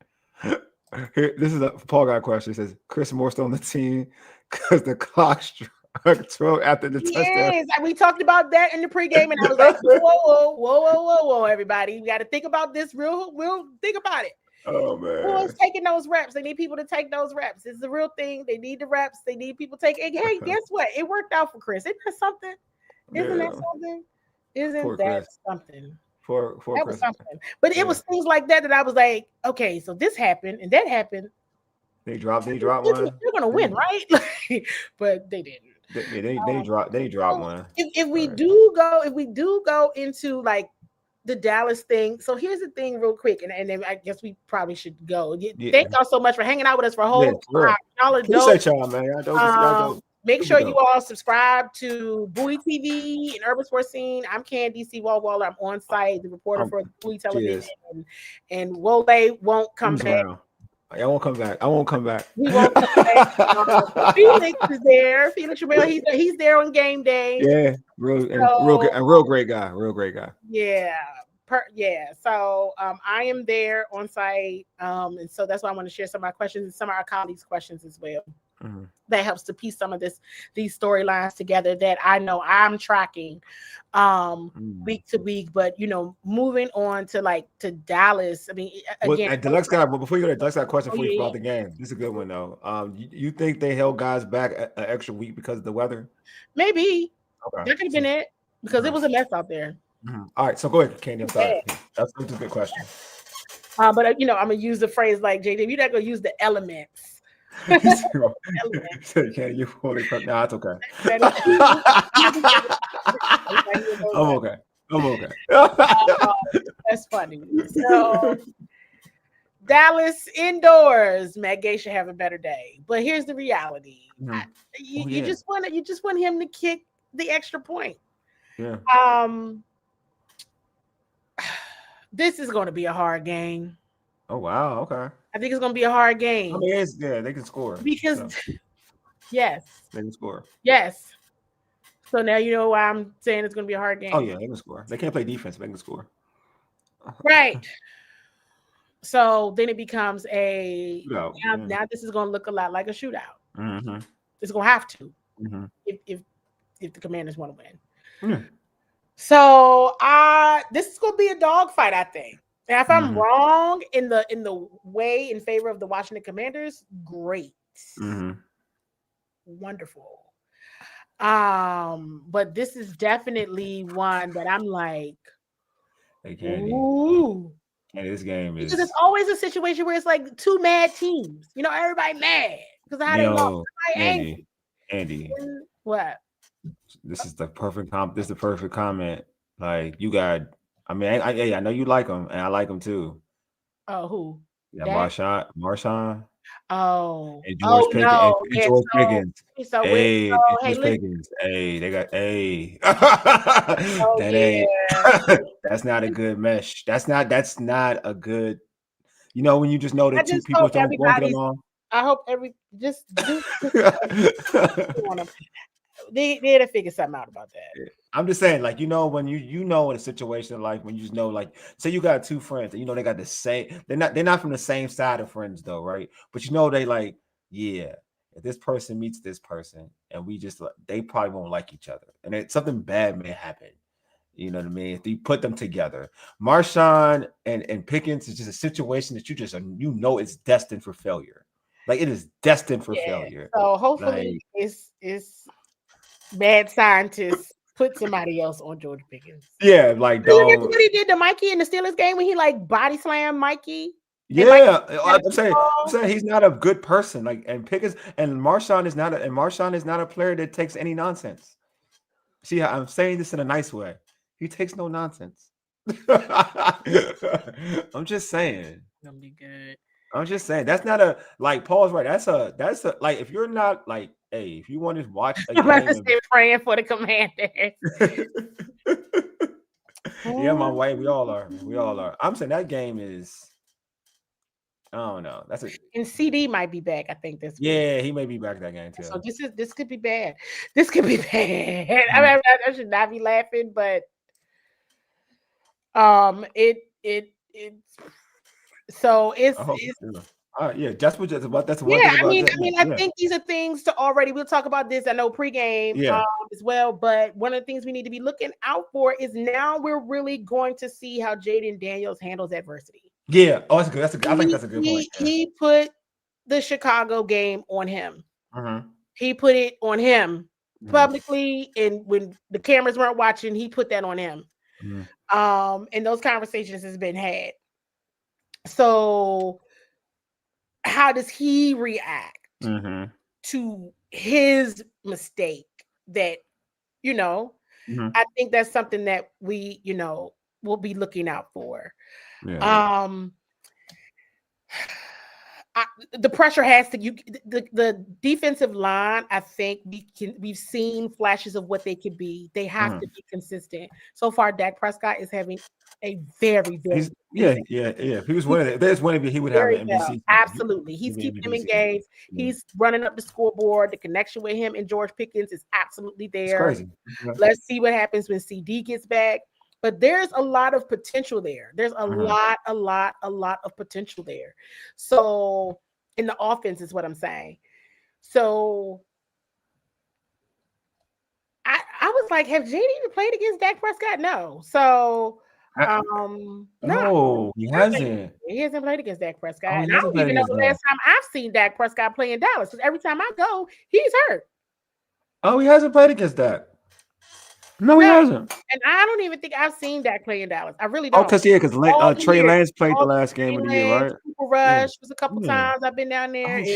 Speaker 2: Here, this is a Paul got a question. It says Chris Moore still on the team because the clock struck 12 after the touchdown.
Speaker 1: Yes, we talked about that in the pregame, and I was like, whoa, everybody, you got to think about this real. Think about it.
Speaker 2: Oh man,
Speaker 1: who's taking those reps? They need people to take those reps. It's the real thing. They need the reps. They need people taking. Hey, guess what? It worked out for Chris. Isn't that something? Isn't that something? Isn't that something?
Speaker 2: For
Speaker 1: that was something. But it was things like that I was like, okay, so this happened and that happened.
Speaker 2: They dropped one.
Speaker 1: They're gonna win, right? But they didn't.
Speaker 2: They dropped one.
Speaker 1: If we do go into like the Dallas thing. So here's the thing, real quick, and then I guess we probably should go. Thank y'all so much for hanging out with us for a whole hour. Y'all are dope.
Speaker 2: Y'all, man. Y'all
Speaker 1: Make sure you all subscribe to Bowie TV and Urban Sports Scene. I'm Candi Waller. I'm on site, the reporter for Bowie Television, and Wole won't come back.
Speaker 2: I won't come back.
Speaker 1: We won't come back. Felix is there. Felix Chamel, he's there on game day.
Speaker 2: Yeah, real great guy.
Speaker 1: Yeah. So I am there on site, and so that's why I want to share some of my questions and some of our colleagues' questions as well. Mm-hmm. That helps to piece some of these storylines together that I know I'm tracking week to week. But moving on to Dallas. I mean, again,
Speaker 2: Deluxe guy. But before you go to Deluxe, got a question for you about the game. This is a good one though. You think they held guys back an extra week because of the weather?
Speaker 1: Maybe. Okay. That could have been it because it was a mess out there.
Speaker 2: Mm-hmm. All right, so go ahead, Candi. I'm sorry. That's a good question.
Speaker 1: But I'm gonna use the phrase like Jayden. You're not gonna use the elements.
Speaker 2: Can you hold it? No, it's okay. I'm okay.
Speaker 1: That's funny. So Dallas indoors, Matt Gay should have a better day. But here's the reality: you just want him to kick the extra point.
Speaker 2: Yeah.
Speaker 1: This is going to be a hard game.
Speaker 2: Oh wow! Okay.
Speaker 1: I think it's going to be a hard game.
Speaker 2: I mean, they can score
Speaker 1: because yes,
Speaker 2: they can score.
Speaker 1: Yes. So now you know why I'm saying it's going to be a hard game.
Speaker 2: Oh yeah, they can score. They can't play defense, but they can score.
Speaker 1: Right. So then it becomes now this is going to look a lot like a shootout.
Speaker 2: Mm-hmm.
Speaker 1: It's going to have to if the Commanders want to win.
Speaker 2: Yeah.
Speaker 1: So this is going to be a dogfight, I think. And if I'm wrong in the way in favor of the Washington Commanders, great. Wonderful. But this is definitely one that I'm like, ooh.
Speaker 2: And this game is
Speaker 1: because it's always a situation where it's like two mad teams. Everybody mad because of how they lost.
Speaker 2: Andy.
Speaker 1: What?
Speaker 2: This is the perfect comment. Like you got. I mean, I know you like him, and I like him too.
Speaker 1: Oh, who?
Speaker 2: Yeah,
Speaker 1: Dak?
Speaker 2: Marshawn,
Speaker 1: Oh,
Speaker 2: and
Speaker 1: oh no,
Speaker 2: And
Speaker 1: yeah.
Speaker 2: George Pickens.
Speaker 1: So with
Speaker 2: Hey, and
Speaker 1: so hey,
Speaker 2: George
Speaker 1: listen.
Speaker 2: Pickens. Hey, they got
Speaker 1: Oh
Speaker 2: that ain't
Speaker 1: yeah.
Speaker 2: that's not a good mesh. That's not a good. You know when you just know
Speaker 1: I
Speaker 2: that two
Speaker 1: just
Speaker 2: people
Speaker 1: hope
Speaker 2: won't get
Speaker 1: everybody's.
Speaker 2: along.
Speaker 1: I hope just on them. They'll figure something out about that.
Speaker 2: I'm just saying, like, when you know in a situation like when you just know, like, say you got two friends and they got the same, they're not from the same side of friends though, right? But they like, yeah, if this person meets this person and they probably won't like each other. And something bad may happen. You know what I mean? If you put them together. Marshawn and Pickens is just a situation that it's destined for failure. Like it is destined for failure.
Speaker 1: So hopefully it's bad scientists put somebody else on George Pickens.
Speaker 2: Yeah, like
Speaker 1: what he did to Mikey in the Steelers game when he like body slammed Mikey.
Speaker 2: Yeah, I'm saying he's not a good person. Like, and Pickens and Marshawn is not a player that takes any nonsense. See, I'm saying this in a nice way. He takes no nonsense. I'm just saying.
Speaker 1: Gonna be good.
Speaker 2: I'm just saying that's not a like. Paul's right. That's a like. If you're not like, hey, if you want to watch a
Speaker 1: I'm about to
Speaker 2: game,
Speaker 1: stay praying for the Commanders.
Speaker 2: Yeah, my wife. We all are. We all are. I'm saying that game is. I don't know.
Speaker 1: And CD might be back. I think this.
Speaker 2: Yeah, he may be back that game too.
Speaker 1: So this could be bad. This could be bad. I mean, I should not be laughing, but
Speaker 2: yeah, that's one thing about
Speaker 1: I think these are things to already. We'll talk about this. I know pregame as well, but one of the things we need to be looking out for is now we're really going to see how Jayden Daniels handles adversity.
Speaker 2: Yeah, that's good. I think that's a good point. Yeah.
Speaker 1: He put the Chicago game on him.
Speaker 2: Mm-hmm.
Speaker 1: He put it on him publicly, and when the cameras weren't watching, he put that on him. Mm-hmm. And those conversations has been had. So how does he react to his mistake that, I think that's something that we, will be looking out for. Yeah. The pressure has to the defensive line. I think we've seen flashes of what they could be. They have to be consistent. So far, Dak Prescott is having a very, very
Speaker 2: If he was winning, there's one of he would have an MVP.
Speaker 1: Absolutely, he's keeping them engaged. He's running up the scoreboard. The connection with him and George Pickens is absolutely there.
Speaker 2: It's crazy.
Speaker 1: Let's see what happens when CD gets back. But there's a lot of potential there. There's a lot of potential there. So in the offense is what I'm saying. So I was like, have Jayden even played against Dak Prescott? No. So
Speaker 2: no, he hasn't.
Speaker 1: He hasn't played against Dak Prescott. And I don't even know the last time I've seen Dak Prescott play in Dallas. Because every time I go, he's hurt.
Speaker 2: Oh, he hasn't played against Dak. No, he hasn't.
Speaker 1: And I don't even think I've seen Dak play in Dallas. I really don't.
Speaker 2: Because Trey Lance played the last game of the year, right?
Speaker 1: Cooper Rush was a couple times. I've been down there.
Speaker 2: It's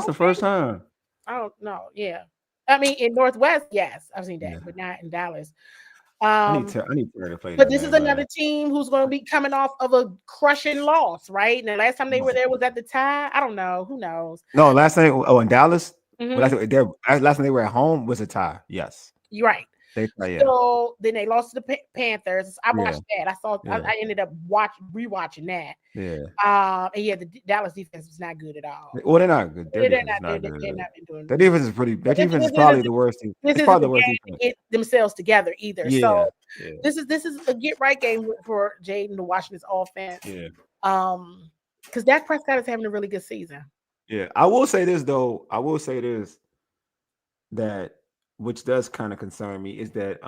Speaker 2: the first time.
Speaker 1: I don't know. Yeah. I mean, in Northwest, yes, I've seen Dak, but not in Dallas. I need to play. But this is another team who's going to be coming off of a crushing loss, right? And the last time they were there was at the tie. I don't know. Who knows?
Speaker 2: No, last time. Oh, in Dallas. Last time they were at home was a tie. Yes,
Speaker 1: you're right. So then they lost to the Panthers. I watched that. I saw. I ended up rewatching that. Yeah. And the Dallas defense was not good at all.
Speaker 2: Well, they're not good. They're not doing. Their defense is pretty. Their defense is probably the worst team. It's probably the worst defense.
Speaker 1: Get themselves together either. Yeah. So this is a get right game for Jayden to watch this offense. Yeah. Because Dak Prescott is having a really good season.
Speaker 2: Yeah, I will say this though. That which does kind of concern me is that,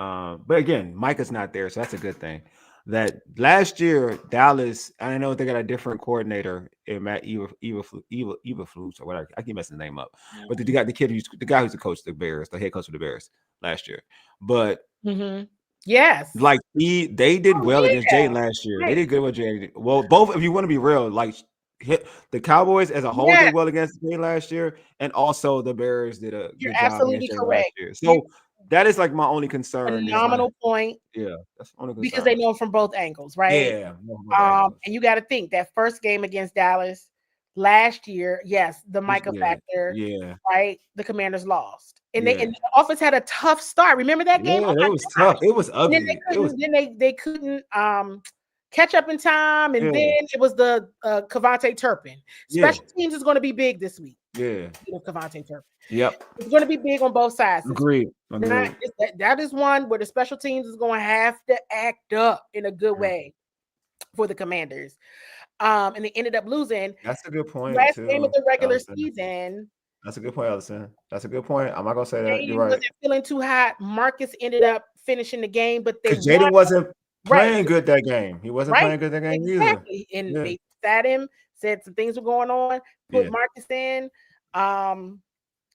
Speaker 2: but again, Micah's not there, so that's a good thing. That last year Dallas, I know they got a different coordinator in Matt Eberflus or whatever. I keep messing the name up, but the guy who's the coach of the Bears, the head coach of the Bears last year. But
Speaker 1: yes,
Speaker 2: like they did well against Jayden last year. Right. They did good with Jayden. Well, both. If you want to be real, like. The Cowboys as a whole did well against the game last year, and also the Bears did a
Speaker 1: You're
Speaker 2: good job
Speaker 1: absolutely correct.
Speaker 2: Last year. So That is like my only concern.
Speaker 1: Phenomenal point.
Speaker 2: Yeah, that's the only concern.
Speaker 1: Because they know from both angles, right?
Speaker 2: Yeah.
Speaker 1: And you got to think that first game against Dallas last year, yes, the Micah factor, right? The Commanders lost, and they and the offense had a tough start. Remember that game?
Speaker 2: Yeah, it was tough. It was ugly.
Speaker 1: They couldn't catch up in time, and then it was the Kavontae Turpin. Special teams is going to be big this week.
Speaker 2: Yeah,
Speaker 1: Kavontae Turpin.
Speaker 2: Yep,
Speaker 1: it's going to be big on both sides.
Speaker 2: Agreed.
Speaker 1: That is one where the special teams is going to have to act up in a good way for the Commanders. And they ended up losing.
Speaker 2: That's a good point.
Speaker 1: Last game of the regular season.
Speaker 2: That's a good point, Ellison. That's a good point. I'm not gonna say that. You're right.
Speaker 1: Wasn't feeling too hot. Marcus ended up finishing the game, but
Speaker 2: Jayden wasn't playing good that game. He wasn't playing good that game either.
Speaker 1: And they sat him, said some things were going on, put Marcus in.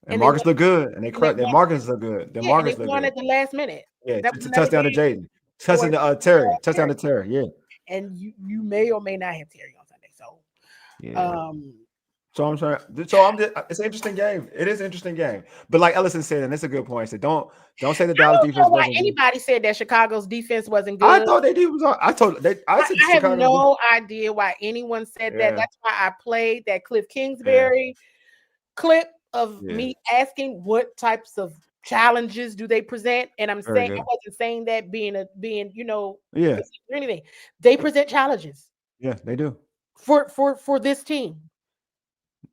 Speaker 2: And Marcus looked good, and they cracked. Then Marcus looked good. Then Marcus looked good
Speaker 1: at the last minute.
Speaker 2: Yeah, it's a touchdown to Jayden. Touchdown to Terry. Touchdown to Terry. Yeah.
Speaker 1: And you may or may not have Terry on Sunday. So
Speaker 2: So I'm trying. So it's an interesting game. It is an interesting game. But like Ellison said, and it's a good point. So don't say the Dallas defense. I don't know why
Speaker 1: anybody said that Chicago's defense wasn't good.
Speaker 2: I thought they did. I
Speaker 1: have no idea why anyone said that. That's why I played that Cliff Kingsbury clip of me asking what types of challenges do they present, and I'm saying I wasn't saying that being anything. They present challenges.
Speaker 2: Yeah, they do
Speaker 1: for this team.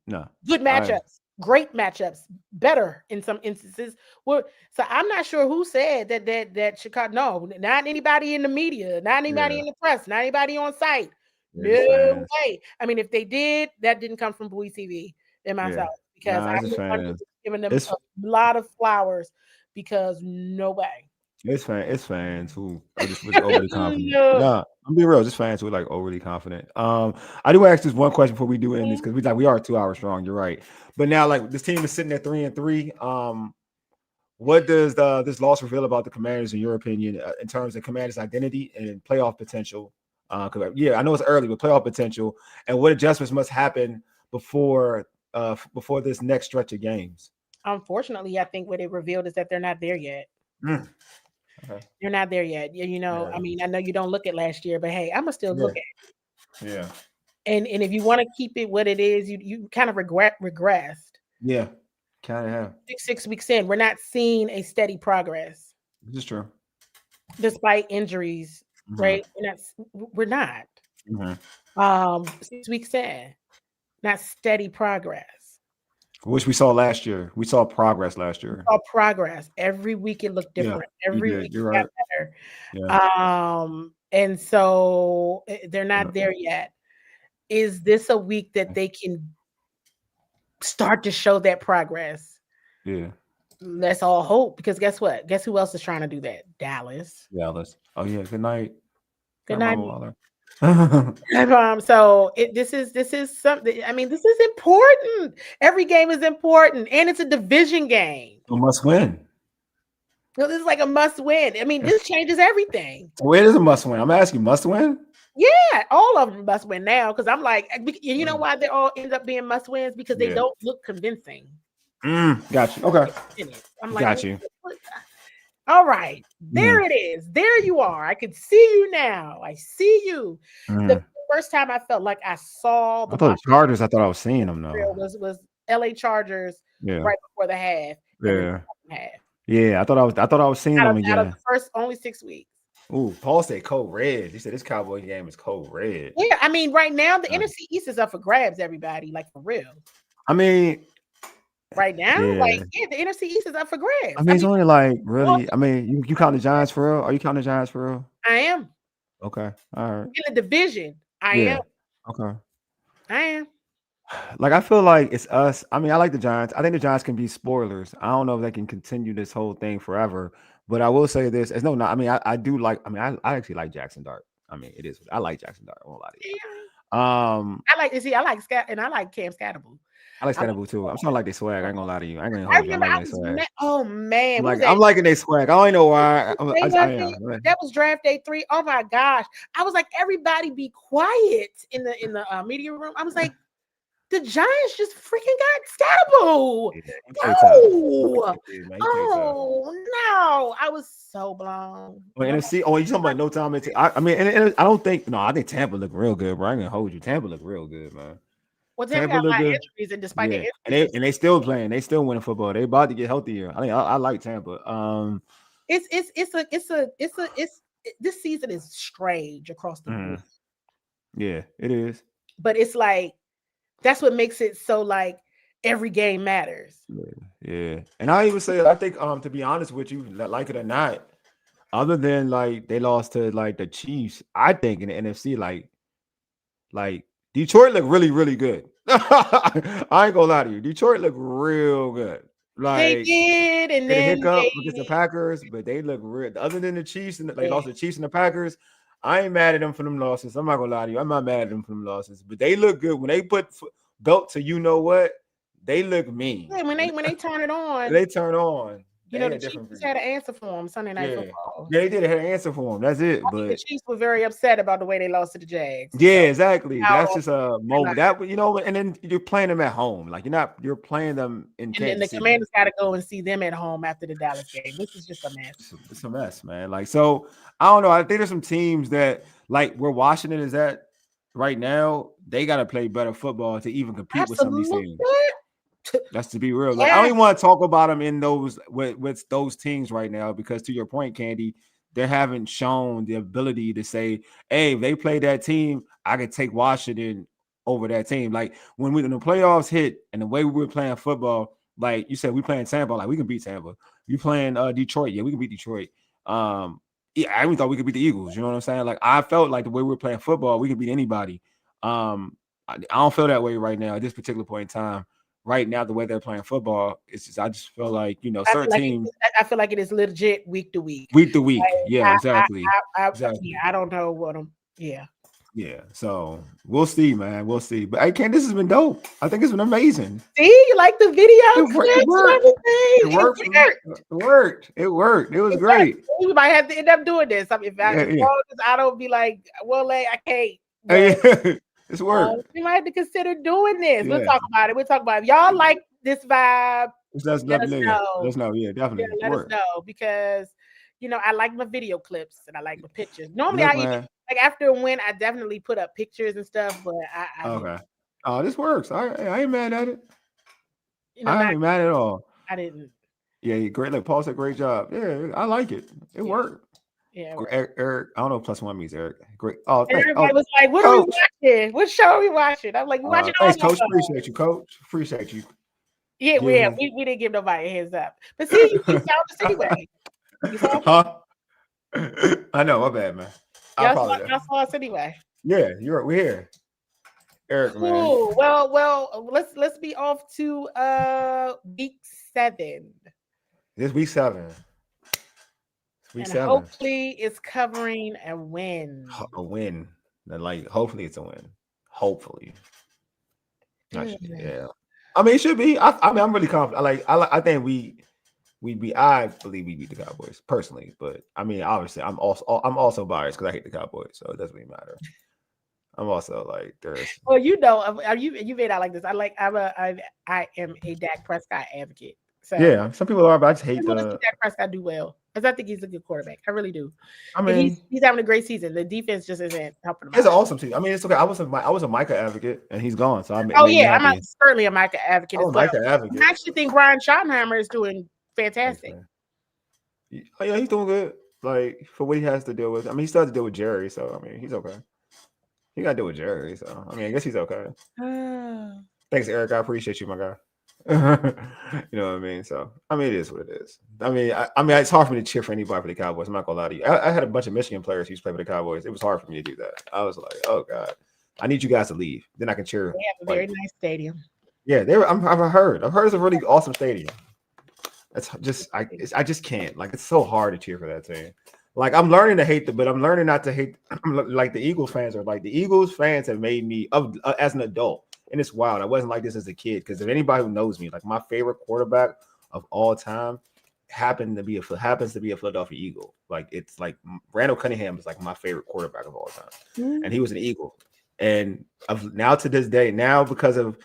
Speaker 2: No,
Speaker 1: good matchups, great matchups, better in some instances. Well, so I'm not sure who said that Chicago. No, not anybody in the media, not anybody in the press, not anybody on site. No way. I mean, if they did, that didn't come from Bowie TV and myself. Because I'm giving them a lot of flowers because no way.
Speaker 2: It's fans who are just overly confident. No, I'm being real. Just fans who are like overly confident. I do ask this one question before we do end this because we are 2 hours strong. You're right. But now, like this team is sitting at 3-3. What does this loss reveal about the Commanders, in your opinion, in terms of Commanders' identity and playoff potential? I know it's early, but playoff potential and what adjustments must happen before this next stretch of games?
Speaker 1: Unfortunately, I think what it revealed is that they're not there yet.
Speaker 2: Okay.
Speaker 1: You're not there yet. I mean, I know you don't look at last year, but hey, I'm gonna still look at
Speaker 2: it. Yeah.
Speaker 1: And if you want to keep it what it is, you kind of regressed.
Speaker 2: Yeah, kind of have.
Speaker 1: 6 weeks in, we're not seeing a steady progress.
Speaker 2: This is true.
Speaker 1: Despite injuries, right? We're not. 6 weeks in. Not steady progress.
Speaker 2: Which we saw last year. We saw progress last year.
Speaker 1: We saw progress. Every week it looked different. Every week it got better.
Speaker 2: Yeah.
Speaker 1: And so they're not there yet. Is this a week that they can start to show that progress?
Speaker 2: Yeah.
Speaker 1: Let's all hope, because guess what? Guess who else is trying to do that? Dallas.
Speaker 2: Oh yeah. Good night.
Speaker 1: Good night. So this is something. I mean, this is important. Every game is important, and it's a division game.
Speaker 2: A must win.
Speaker 1: So this is like a must win. I mean, this changes everything.
Speaker 2: Where is a must win? I'm asking, must win?
Speaker 1: Yeah, all of them must win now. Because I'm like, you know why they all end up being must wins? Because they don't look convincing.
Speaker 2: Got you. Okay.
Speaker 1: I'm like,
Speaker 2: got you.
Speaker 1: All right, there it is. There you are. I can see you now. I see you. The first time I felt like I saw the
Speaker 2: Chargers. I thought I was seeing them though.
Speaker 1: Was LA Chargers right before the half.
Speaker 2: Yeah. I thought I was seeing them again.
Speaker 1: Out of the first only 6 weeks.
Speaker 2: Ooh, Paul said code red. He said this Cowboy game is code red.
Speaker 1: Yeah, I mean, right now the NFC East is up for grabs. Everybody, like for real.
Speaker 2: I mean.
Speaker 1: Right now, the NFC East is up for grabs.
Speaker 2: I mean, it's only like really. I mean, you count the Giants for real? Are you counting the Giants for real?
Speaker 1: I am.
Speaker 2: Okay, all right.
Speaker 1: In the division, I am.
Speaker 2: Okay,
Speaker 1: I am.
Speaker 2: Like I feel like it's us. I mean, I like the Giants. I think the Giants can be spoilers. I don't know if they can continue this whole thing forever. But I will say this: I mean, I do like. I mean, I actually like Jackson Dart. I mean, it is. I like Jackson Dart. I won't lie to you.
Speaker 1: I like Scott, and I like Cam Scatterbull.
Speaker 2: I like Scatterbull too. I'm starting to like their swag. I ain't gonna lie to you. I ain't gonna hold you. I'm liking their swag.
Speaker 1: Oh man,
Speaker 2: I'm liking their swag. I don't even know why.
Speaker 1: That was draft day 3. Oh my gosh, I was like, everybody be quiet in the media room. I was like, the Giants just freaking got scatterboo. No, I was so blown.
Speaker 2: Well, NFC. Oh, you talking about no time? I mean, and I don't think. No, I think Tampa look real good, bro. I ain't gonna hold you. Tampa look real good, man.
Speaker 1: Well, Tampa got a lot of injuries, and despite the
Speaker 2: injuries, and they still playing. They still winning football. They about to get healthier. I think I like Tampa.
Speaker 1: This season is strange across the board.
Speaker 2: Yeah, it is.
Speaker 1: But it's like that's what makes it so like every game matters.
Speaker 2: Yeah. And I even say I think to be honest with you, like it or not, other than like they lost to like the Chiefs, I think in the NFC like Detroit looked really, really good. I ain't gonna lie to you. Detroit looked real good. Like
Speaker 1: they did, and then
Speaker 2: hiccup against the Packers, but they look real. Other than the Chiefs and they lost the Chiefs and the Packers, I ain't mad at them for them losses. I'm not gonna lie to you. I'm not mad at them for them losses, but they look good when they put belt to you know what. They look mean.
Speaker 1: Yeah, when they turn it on,
Speaker 2: they turn on.
Speaker 1: You know, the Chiefs had an answer for them Sunday Night Football.
Speaker 2: Yeah, they did have an answer for them. That's it. But
Speaker 1: the Chiefs were very upset about the way they lost to the Jags.
Speaker 2: Yeah, exactly. That's just a moment that and then you're playing them at home. Like you're playing them in Kansas
Speaker 1: City. And the Commanders got to go and see them at home after the Dallas game. This is just a mess.
Speaker 2: It's a mess, man. Like so, I don't know. I think there's some teams that like where Washington is at right now. They got to play better football to even compete with some of these teams. That's to be real. Like, I don't even want to talk about them in those with those teams right now because to your point, Candi, they haven't shown the ability to say, "Hey, if they play that team, I could take Washington over that team." Like when the playoffs hit and the way we were playing football, like you said, we playing Tampa, like we can beat Tampa. You playing Detroit, yeah, we can beat Detroit. I even thought we could beat the Eagles. You know what I'm saying? Like I felt like the way we were playing football, we could beat anybody. I don't feel that way right now at this particular point in time. Right now, the way they're playing football, it's just I just feel like certain teams.
Speaker 1: I feel like it is legit week to week.
Speaker 2: Week to week, like, exactly.
Speaker 1: Exactly. I don't know what them. Yeah.
Speaker 2: So we'll see, man. We'll see. But hey, Ken, this has been dope. I think it's been amazing.
Speaker 1: See, you like the video?
Speaker 2: It worked. It was great.
Speaker 1: We might have to end up doing this. I mean, if I don't be like, well, I can't.
Speaker 2: It's work.
Speaker 1: We might have to consider doing this. We'll talk about it. If y'all like this vibe,
Speaker 2: let us know. Let us know. Yeah, definitely.
Speaker 1: Yeah, let us know because I like my video clips and I like my pictures. Normally, I even like after a win, I definitely put up pictures and stuff. But I
Speaker 2: okay. Oh, this works. I ain't mad at it. I ain't mad at all.
Speaker 1: I didn't.
Speaker 2: Yeah, great. Like Paul said, great job. Yeah, I like it. It worked.
Speaker 1: Yeah,
Speaker 2: Eric. I don't know if +1 means Eric. Great. Oh,
Speaker 1: everybody was like, "What are we watching? What show are we watching?" I'm like, "We watching."
Speaker 2: Thanks, Coach. Appreciate you, Coach. Appreciate you.
Speaker 1: Yeah, we didn't give nobody a heads up, but see, you saw us anyway.
Speaker 2: Huh? I know. My bad, man.
Speaker 1: Y'all saw us anyway.
Speaker 2: Yeah, we're here. Eric, man.
Speaker 1: Cool. Well, let's be off to week 7.
Speaker 2: This week 7. Week 7.
Speaker 1: Hopefully it's covering a win.
Speaker 2: A win. Like hopefully it's a win. Hopefully. Yeah. I mean it should be. I mean I'm really confident. I think I believe we beat the Cowboys personally, but I mean obviously I'm also biased because I hate the Cowboys, so it doesn't really matter. I'm also like there's.
Speaker 1: Well, you made out like this. I am a Dak Prescott advocate. So
Speaker 2: yeah, some people are, but I just hate
Speaker 1: Dak Prescott do well. Because I think he's a good quarterback. I really do.
Speaker 2: I mean,
Speaker 1: he's having a great season. The defense just isn't helping him.
Speaker 2: It's an awesome team. I mean, it's okay. I was a Micah advocate, and he's gone. So I'm
Speaker 1: certainly a Micah advocate. I actually think Brian Schottenheimer is doing fantastic.
Speaker 2: Oh, yeah, he's doing good. Like for what he has to deal with. I mean, he still has to deal with Jerry, so I mean, he's okay. He got to deal with Jerry, so I mean, I guess he's okay. Thanks, Eric. I appreciate you, my guy. You know what I mean? So I mean it is what it is. I mean it's hard for me to cheer for anybody for the Cowboys. I'm not gonna lie to you. I had a bunch of Michigan players who used to play for the Cowboys. It was hard for me to do that. I was like, oh God, I need you guys to leave. Then I can cheer.
Speaker 1: They have a very nice stadium.
Speaker 2: Yeah, I've heard it's a really awesome stadium. It's just I just can't. Like it's so hard to cheer for that team. Like I'm learning to hate but I'm learning not to hate like the Eagles fans are. Like the Eagles fans have made me as an adult. And it's wild. I wasn't like this as a kid because if anybody who knows me, like my favorite quarterback of all time happens to be a Philadelphia Eagle. Like it's like Randall Cunningham is like my favorite quarterback of all time, and he was an Eagle. And now to this day, now because of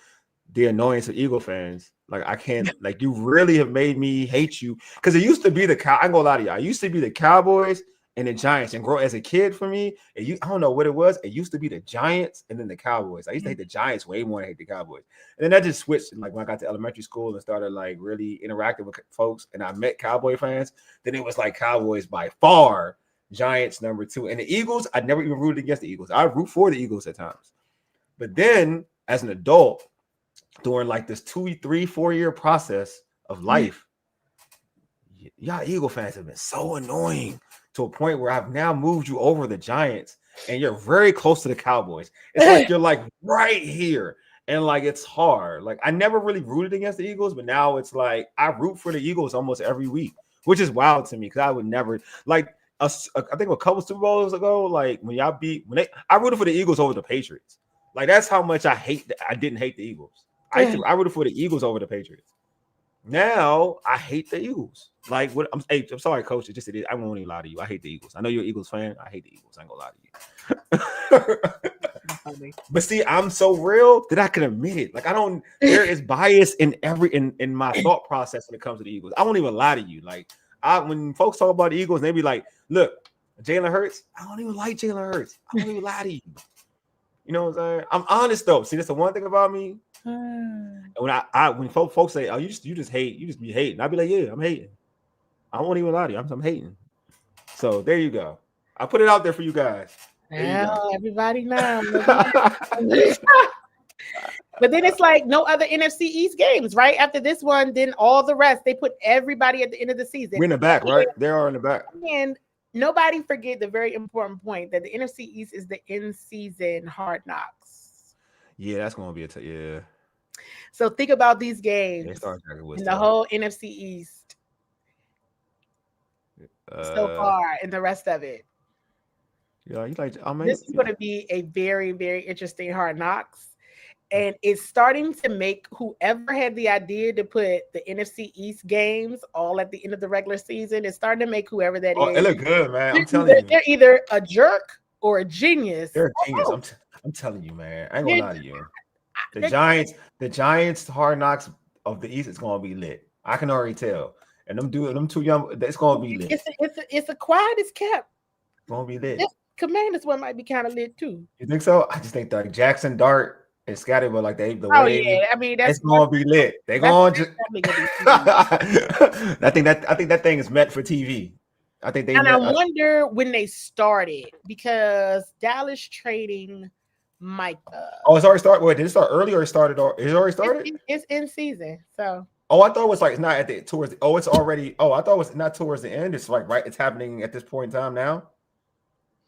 Speaker 2: the annoyance of Eagle fans. Like I can't, like you really have made me hate you because it used to be I ain't gonna lie to you. I used to be the Cowboys and the Giants, and grow as a kid for me. I don't know what it was. It used to be the Giants and then the Cowboys. I used to hate the Giants way more than I hate the Cowboys. And then that just switched. Like when I got to elementary school and started like really interacting with folks, and I met Cowboy fans, then it was like Cowboys by far, Giants number 2, and the Eagles. I never even rooted against the Eagles. I root for the Eagles at times, but then as an adult, during like this 2, 3, 4 year process of life, y'all Eagle fans have been so annoying to a point where I've now moved you over the Giants and you're very close to the Cowboys. It's like you're like right here. And like it's hard. Like I never really rooted against the Eagles, but now it's like I root for the Eagles almost every week, which is wild to me because I would never like I think a couple Super Bowls ago, like when y'all I rooted for the Eagles over the Patriots. Like that's how much I didn't hate the Eagles. I rooted for the Eagles over the Patriots. Now I hate the Eagles. Like what? I'm sorry, Coach. It is. I won't even lie to you. I hate the Eagles. I know you're an Eagles fan. I hate the Eagles. I ain't gonna lie to you. But see, I'm so real that I can admit it. Like I don't. There is bias in my thought process when it comes to the Eagles. I won't even lie to you. Like when folks talk about the Eagles, they be like, "Look, Jalen Hurts. I don't even like Jalen Hurts. I won't even lie to you." You know what I'm saying? I'm honest though. See, that's the one thing about me. And when folks say, "Oh, you just hate," you just be hating. I'll be like, "Yeah, I'm hating. I won't even lie to you. I'm hating." So there you go. I put it out there for you guys.
Speaker 1: Now everybody knows. But then it's like no other NFC East games, right? After this one, then all the rest, they put everybody at the end of the season.
Speaker 2: We're in the back, right? They are in the back.
Speaker 1: And nobody forget the very important point that the NFC East is the in-season Hard Knocks.
Speaker 2: Yeah, that's going to be yeah.
Speaker 1: So think about these games in the whole NFC East so far and the rest of it.
Speaker 2: Yeah,
Speaker 1: this is going to be a very, very interesting Hard Knocks. And it's starting to make whoever had the idea to put the NFC East games all at the end of the regular season, it's starting to make whoever that is.
Speaker 2: It look good, man. I'm telling you.
Speaker 1: They're either a jerk or a genius.
Speaker 2: They're a genius. I'm telling you, man. I ain't gonna lie to you. The Giants Hard Knocks of the East is gonna be lit. I can already tell. And them two young, it's gonna be lit.
Speaker 1: It's a quiet as kept.
Speaker 2: It's gonna be lit.
Speaker 1: This Commanders one might be kind of lit too.
Speaker 2: You think so? I just think that Jackson Dart and Scotty, but like the
Speaker 1: way, I mean,
Speaker 2: it's gonna be lit. They're gonna just. I think that thing is meant for TV. I think they.
Speaker 1: And I wonder when they started because Dallas trading Micah.
Speaker 2: Oh, it's already started. Wait, did it start early or it started? It already started.
Speaker 1: It's in season, so.
Speaker 2: Oh, I thought it was like not at the towards. It's already. Oh, I thought it was not towards the end. It's like right. It's happening at this point in time now.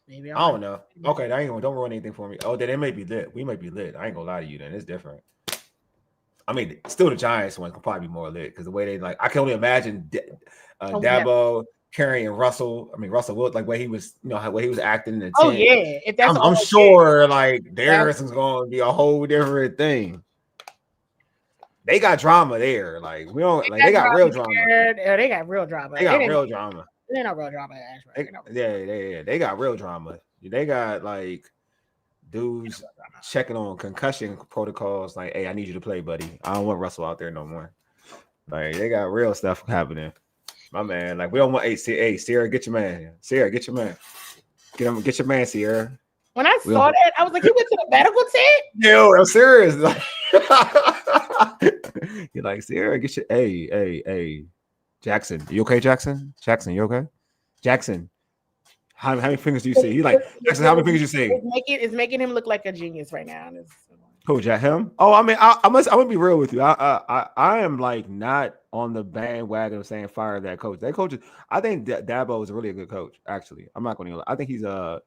Speaker 1: Maybe
Speaker 2: I don't know. Okay, don't ruin anything for me. Oh, then it may be lit. We might be lit. I ain't gonna lie to you. Then it's different. I mean, still the Giants one could probably be more lit because the way they like. I can only imagine Dabo, Carey, and Russell. I mean, Russell Wilson, like way he was, way he was acting in the team.
Speaker 1: Yeah, if that's
Speaker 2: I'm sure like theirs is going to be a whole different thing. They got drama there. Like we don't. Like they got real drama.
Speaker 1: They got real drama.
Speaker 2: They got real drama.
Speaker 1: They're not real drama.
Speaker 2: They got real drama. They got like dudes checking on concussion protocols. Like, hey, I need you to play, buddy. I don't want Russell out there no more. Like, they got real stuff happening. My man, like, we don't want. Hey, Sierra, get your man. Sierra, get your man. Get your man, Sierra.
Speaker 1: When I saw that, I was like, "You went to the medical tent?"
Speaker 2: Yo, I'm serious. You're like, Sierra, get your. Hey. Jackson, you okay, Jackson? Jackson, you okay? Jackson, how many fingers do you see? He like, Jackson, how many fingers you see?
Speaker 1: It's making him look like a genius right now.
Speaker 2: Who, Jack? Him? Oh, I mean, I'm gonna be real with you. I am like not on the bandwagon of saying fire that coach. That coach, I think Dabo is a really good coach. Actually, I'm not going to. I think he's a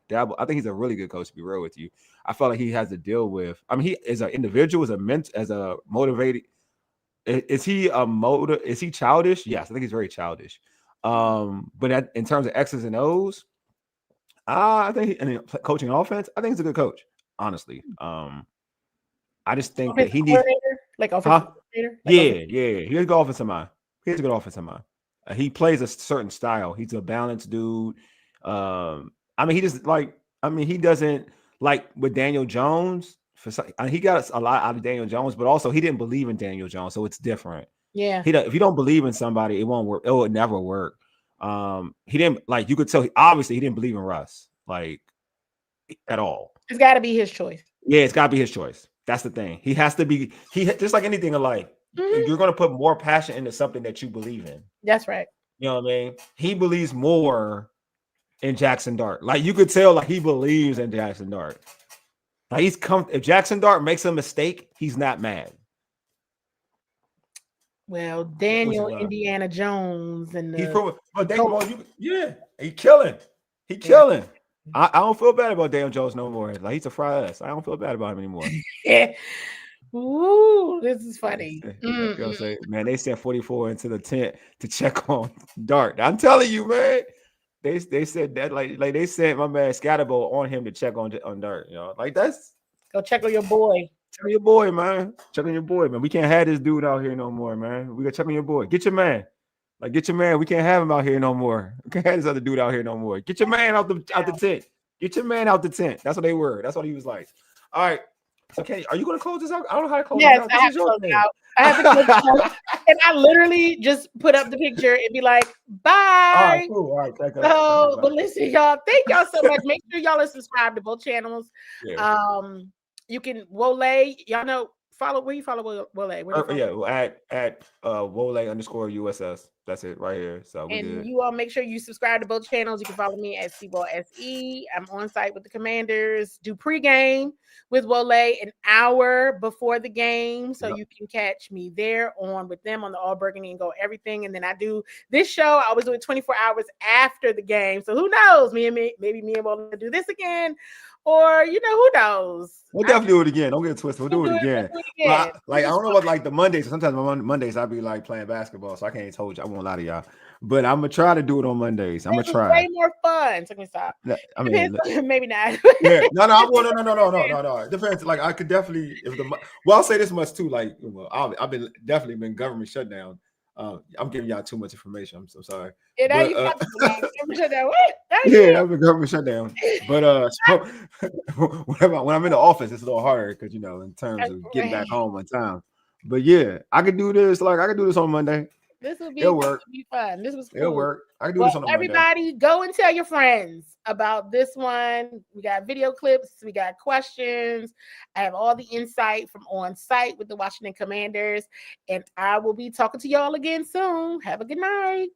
Speaker 2: really good coach. To be real with you, I felt like he has to deal with. I mean, he is an individual, as a motivated. Is he childish? Yes, I think he's very childish. But in terms of X's and O's, I think coaching offense, I think he's a good coach. Honestly, I just think that he needs
Speaker 1: like offensive coordinator.
Speaker 2: Yeah. He has a good offensive mind. He plays a certain style. He's a balanced dude. He doesn't like with Daniel Jones. he got a lot out of Daniel Jones, but also he didn't believe in Daniel Jones, so it's different.
Speaker 1: Yeah.
Speaker 2: If you don't believe in somebody, it won't work. It will never work. He didn't like. You could tell. Obviously, he didn't believe in Russ like at all.
Speaker 1: It's got to be his choice.
Speaker 2: Yeah, it's got to be his choice. That's the thing. He has to be. He just like anything in life. You're going to put more passion into something that you believe in.
Speaker 1: That's right.
Speaker 2: You know what I mean? He believes more in Jackson Dart. Like you could tell, like he believes in Jackson Dart. Like if Jackson Dart makes a mistake, he's not mad.
Speaker 1: Well, Daniel Indiana Jones and
Speaker 2: he killing. He killing. I don't feel bad about Daniel Jones no more. Like he's a fry ass. I don't feel bad about him anymore.
Speaker 1: Ooh, this is funny.
Speaker 2: You know what I'm saying? Man, they sent 44 into the tent to check on Dart. I'm telling you, man. They said that like they sent my man Scatterbo on him to check on Dart. You know, like that's
Speaker 1: go check on your boy.
Speaker 2: Check on your boy, man. Check on your boy, man. We can't have this dude out here no more, man. We gotta check on your boy. Get your man. Like get your man. We can't have him out here no more. We can't have this other dude out here no more. Get your man out the tent. Get your man out the tent. That's what they were. That's what he was like. All right. Okay, are you going to close this out? I don't know how to close this out.
Speaker 1: I have to close it out. I have to close it out. And I literally just put up the picture and be like, bye.
Speaker 2: All right, cool. All right,
Speaker 1: so, but listen, y'all, thank y'all so much. Make sure y'all are subscribed to both channels.
Speaker 2: Yeah.
Speaker 1: You can Wole, y'all know, where you follow Wole?
Speaker 2: At Wole_USS. That's it right here. So
Speaker 1: you all make sure you subscribe to both channels. You can follow me at CWall SE. I'm on site with the Commanders. Do pregame with Wole an hour before the game, so you can catch me there on with them on the All Burgundy and Go everything. And then I do this show. I always do it 24 hours after the game. So who knows? Maybe me and Wole do this again. Or who knows?
Speaker 2: We'll definitely do it again. Don't get it twisted. We'll do it again. I don't know what like the Mondays. Sometimes on Mondays I'll be like playing basketball, so I can't told you. I won't lie to y'all, but I'm gonna try to do it on Mondays. I'm gonna try.
Speaker 1: Way more fun. So I can stop.
Speaker 2: I mean,
Speaker 1: maybe not.
Speaker 2: Yeah, no. It depends. Like I could definitely I'll say this much too. Like I've definitely been government shutdown. I'm giving y'all too much information. I'm so sorry.
Speaker 1: Yeah, now you got government shutdown. What?
Speaker 2: Yeah, I've been government shutdown. But so when I'm in the office, it's a little harder because in terms of getting back home on time. But yeah, I could do this. Like I could do this on Monday.
Speaker 1: This will be fun. This was cool.
Speaker 2: It'll work. I can do this on a Monday.
Speaker 1: Everybody, go and tell your friends about this one. We got video clips. We got questions. I have all the insight from on site with the Washington Commanders. And I will be talking to y'all again soon. Have a good night.